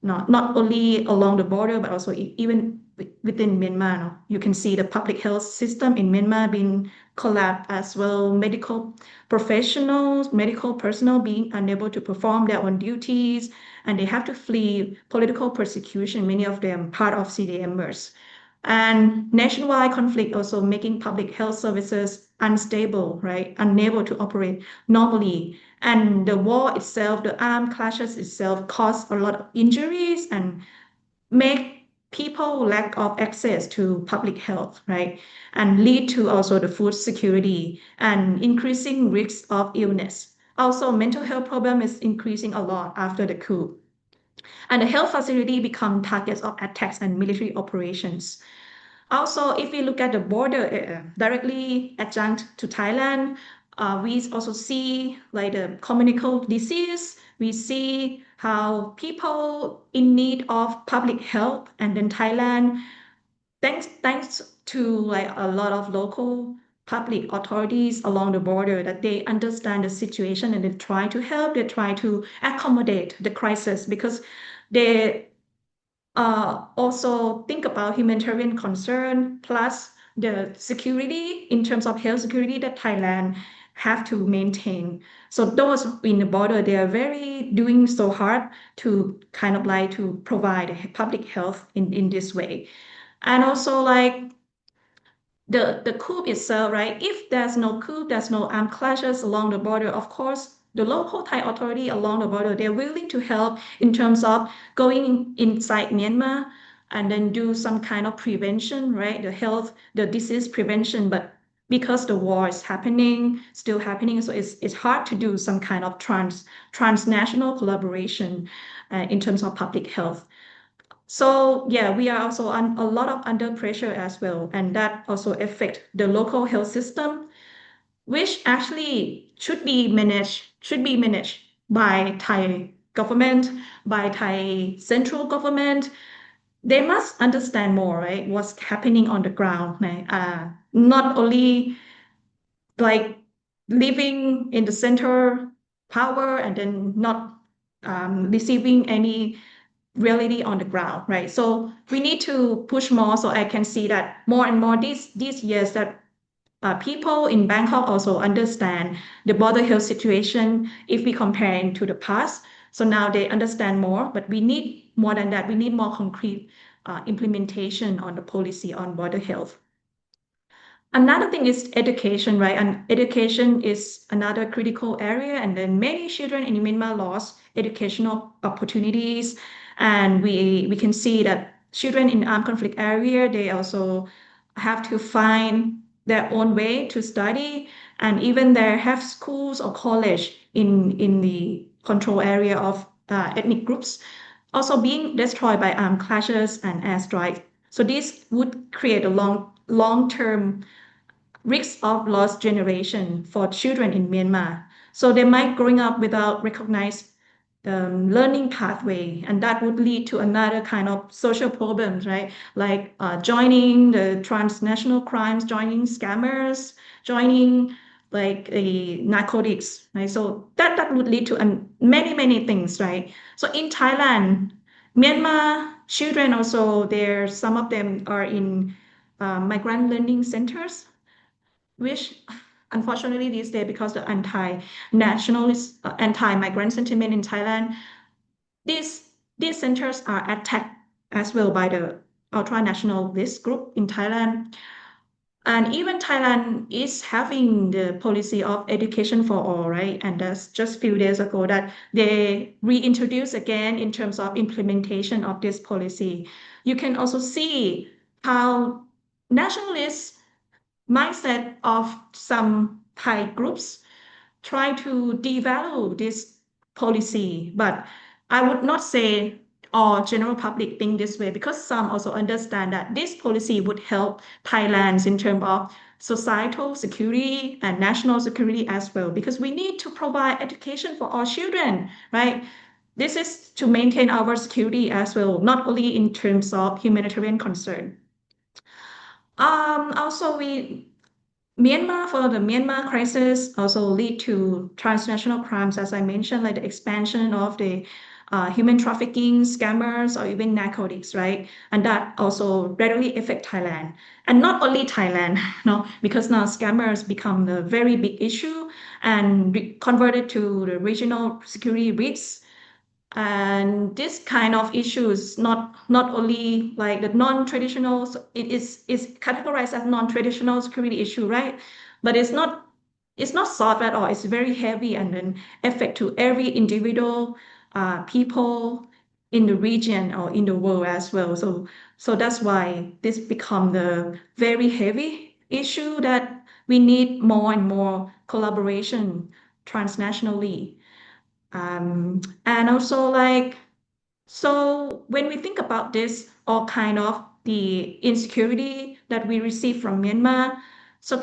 Speaker 10: not only along the border, but also even within Myanmar. No? You can see the public health system in Myanmar being collapsed as well. Medical professionals, medical personnel being unable to perform their own duties, and they have to flee political persecution, many of them part of CDMers. And nationwide conflict also making public health services unstable, right? Unable to operate normally. And the war itself, the armed clashes itself cause a lot of injuries and make people lack of access to public health, right? And lead to also the food security and increasing risks of illness. Also, mental health problem is increasing a lot after the coup. And the health facility become targets of attacks and military operations. Also, if we look at the border directly adjunct to Thailand, we also see like the communicable disease. We see how people in need of public help, and then Thailand, thanks to like a lot of local public authorities along the border, that they understand the situation and they try to help, they try to accommodate the crisis, because they also think about humanitarian concern plus the security in terms of health security that Thailand have to maintain. So those in the border, they are very doing so hard to kind of like to provide public health in this way. And also like the coup itself, right? If there's no coup, there's no armed clashes along the border, of course, the local Thai authority along the border, they're willing to help in terms of going inside Myanmar and then do some kind of prevention, right? The disease prevention. But because the war is still happening, so it's hard to do some kind of transnational collaboration in terms of public health. So yeah, we are also a lot of under pressure as well, and that also affect the local health system, which actually should be managed by Thai government, by Thai central government. They must understand more, right? What's happening on the ground, right? Not only like living in the center power and then not receiving any reality on the ground, right? So we need to push more. So I can see that more and more these years that people in Bangkok also understand the border health situation if we compare it to the past. So now they understand more, but we need more than that. We need more concrete implementation on the policy on border health. Another thing is education, right? And education is another critical area. And then many children in Myanmar lost educational opportunities. And we can see that children in armed conflict area, they also have to find their own way to study. And even they have schools or college in the control area of ethnic groups also being destroyed by armed clashes and airstrikes. So this would create a long-term risk of lost generation for children in Myanmar. So they might growing up without recognized learning pathway, and that would lead to another kind of social problems, right? Like joining the transnational crimes, joining scammers, joining like narcotics, right? So that would lead to many things, right? So in Thailand, Myanmar children also some of them are in migrant learning centers, which unfortunately these days, because the anti-nationalist, anti-migrant sentiment in Thailand, these centers are attacked as well by the ultra-nationalist group in Thailand. And even Thailand is having the policy of education for all, right? And that's just a few days ago that they reintroduced again in terms of implementation of this policy. You can also see how nationalists mindset of some Thai groups try to devalue this policy, but I would not say all general public think this way, because some also understand that this policy would help Thailand in terms of societal security and national security as well, because we need to provide education for our children, right? This is to maintain our security as well, not only in terms of humanitarian concern. Also, for the Myanmar crisis also lead to transnational crimes, as I mentioned, like the expansion of the human trafficking, scammers, or even narcotics, right? And that also readily affect Thailand. And not only Thailand, no, because now scammers become a very big issue and converted to the regional security risks. And this kind of issues not only like the non-traditional, it is categorized as non-traditional security issue, right? But it's not solved at all. It's very heavy and then affect to every individual people in the region or in the world as well. So that's why this become the very heavy issue that we need more and more collaboration transnationally. And also like, so when we think about this, all kind of the insecurity that we receive from Myanmar, so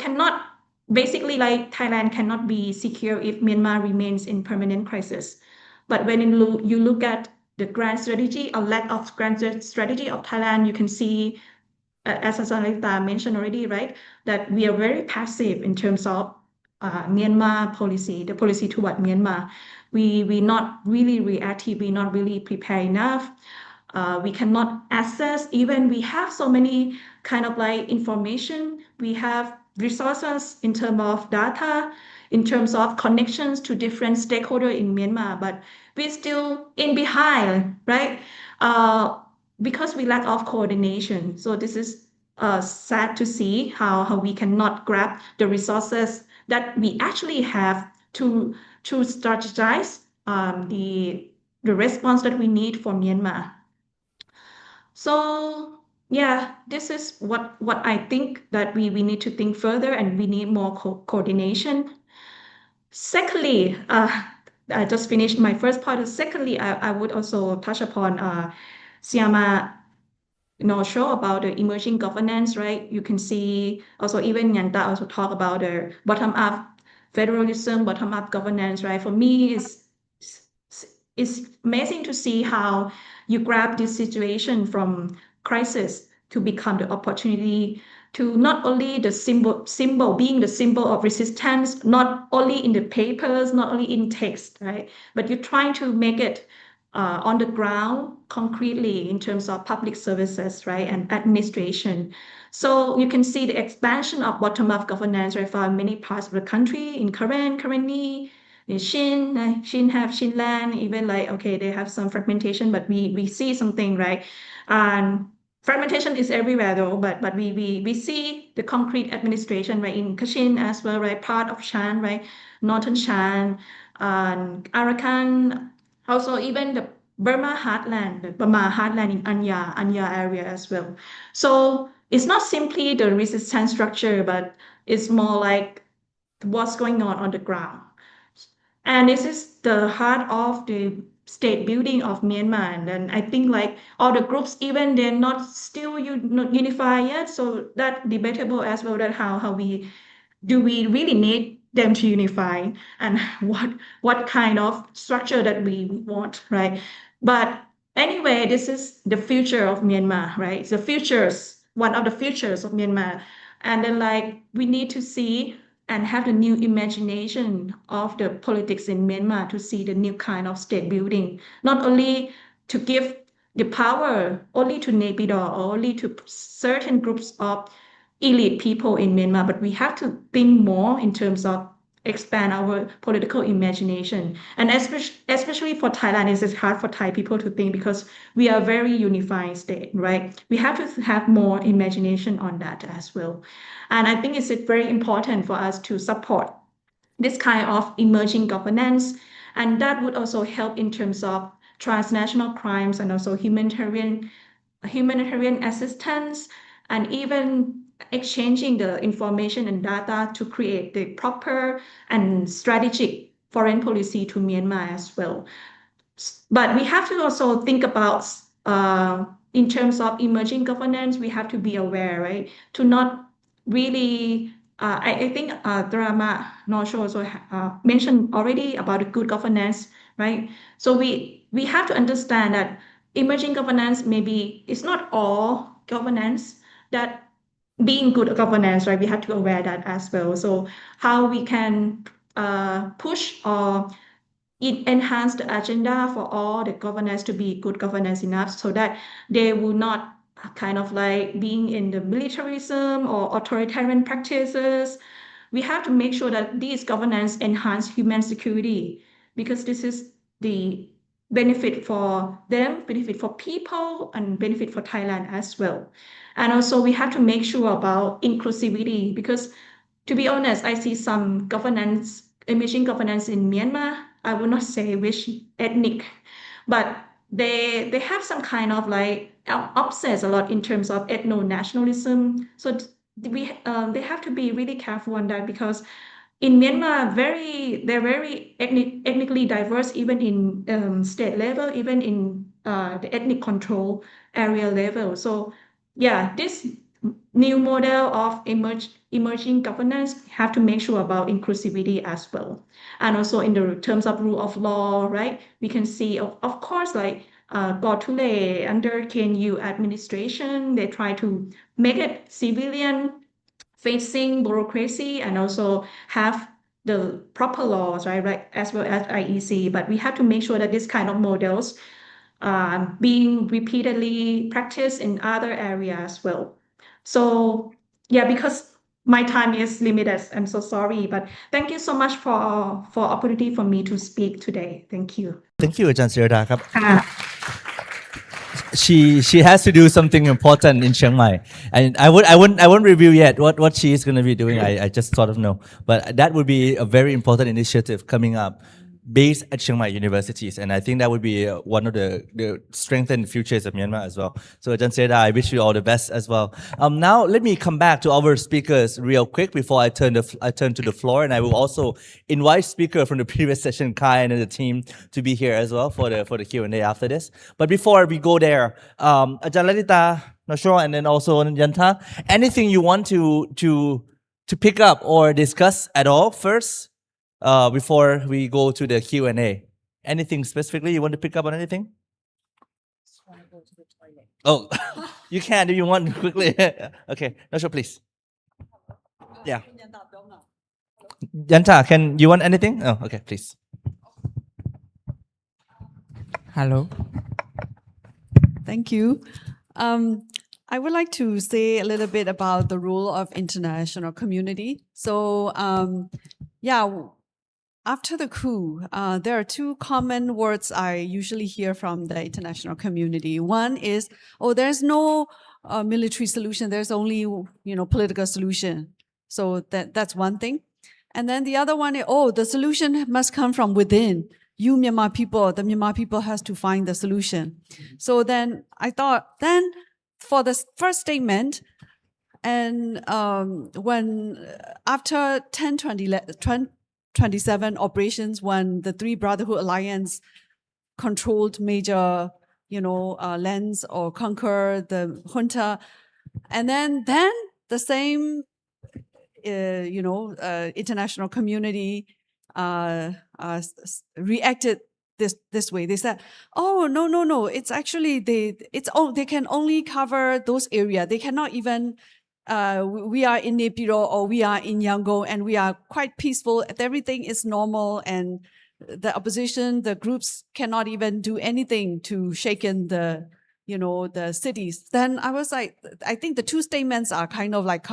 Speaker 10: basically like Thailand cannot be secure if Myanmar remains in permanent crisis. But when you look at the grand strategy or lack of grand strategy of Thailand, you can see as Lalita mentioned already, right, that we are very passive in terms of Myanmar policy, the policy toward Myanmar. We not really reactive, we not really prepare enough. We cannot access, even we have so many kind of like information, we have resources in terms of data, in terms of connections to different stakeholders in Myanmar, but we're still in behind, right? Because we lack of coordination. So this is sad to see how we cannot grab the resources that we actually have to strategize the response that we need for Myanmar. So yeah, this is what I think that we need to think further, and we need more coordination. Secondly, I just finished my first part. Secondly, I would also touch upon Siama show about the emerging governance, right? You can see also even Nyanta also talk about the bottom-up federalism, bottom-up governance, right? For me, it's amazing to see how you grab this situation from crisis to become the opportunity to not only the symbol being the symbol of resistance, not only in the papers, not only in text, right? But you're trying to make it on the ground concretely in terms of public services, right, and administration. So you can see the expansion of bottom-up governance, right, for many parts of the country. In currently, in Shin have Shinland, even like, okay, they have some fragmentation, but we see something, right? And fragmentation is everywhere though, but we see the concrete administration, right, in Kachin as well, right, part of Shan, right, northern Shan, and Arakan, also even the Burma heartland in Anya area as well. So it's not simply the resistance structure, but it's more like what's going on the ground. And this is the heart of the state building of Myanmar. And I think like all the groups, even they're not still not unified yet. So that debatable as well, that how we really need them to unify, and what kind of structure that we want, right? But anyway, this is the future of Myanmar, right? It's the futures, one of the futures of Myanmar. And then like we need to see and have the new imagination of the politics in Myanmar to see the new kind of state building, not only to give the power only to Naypyidaw or only to certain groups of elite people in Myanmar, but we have to think more in terms of expand our political imagination. And especially for Thailand, it's hard for Thai people to think because we are a very unified state, right? We have to have more imagination on that as well. And I think it's very important for us to support this kind of emerging governance. And that would also help in terms of transnational crimes and also humanitarian assistance, and even exchanging the information and data to create the proper and strategic foreign policy to Myanmar as well. But we have to also think about, in terms of emerging governance, we have to be aware, right? To not really, I think Drama Nosho also mentioned already about the good governance, right? So we have to understand that emerging governance maybe it's not all governance that being good governance, right? We have to be aware that as well. So how we can push or enhance the agenda for all the governance to be good governance enough, so that they will not kind of like being in the militarism or authoritarian practices. We have to make sure that these governance enhance human security, because this is the benefit for them, benefit for people, and benefit for Thailand as well. And also we have to make sure about inclusivity, because to be honest, I see some governance, emerging governance in Myanmar. I will not say which ethnic, but they have some kind of like obsessed a lot in terms of ethno-nationalism. So they have to be really careful on that, because in Myanmar, they're very ethnically diverse, even in state level, even in the ethnic control area level. So yeah, this new model of emerging governance have to make sure about inclusivity as well. And also in the terms of rule of law, right? We can see, of course, like cordially under KNU administration, they try to make it civilian facing bureaucracy and also have the proper laws, right, as well as IEC. But we have to make sure that this kind of models are being repeatedly practiced in other areas as well. So yeah, because my time is limited, I'm so sorry, but thank you so much for opportunity for me to speak today. Thank you.
Speaker 1: Thank you อาจารย์ศิรดาครับ
Speaker 10: ค่ะ
Speaker 1: she has to do something important in Chiang Mai, and I won't reveal yet what she is going to be doing. I just sort of know, but that would be a very important initiative coming up, based at Chiang Mai universities, and I think that would be one of the strengthened futures of Myanmar as well. So Ajahn Seda, I wish you all the best as well. Now let me come back to our speakers real quick before I turn to the floor, and I will also invite speaker from the previous session, Kai and the team, to be here as well for the Q&A after this. But before we go there, Ajahn Lalita, Nashro, and then also Yanta, anything you want to pick up or discuss at all first? Before we go to the Q&A, anything specifically you want to pick up on anything? Oh, you can if you want quickly. Okay, Nasho, please. Yeah. Yanta, you want anything? Oh, okay, please.
Speaker 9: Hello.
Speaker 8: Thank you. I would like to say a little bit about the role of international community. So, yeah, after the coup, there are two common words I usually hear from the international community. One is, oh, there's no military solution. There's only, political solution. So that's one thing. And then the other one is, oh, the solution must come from within. You Myanmar people, the Myanmar people has to find the solution. So then I thought, then for the first statement, and when after 10/27 operations, when the Three Brotherhood Alliance controlled major, lands or conquer the junta, and then the same, international community reacted this way. They said, "Oh, no! It's actually they can only cover those areas. They cannot even." We are in Naypyidaw or we are in Yangon and we are quite peaceful. Everything is normal, and the opposition, the groups cannot even do anything to shaken the cities. Then I was like, I think the two statements are kind of like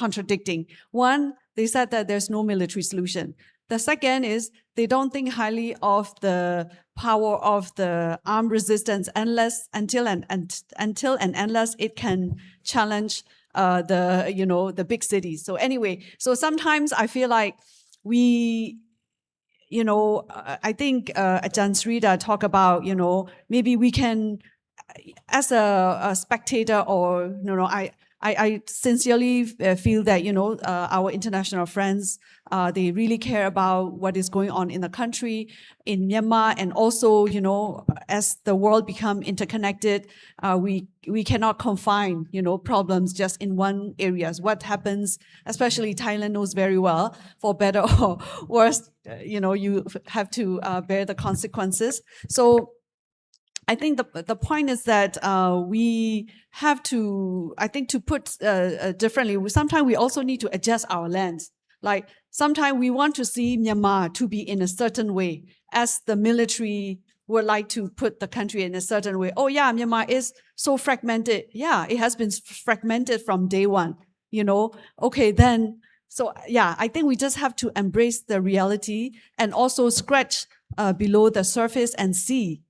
Speaker 8: contradicting. One, they said that there's no military solution. The second is they don't think highly of the power of the armed resistance until and unless it can challenge the big cities. So anyway, so sometimes I feel like we, I think Ajahn Srida talk about, maybe we can, as a spectator or, I sincerely feel that, our international friends, they really care about what is going on in the country, in Myanmar, and also, as the world become interconnected, we cannot confine, problems just in one area. What happens, especially Thailand knows very well, for better or worse, you have to bear the consequences. So I think the point is that we have to, I think to put differently, sometimes we also need to adjust our lens. Like sometimes we want to see Myanmar to be in a certain way, as the military would like to put the country in a certain way. Oh yeah, Myanmar is so fragmented. Yeah, it has been fragmented from day one, Okay, then, so yeah, I think we just have to embrace the reality and also scratch below the surface and see,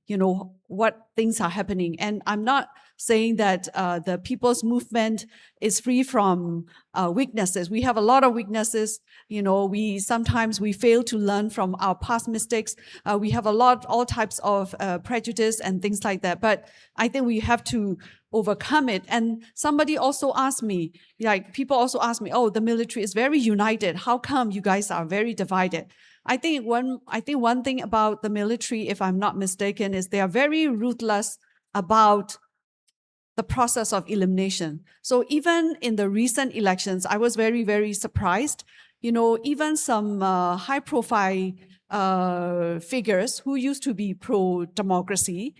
Speaker 8: what things are happening. And I'm not saying that the people's movement is free from weaknesses. We have a lot of weaknesses. Sometimes we fail to learn from our past mistakes. We have all types of prejudice and things like that. But I think we have to overcome it. And somebody also asked me, people also ask me, oh, the military is very united. How come you guys are very divided? I think one thing about the military, if I'm not mistaken, is they are very ruthless about the process of elimination. So even in the recent elections, I was very, very surprised. Even some high-profile figures who used to be pro-democracy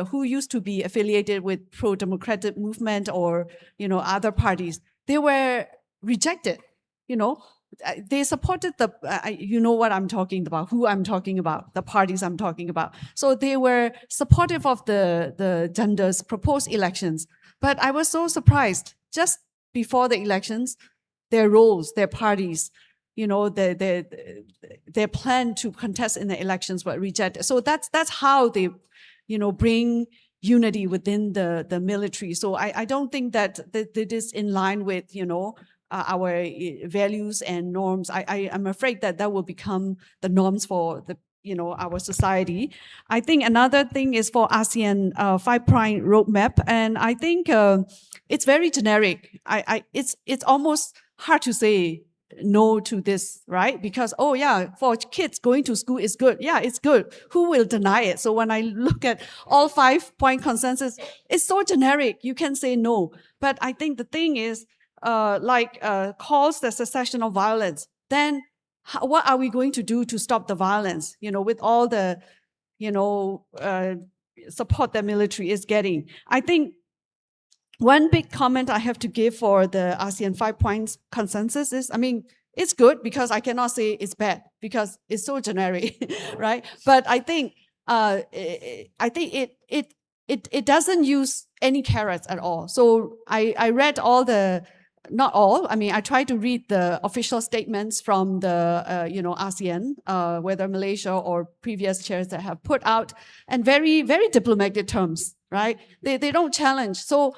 Speaker 8: who used to be affiliated with pro-democratic movement or, other parties, they were rejected, they supported you know what I'm talking about, who I'm talking about, the parties I'm talking about. So they were supportive of the gender's proposed elections. But I was so surprised, just before the elections, their roles, their parties, their plan to contest in the elections were rejected. So that's how they, bring unity within the military. So I don't think that it is in line with, our values and norms. I'm afraid that will become the norms for our society. I think another thing is for ASEAN 5-point roadmap, and I think it's very generic. It's almost hard to say no to this, right? Because, oh yeah, for kids going to school is good. Yeah, it's good. Who will deny it? So when I look at all 5-point consensus, it's so generic. You can say no. But I think the thing is, calls the cessation of violence, then what are we going to do to stop the violence? With all the, support the military is getting. I think one big comment I have to give for the ASEAN 5-point consensus is, it's good because I cannot say it's bad because it's so generic, right? But I think it doesn't use any carrots at all. So I read all not all. I tried to read the official statements from the ASEAN, whether Malaysia or previous chairs that have put out, and very, very diplomatic terms, right? They don't challenge. So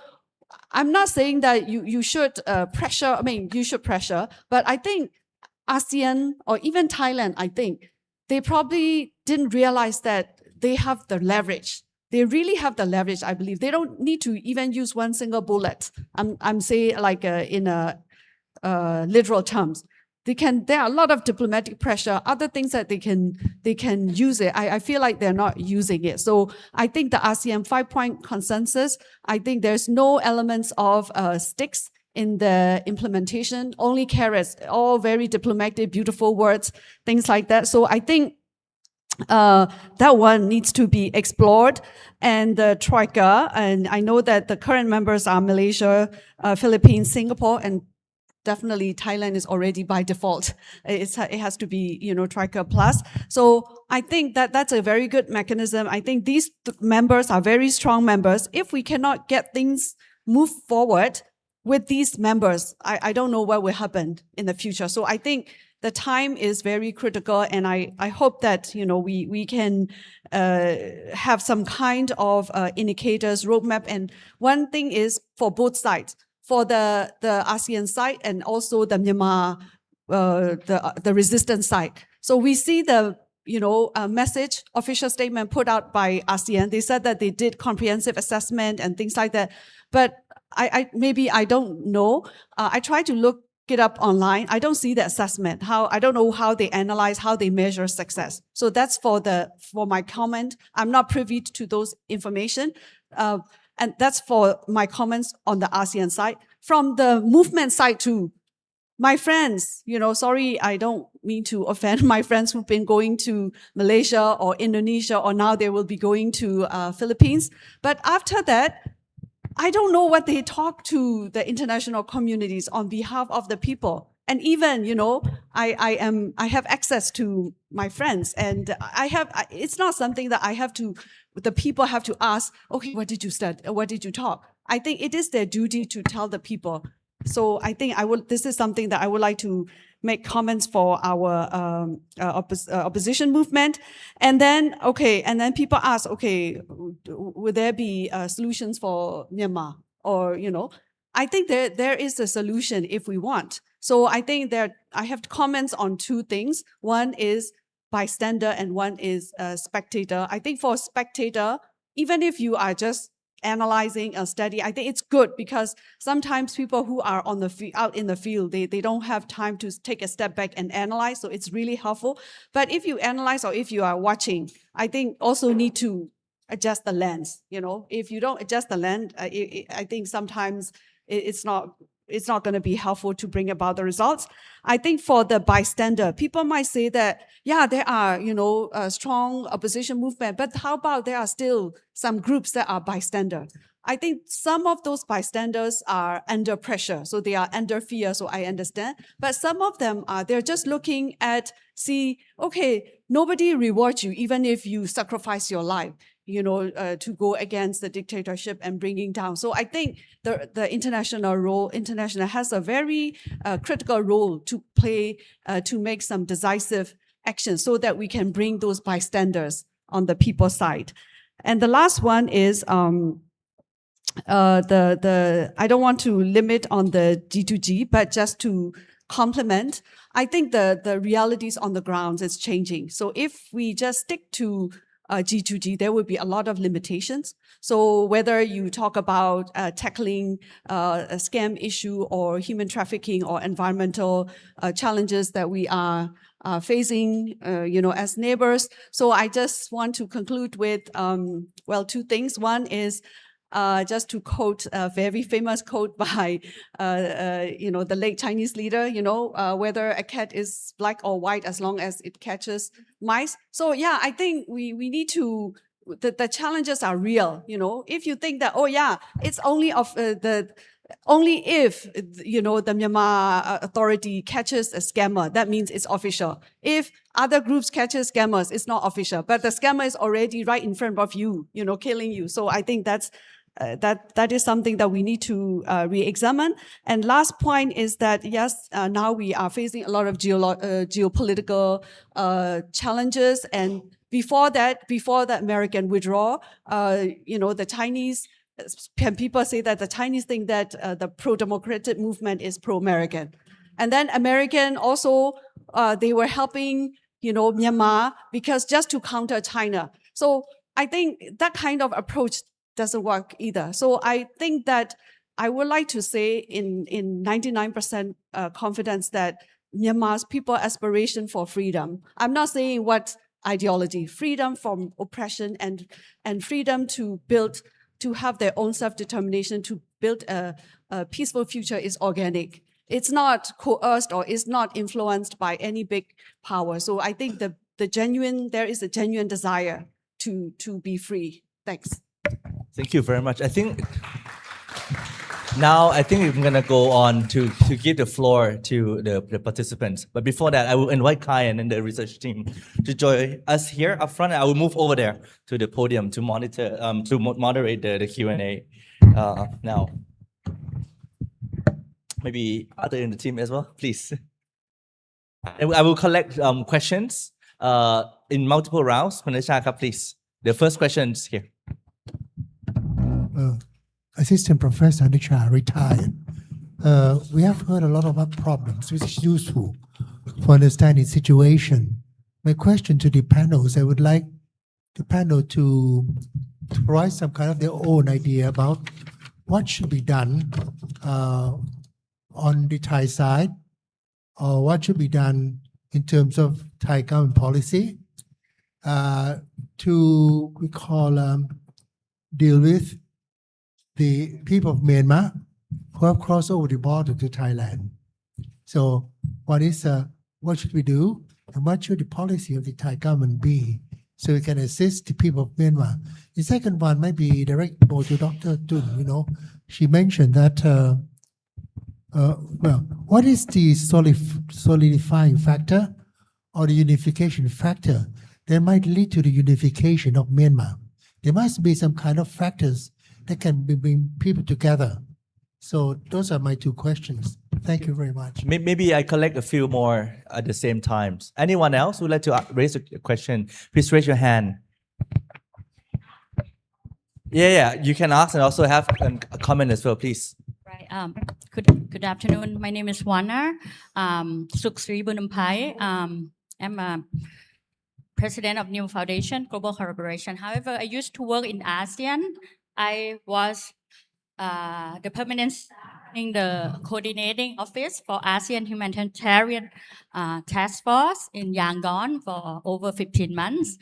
Speaker 8: I'm not saying that you should pressure. You should pressure, but I think ASEAN or even Thailand, I think they probably didn't realize that they have the leverage. They really have the leverage, I believe. They don't need to even use one single bullet. I'm saying in literal terms. There are a lot of diplomatic pressure, other things that they can use it. I feel like they're not using it. So I think the ASEAN 5-point consensus, I think there's no elements of sticks in the implementation, only carrots, all very diplomatic, beautiful words, things like that. So I think that one needs to be explored. And the Troika, and I know that the current members are Malaysia, Philippines, Singapore, and definitely Thailand is already by default. It has to be, Troika plus. So I think that's a very good mechanism. I think these members are very strong members. If we cannot get things move forward with these members, I don't know what will happen in the future. So I think the time is very critical, and I hope that we can have some kind of indicators, roadmap. And one thing is for both sides, for the ASEAN side and also the Myanmar, the resistance side. So we see the message, official statement put out by ASEAN. They said that they did comprehensive assessment and things like that, but maybe I don't know. I tried to look it up online. I don't see the assessment. I don't know how they analyze, how they measure success. So that's for my comment. I'm not privy to those information. And that's for my comments on the ASEAN side. From the movement side too, my friends, sorry, I don't mean to offend my friends who've been going to Malaysia or Indonesia, or now they will be going to Philippines. But after that, I don't know what they talk to the international communities on behalf of the people. And even, I have access to my friends, and it's not something that the people have to ask, okay, what did you study? What did you talk? I think it is their duty to tell the people. So I think this is something that I would like to make comments for our opposition movement. And then people ask, okay, will there be solutions for Myanmar? Or, I think there is a solution if we want. So I think I have comments on two things. One is bystander and one is spectator. I think for spectator, even if you are just analyzing a study, I think it's good, because sometimes people who are out in the field, they don't have time to take a step back and analyze. So it's really helpful. But if you analyze or if you are watching, I think also need to adjust the lens. If you don't adjust the lens, I think sometimes it's not it's not going to be helpful to bring about the results. I think for the bystander, people might say that, yeah, there are, a strong opposition movement, but how about there are still some groups that are bystander? I think some of those bystanders are under pressure, so they are under fear, so I understand. But some of them they're just looking at, okay, nobody rewards you, even if you sacrifice your life, to go against the dictatorship and bringing down. So I think the international has a very critical role to play to make some decisive action so that we can bring those bystanders on the people's side. And the last one is I don't want to limit on the G2G, but just to complement, I think the realities on the ground is changing. So if we just stick to G2G, there will be a lot of limitations. So whether you talk about tackling a scam issue or human trafficking or environmental challenges that we are facing, as neighbors. So I just want to conclude with, two things. One is just to quote a very famous quote by, the late Chinese leader, whether a cat is black or white as long as it catches mice. So yeah, I think we need to, the challenges are real, if you think that, it's only only if, the Myanmar authority catches a scammer, that means it's official. If other groups catches scammers, it's not official, but the scammer is already right in front of you, killing you. So I think that is something that we need to re-examine. And last point is that, yes, now we are facing a lot of geopolitical challenges. And before that American withdrawal, the Chinese, can people say that the Chinese think that the pro-democratic movement is pro-American? And then American also, they were helping, Myanmar because just to counter China. So I think that kind of approach doesn't work either. So I think that I would like to say in 99% confidence that Myanmar's people aspiration for freedom. I'm not saying what ideology, freedom from oppression and freedom to have their own self-determination, to build a peaceful future is organic. It's not coerced or is not influenced by any big power. So I think there is a genuine desire to be free. Thanks.
Speaker 1: Thank you very much. I think I'm gonna go on to give the floor to the participants. But before that, I will invite Kyan and the research team to join us here up front. I will move over there to the podium to moderate the Q&A now. Maybe other in the team as well, please. And I will collect questions in multiple rounds. Please. The first question is here.
Speaker 11: Assistant Professor Nisha, retired. We have heard a lot about problems, which is useful for understanding situation. My question to the panels, I would like the panel to provide some kind of their own idea about what should be done on the Thai side, or what should be done in terms of Thai government policy to deal with the people of Myanmar who have crossed over the border to Thailand. So what should we do, and what should the policy of the Thai government be so we can assist the people of Myanmar? The second one might be direct to Dr. Dun. She mentioned that, what is the solidifying factor or the unification factor that might lead to the unification of Myanmar? There must be some kind of factors that can bring people together. So those are my two questions. Thank you very much.
Speaker 1: Maybe I collect a few more at the same time. Anyone else who would like to raise a question? Please raise your hand. Yeah, you can ask and also have a comment as well, please.
Speaker 12: Right. Good afternoon. My name is Wana Suksri Bunampai. I'm a president of New Foundation Global Collaboration. However, I used to work in ASEAN. I was the permanent in the coordinating office for ASEAN Humanitarian Task Force in Yangon for over 15 months.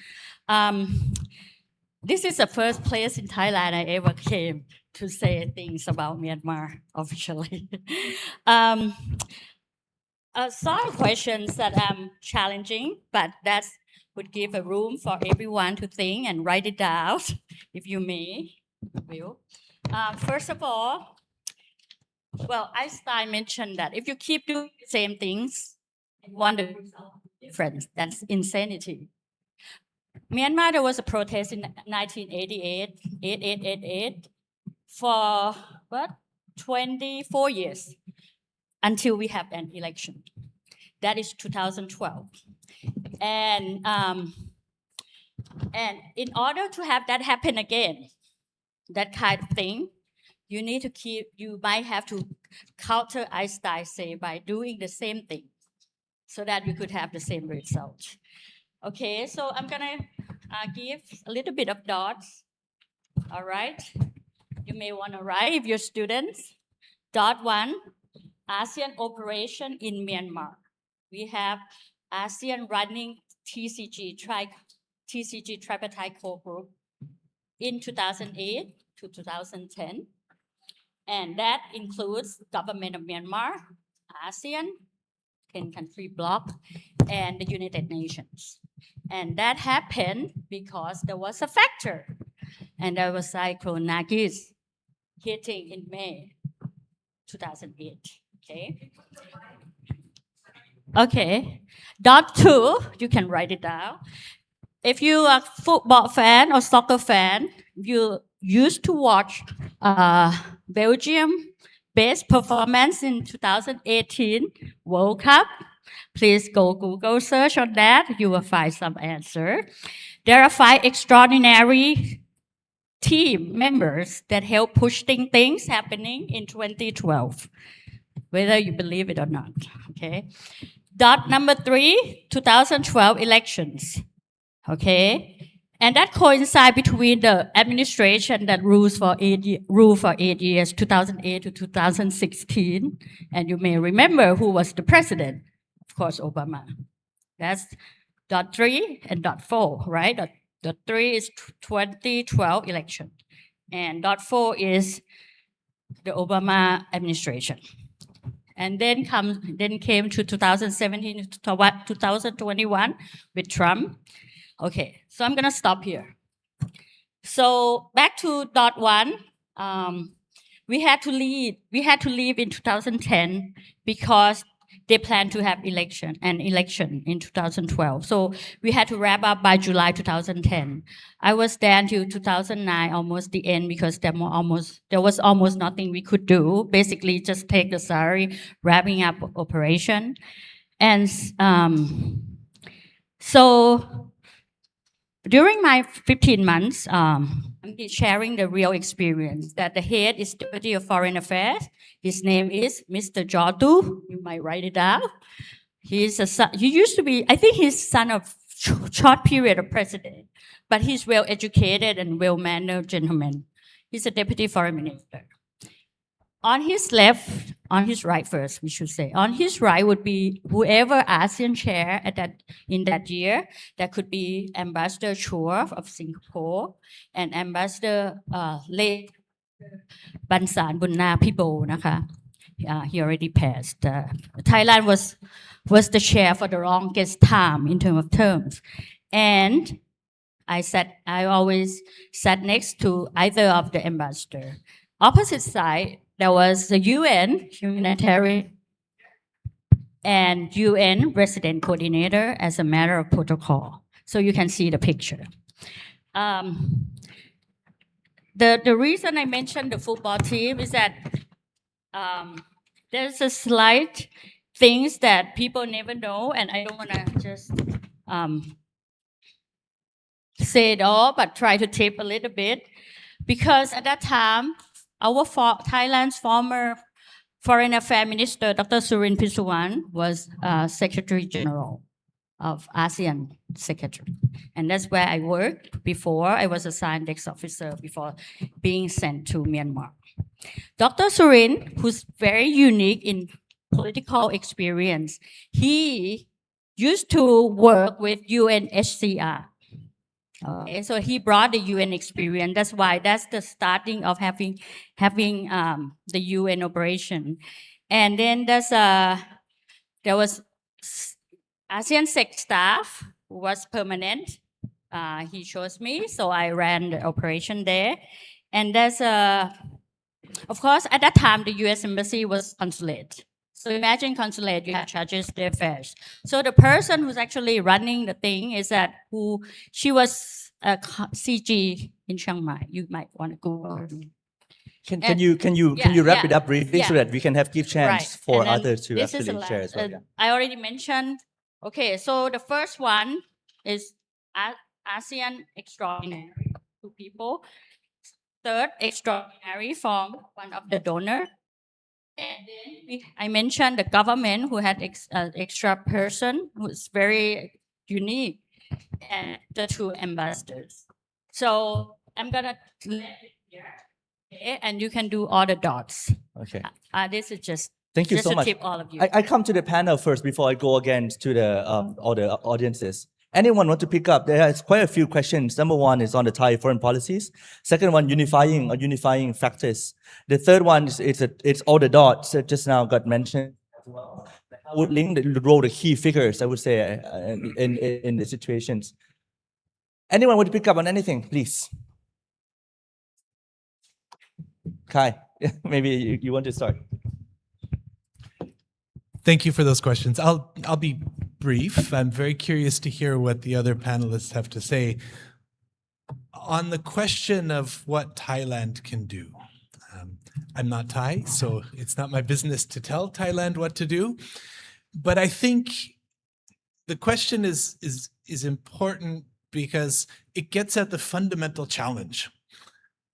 Speaker 12: This is the first place in Thailand I ever came to say things about Myanmar officially. Some questions that challenging, but that would give a room for everyone to think and write it down, if you may, will. First of all, well, Einstein mentioned that if you keep doing the same things, you want the difference. That's insanity. Myanmar, there was a protest in 1988, 8888, for what? 24 years until we have an election. That is 2012. And in order to have that happen again, that kind of thing, you might have to counter Einstein say by doing the same thing so that you could have the same result. Okay, so I'm gonna give a little bit of dots. All right, you may wanna write if you're students. Dot 1, ASEAN operation in Myanmar. We have ASEAN running TCG tripartite core group in 2008 to 2010. And that includes government of Myanmar, ASEAN, 10-country bloc, and the United Nations. And that happened because there was a factor, and there was Cyclone Nagis hitting in May 2008. Okay. Okay. Dot 2, you can write it down. If you are a football fan or soccer fan, you used to watch Belgium best performance in 2018 World Cup. Please go Google search on that. You will find some answer. There are 5 extraordinary team members that help pushing things happening in 2012, whether you believe it or not. Okay. Dot number 3, 2012 elections. Okay. And that coincides between the administration that ruled for 8 years, 2008 to 2016. And you may remember who was the president. Of course, Obama. That's dot 3 and dot 4, right? Dot 3 is 2012 election. And dot 4 is the Obama administration. And then came to 2017 to 2021 with Trump. Okay, so I'm gonna stop here. So back to dot 1, we had to leave in 2010 because they planned to have election in 2012. So we had to wrap up by July 2010. I was there until 2009, almost the end, because there was almost nothing we could do. Basically, just take the salary, wrapping up operation. And so during my 15 months, I'm sharing the real experience that the head is Deputy of Foreign Affairs. His name is Mr. Jodu. You might write it down. He used to be, I think he's son of short period of president, but he's well educated and well-mannered gentleman. He's a Deputy Foreign Minister. On his left, on his right first, we should say. On his right would be whoever ASEAN chair in that year. That could be Ambassador Chua of Singapore and Ambassador late Bansan Bunna Pibo. He already passed. Thailand was the chair for the longest time in terms of terms. And I always sat next to either of the ambassador. Opposite side, there was the UN humanitarian and UN resident coordinator as a matter of protocol. So you can see the picture. The reason I mentioned the football team is that there's a slight things that people never know, and I don't want to just say it all, but try to tip a little bit. Because at that time, Thailand's former Foreign Affairs Minister, Dr. Surin Pisuwan, was Secretary General of ASEAN Secretary. And that's where I worked before. I was assigned desk officer before being sent to Myanmar. Dr. Surin, who's very unique in political experience, he used to work with UNHCR. And so he brought the UN experience. That's the starting of having the UN operation. And then there was ASEAN SEC staff who was permanent. He chose me, so I ran the operation there. And of course, at that time, the US Embassy was consulate. So imagine consulate, you have charges d'affaires. So the person who's actually running the thing she was a CG in Chiang Mai. You might want to Google.
Speaker 1: Can you wrap it up briefly so that we can give chance for
Speaker 12: And then
Speaker 1: others to
Speaker 12: this is
Speaker 1: actually
Speaker 12: the
Speaker 1: share
Speaker 12: last,
Speaker 1: as well?
Speaker 12: I already mentioned. Okay, so the first one is ASEAN extraordinary, 2 people. Third, extraordinary from one of the donor. And then I mentioned the government who had extra person who's very unique, and the 2 ambassadors. So I'm gonna let it here, okay? And you can do all the dots.
Speaker 1: Okay.
Speaker 12: This is just
Speaker 1: Thank you
Speaker 12: just
Speaker 1: so
Speaker 12: to
Speaker 1: much.
Speaker 12: tip all of you.
Speaker 1: I come to the panel first before I go again to the all the audiences. Anyone want to pick up? There is quite a few questions. Number 1 is on the Thai foreign policies. Second one, unifying factors. The third one is it's all the dots that just now got mentioned as well. I would link the role, the key figures, I would say, in the situations. Anyone want to pick up on anything, please? Kai, maybe you want to start.
Speaker 2: Thank you for those questions. I'll be brief. I'm very curious to hear what the other panelists have to say. On the question of what Thailand can do, I'm not Thai, so it's not my business to tell Thailand what to do. But I think the question is important because it gets at the fundamental challenge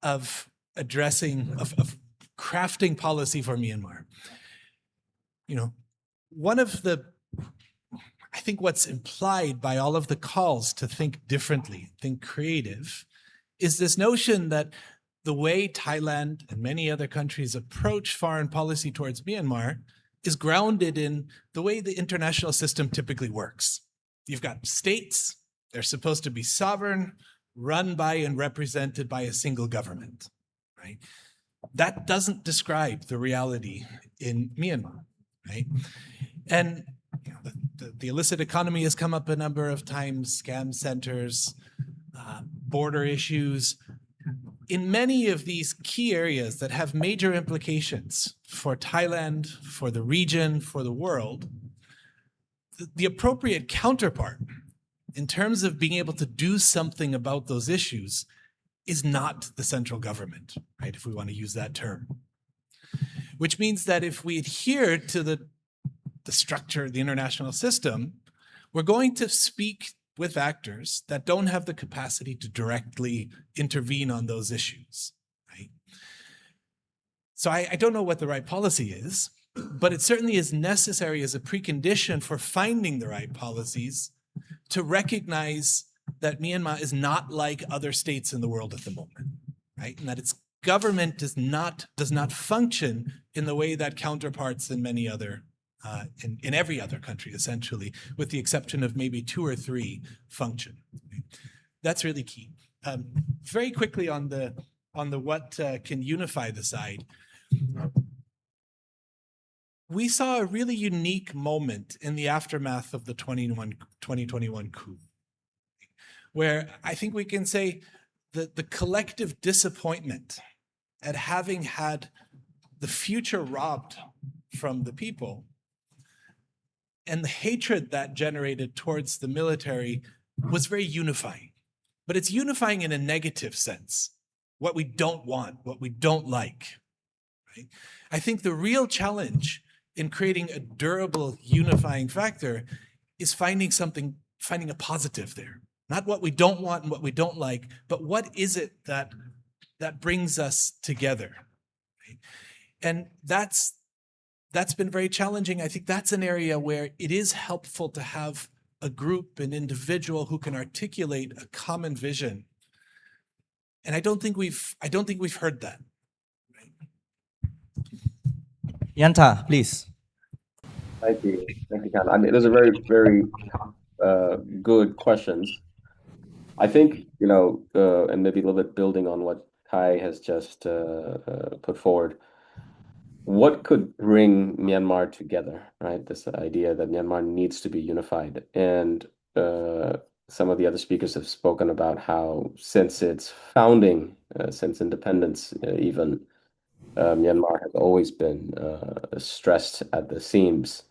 Speaker 2: of crafting policy for Myanmar. I think what's implied by all of the calls to think differently, think creative, is this notion that the way Thailand and many other countries approach foreign policy towards Myanmar is grounded in the way the international system typically works. You've got states, they're supposed to be sovereign, run by and represented by a single government, right? That doesn't describe the reality in Myanmar, right? And the illicit economy has come up a number of times, scam centers, border issues. In many of these key areas that have major implications for Thailand, for the region, for the world, the appropriate counterpart in terms of being able to do something about those issues is not the central government, right? If we want to use that term. Which means that if we adhere to the structure of the international system, we're going to speak with actors that don't have the capacity to directly intervene on those issues, right? So I don't know what the right policy is, but it certainly is necessary as a precondition for finding the right policies to recognize that Myanmar is not like other states in the world at the moment, right? And that its government does not function in the way that counterparts in many other in every other country, essentially, with the exception of maybe 2 or 3 function. That's really key. Very quickly on the what can unify the side. We saw a really unique moment in the aftermath of the 2021 coup, where I think we can say that the collective disappointment at having had the future robbed from the people and the hatred that generated towards the military was very unifying. But it's unifying in a negative sense. What we don't want, what we don't like. Right? I think the real challenge in creating a durable unifying factor is finding a positive there. Not what we don't want and what we don't like, but what is it that brings us together. Right? And that's been very challenging. I think that's an area where it is helpful to have a group, an individual who can articulate a common vision. And I don't think we've heard that. Right?
Speaker 1: Yanta, please.
Speaker 7: Thank you, Khan. I mean, those are very, very good questions. I think, and maybe a little bit building on what Kai has just put forward, what could bring Myanmar together, right? This idea that Myanmar needs to be unified. And some of the other speakers have spoken about how since its founding, since independence even, Myanmar has always been stressed at the seams.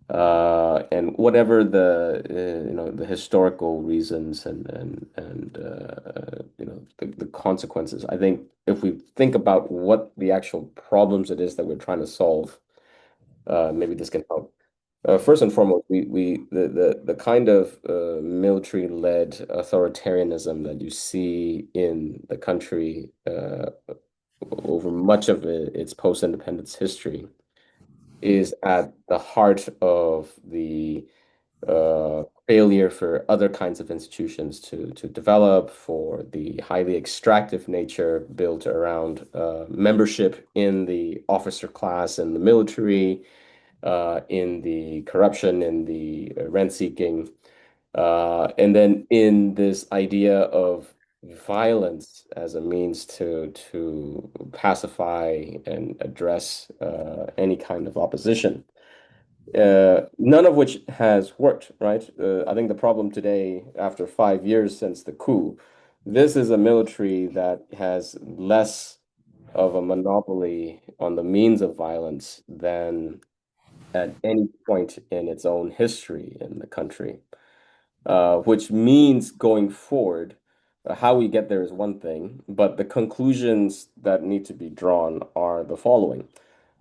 Speaker 7: And whatever the historical reasons and the consequences, I think if we think about what the actual problems it is that we're trying to solve, maybe this can help. First and foremost, the kind of military-led authoritarianism that you see in the country over much of its post-independence history is at the heart of the failure for other kinds of institutions to develop, for the highly extractive nature built around membership in the officer class and the military, in the corruption, in the rent-seeking, and then in this idea of violence as a means to pacify and address any kind of opposition. None of which has worked, right? I think the problem today, after 5 years since the coup, this is a military that has less of a monopoly on the means of violence than at any point in its own history in the country. Which means going forward, how we get there is one thing, but the conclusions that need to be drawn are the following.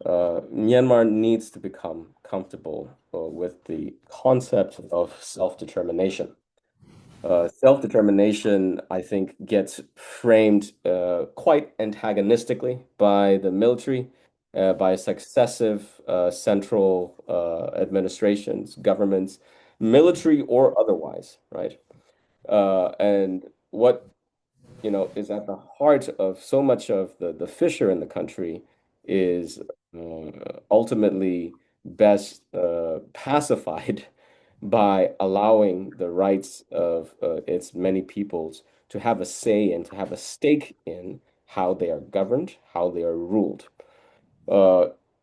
Speaker 7: Myanmar needs to become comfortable with the concept of self-determination. Self-determination, I think, gets framed quite antagonistically by the military, by successive central administrations, governments, military or otherwise, right? And what is at the heart of so much of the fissure in the country is ultimately best pacified by allowing the rights of its many peoples to have a say and to have a stake in how they are governed, how they are ruled.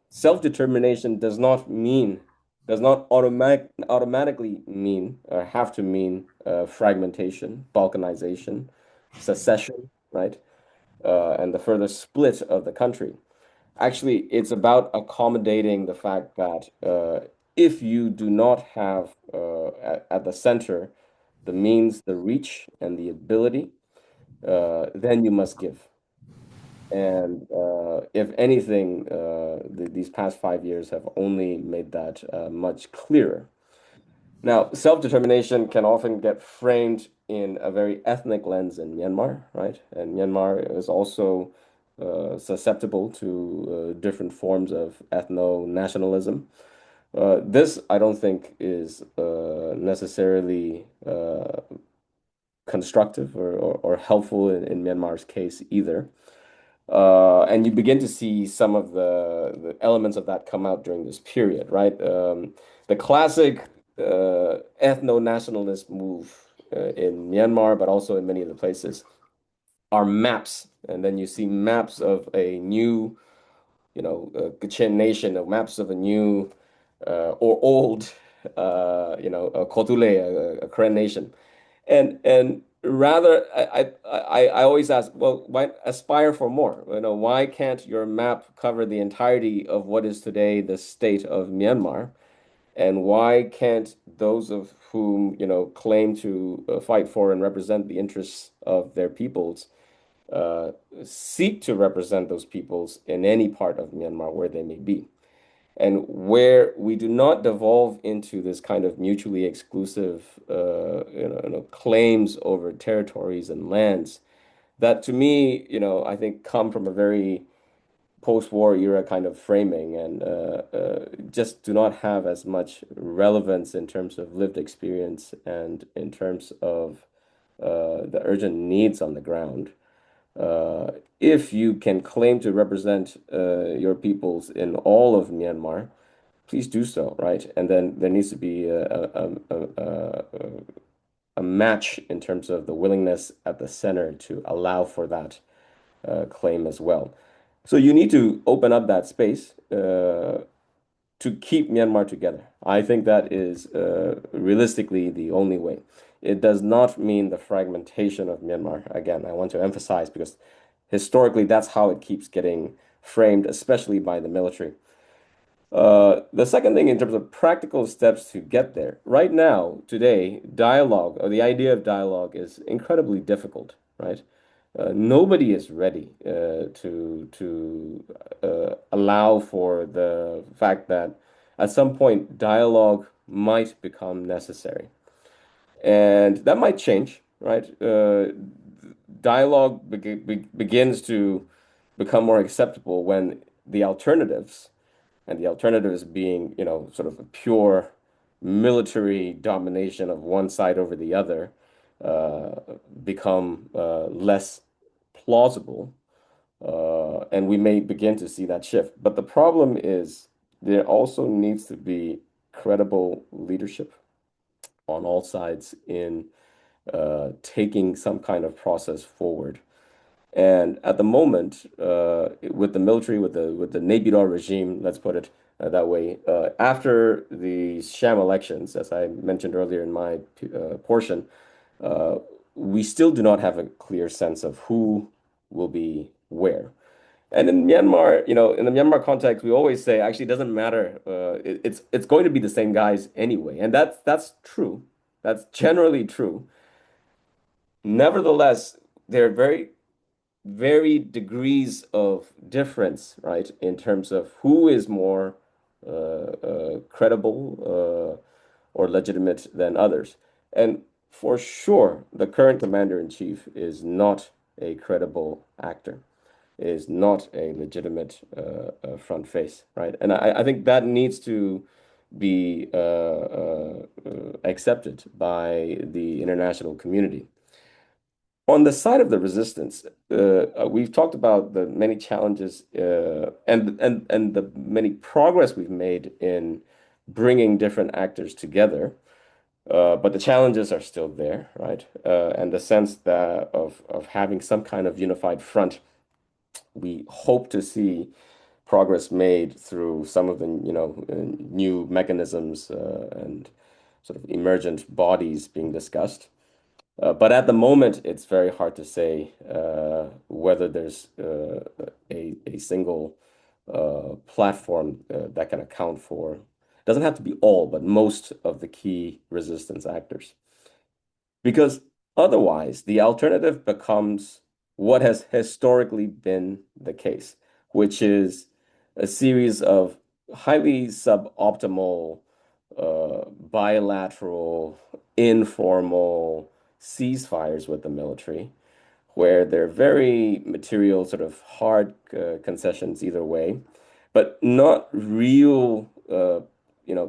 Speaker 7: Self-determination does not automatically mean or have to mean fragmentation, balkanization, secession, right? And the further split of the country. Actually, it's about accommodating the fact that if you do not have at the center the means, the reach, and the ability, then you must give. And if anything, these past 5 years have only made that much clearer. Now, self-determination can often get framed in a very ethnic lens in Myanmar, right? And Myanmar is also susceptible to different forms of ethno-nationalism. This, I don't think, is necessarily constructive or helpful in Myanmar's case either. And you begin to see some of the elements of that come out during this period, right? The classic ethno-nationalist move in Myanmar, but also in many other places, are maps. And then you see maps of a new, Kachin nation, or maps of a new or old, a Kotule, a Karen nation. And rather, I always ask, well, why aspire for more? Why can't your map cover the entirety of what is today the state of Myanmar? And why can't those of whom, claim to fight for and represent the interests of their peoples seek to represent those peoples in any part of Myanmar where they may be? And where we do not devolve into this kind of mutually exclusive claims over territories and lands that, to me, I think come from a very post-war era kind of framing and just do not have as much relevance in terms of lived experience and in terms of the urgent needs on the ground. If you can claim to represent your peoples in all of Myanmar, please do so, right? And then there needs to be a a match in terms of the willingness at the center to allow for that claim as well. So you need to open up that space to keep Myanmar together. I think that is realistically the only way. It does not mean the fragmentation of Myanmar. Again, I want to emphasize, because historically that's how it keeps getting framed, especially by the military. The second thing, in terms of practical steps to get there, right now, today, dialogue, or the idea of dialogue, is incredibly difficult, right? Nobody is ready to allow for the fact that at some point dialogue might become necessary. And that might change, right? Dialogue begins to become more acceptable when the alternatives, and the alternatives being, sort of a pure military domination of one side over the other, become less plausible, and we may begin to see that shift. But the problem is there also needs to be credible leadership on all sides in taking some kind of process forward. And at the moment, with the military, with the Naypyidaw regime, let's put it that way, after the sham elections, as I mentioned earlier in my portion, we still do not have a clear sense of who will be where. And in Myanmar, in the Myanmar context, we always say, actually, it doesn't matter. It's going to be the same guys anyway, and that's true. That's generally true. Nevertheless, there are very varied degrees of difference, right, in terms of who is more credible or legitimate than others. And for sure, the current commander-in-chief is not a credible actor, is not a legitimate front face, right? And I think that needs to be accepted by the international community. On the side of the resistance, we've talked about the many challenges and the many progress we've made in bringing different actors together, but the challenges are still there, right? And the sense that of having some kind of unified front, we hope to see progress made through some of the new mechanisms and sort of emergent bodies being discussed. But at the moment, it's very hard to say whether there's a single platform that can account for, it doesn't have to be all, but most of the key resistance actors. Because otherwise, the alternative becomes what has historically been the case, which is a series of highly suboptimal, bilateral, informal ceasefires with the military, where they're very material, sort of hard concessions either way, but not real,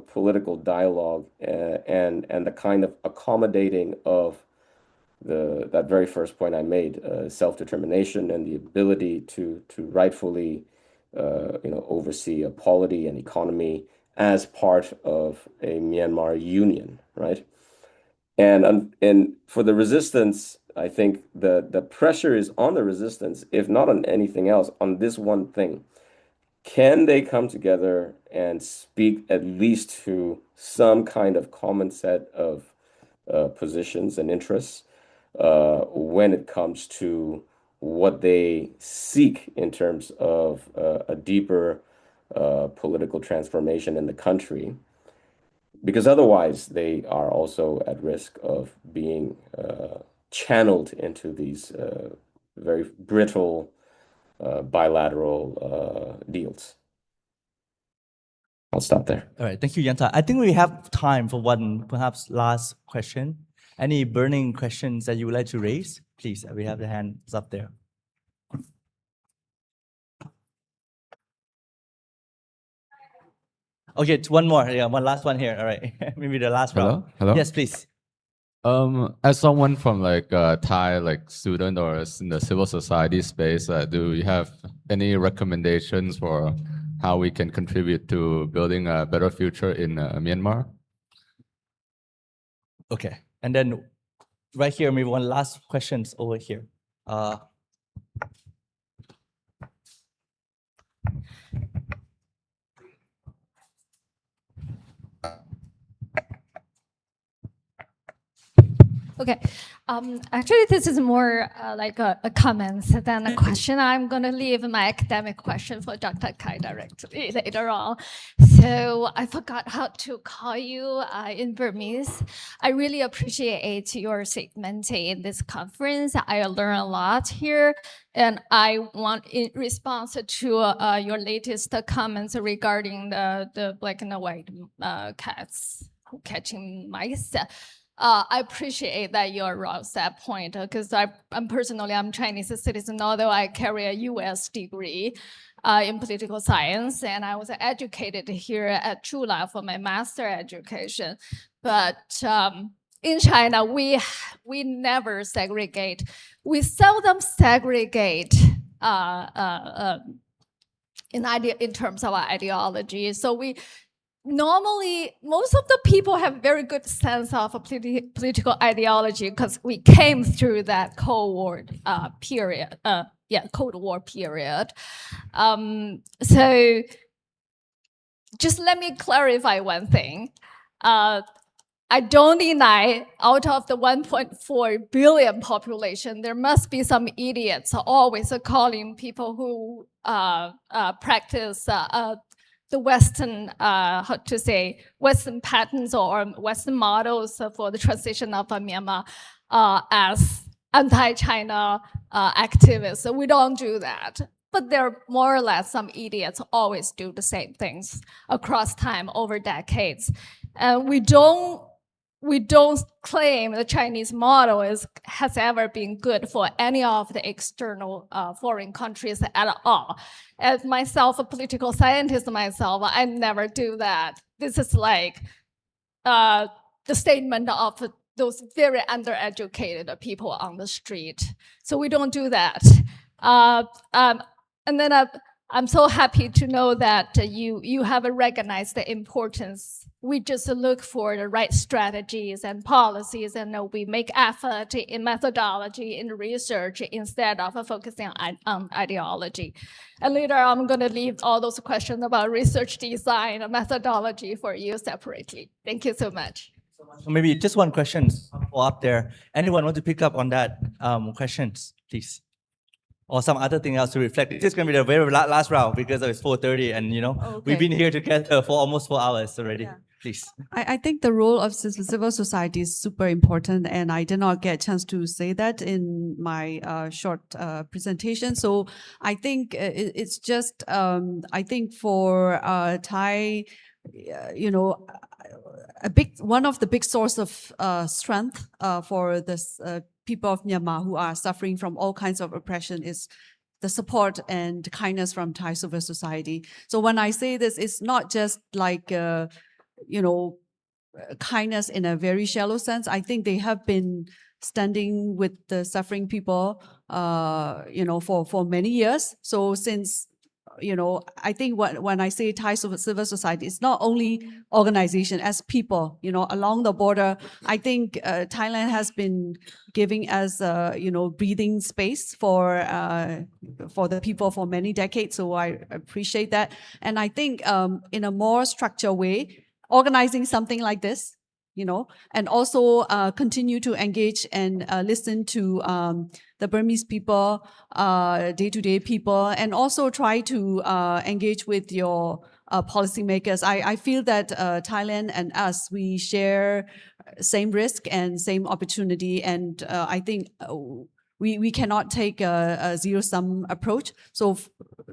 Speaker 7: political dialogue and the kind of accommodating of that very first point I made, self-determination and the ability to rightfully, oversee a polity and economy as part of a Myanmar union, right? And for the resistance, I think the pressure is on the resistance, if not on anything else, on this one thing. Can they come together and speak at least to some kind of common set of positions and interests when it comes to what they seek in terms of a deeper political transformation in the country? Because otherwise, they are also at risk of being channeled into these very brittle bilateral deals. I'll stop there.
Speaker 1: All right, thank you, Yanta. I think we have time for one perhaps last question. Any burning questions that you would like to raise? Please, we have the hands up there. Okay, it's one more. Yeah, one last one here. All right, maybe the last round.
Speaker 13: Hello?
Speaker 1: Yes, please.
Speaker 13: As someone from Thai student or in the civil society space, do you have any recommendations for how we can contribute to building a better future in Myanmar?
Speaker 1: Okay, and then right here, maybe one last questions over here.
Speaker 14: Okay. Actually, this is more like a comment than a question. I'm going to leave my academic question for Dr. Kai directly later on. So I forgot how to call you in Burmese. I really appreciate your segment in this conference. I learned a lot here. And I want, in response to your latest comments regarding the black and white cats catching mice, I appreciate that you raised that point because I'm personally, I'm Chinese citizen, although I carry a US degree in political science, and I was educated here at Chula for my master education. But in China, we never segregate. We seldom segregate in terms of our ideology. So we normally, most of the people have very good sense of a political ideology because we came through that Cold War period. Cold War period. So just let me clarify one thing. I don't deny out of the 1.4 billion population, there must be some idiots always calling people who practice the Western, Western patterns or Western models for the transition of Myanmar as anti-China activists. So we don't do that. But there are more or less some idiots always do the same things across time over decades. And we don't claim the Chinese model has ever been good for any of the external foreign countries at all. As myself, a political scientist myself, I never do that. This is like the statement of those very undereducated people on the street. So we don't do that. And then I'm so happy to know that you have recognized the importance. We just look for the right strategies and policies, and we make effort in methodology, in research, instead of focusing on ideology. And later, I'm going to leave all those questions about research design and methodology for you separately. Thank you so much.
Speaker 1: So maybe just one question up there. Anyone want to pick up on that questions, please? Or some other thing else to reflect. This is going to be the very last round because it's 4:30 and we've been here together for almost 4 hours already. Yeah. Please.
Speaker 8: I think the role of civil society is super important, and I did not get a chance to say that in my short presentation. So I think it's just, I think for Thai, one of the big source of strength for this people of Myanmar who are suffering from all kinds of oppression is the support and kindness from Thai civil society. So when I say this, it's not just like, kindness in a very shallow sense. I think they have been standing with the suffering people, for many years. So since, I think when I say Thai civil society, it's not only organization, as people, along the border. I think Thailand has been giving us, breathing space for the people for many decades. So I appreciate that. And I think in a more structured way, organizing something like this, and also continue to engage and listen to the Burmese people, day-to-day people, and also try to engage with your policymakers. I feel that Thailand and us, we share same risk and same opportunity, and I think we cannot take a zero-sum approach. So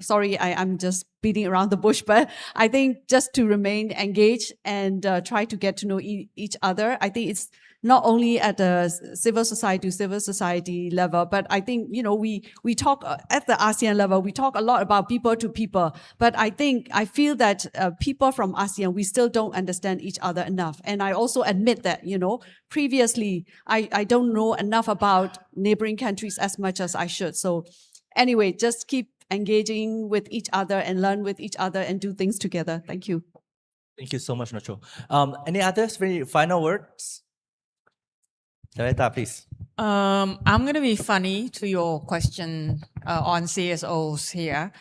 Speaker 8: sorry, I'm just beating around the bush, but I think just to remain engaged and try to get to know each other. I think it's not only at the civil society level, but I think, we talk at the ASEAN level, we talk a lot about people to people, but I feel that people from ASEAN, we still don't understand each other enough. And I also admit that, previously, I don't know enough about neighboring countries as much as I should. So anyway, just keep engaging with each other and learn with each other and do things together. Thank you.
Speaker 1: Thank you so much, Nacho. Any others? Very final words? Lalita, please.
Speaker 9: I'm going to be funny to your question on CSOs here.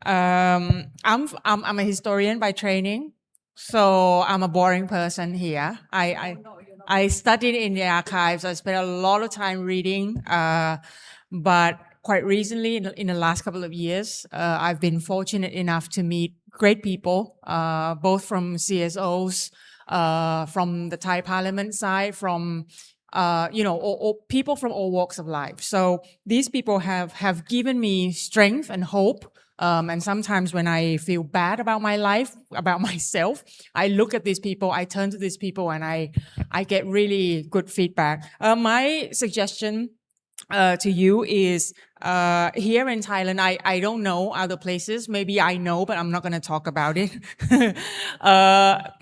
Speaker 9: I'm a historian by training, so I'm a boring person here. I studied in the archives. I spent a lot of time reading, but quite recently, in the last couple of years, I've been fortunate enough to meet great people, both from CSOs, from the Thai Parliament side, from or people from all walks of life. So these people have given me strength and hope. And sometimes when I feel bad about my life, about myself, I look at these people, I turn to these people, and I get really good feedback. My suggestion to you is here in Thailand, I don't know other places. Maybe I know, but I'm not going to talk about it.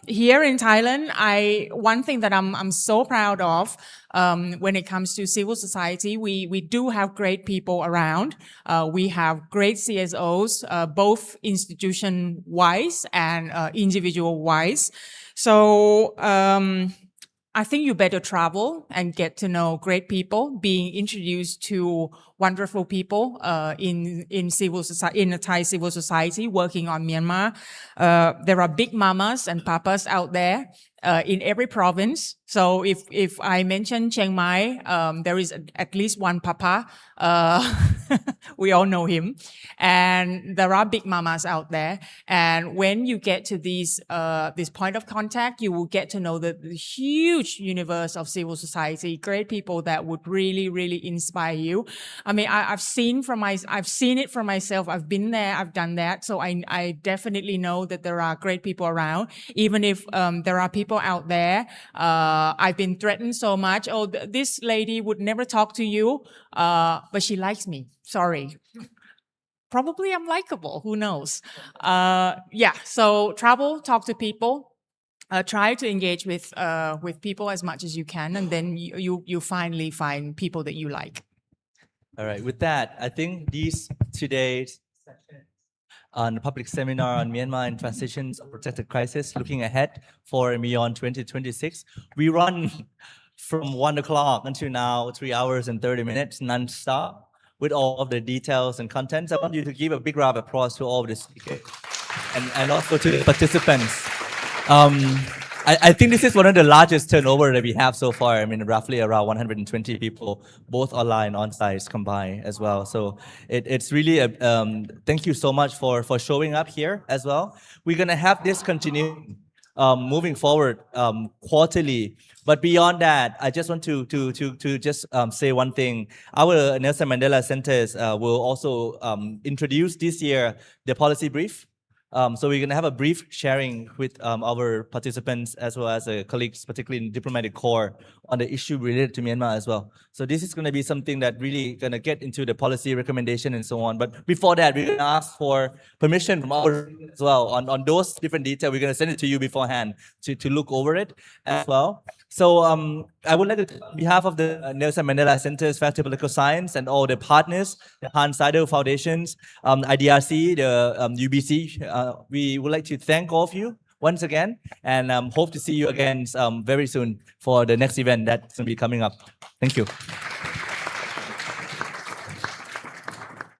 Speaker 9: Here in Thailand, one thing that I'm so proud of when it comes to civil society, we do have great people around. We have great CSOs, both institution-wise and individual-wise. So I think you better travel and get to know great people, being introduced to wonderful people in civil society, in the Thai civil society, working on Myanmar. There are big mamas and papas out there in every province. So if I mention Chiang Mai, there is at least one papa. We all know him. And there are big mamas out there. And when you get to this point of contact, you will get to know the huge universe of civil society, great people that would really, really inspire you. I mean, I've seen it for myself. I've been there, I've done that. So I definitely know that there are great people around. Even if there are people out there, I've been threatened so much. Oh, this lady would never talk to you, but she likes me. Sorry. Probably I'm likable. Who knows? So travel, talk to people. Try to engage with people as much as you can, and then you finally find people that you like.
Speaker 1: All right. With that, I think today's session on the public seminar on Myanmar and transitions of protected crisis, looking ahead for and beyond 2026. We run from 1 o'clock until now, 3 hours and 30 minutes non-stop with all of the details and contents. I want you to give a big round of applause to all of the speakers and also to the participants. I think this is one of the largest turnover that we have so far. I mean, roughly around 120 people, both online and on-site combined as well. So it's really thank you so much for showing up here as well. We're gonna have this continue moving forward quarterly. But beyond that, I just want to just say one thing. Our Nelson Mandela Centers will also introduce this year the policy brief. So we're going to have a brief sharing with our participants as well as colleagues, particularly in diplomatic corps, on the issue related to Myanmar as well. So this is going to be something that really going to get into the policy recommendation and so on. But before that, we're going to ask for permission from our as well on those different details. We're going to send it to you beforehand to look over it as well. So I would like to, on behalf of the Nelson Mandela Centers, Faculty of Political Science, and all the partners, the Seidel Foundations, IDRC, the UBC, we would like to thank all of you once again, and hope to see you again very soon for the next event that's going to be coming up. Thank you.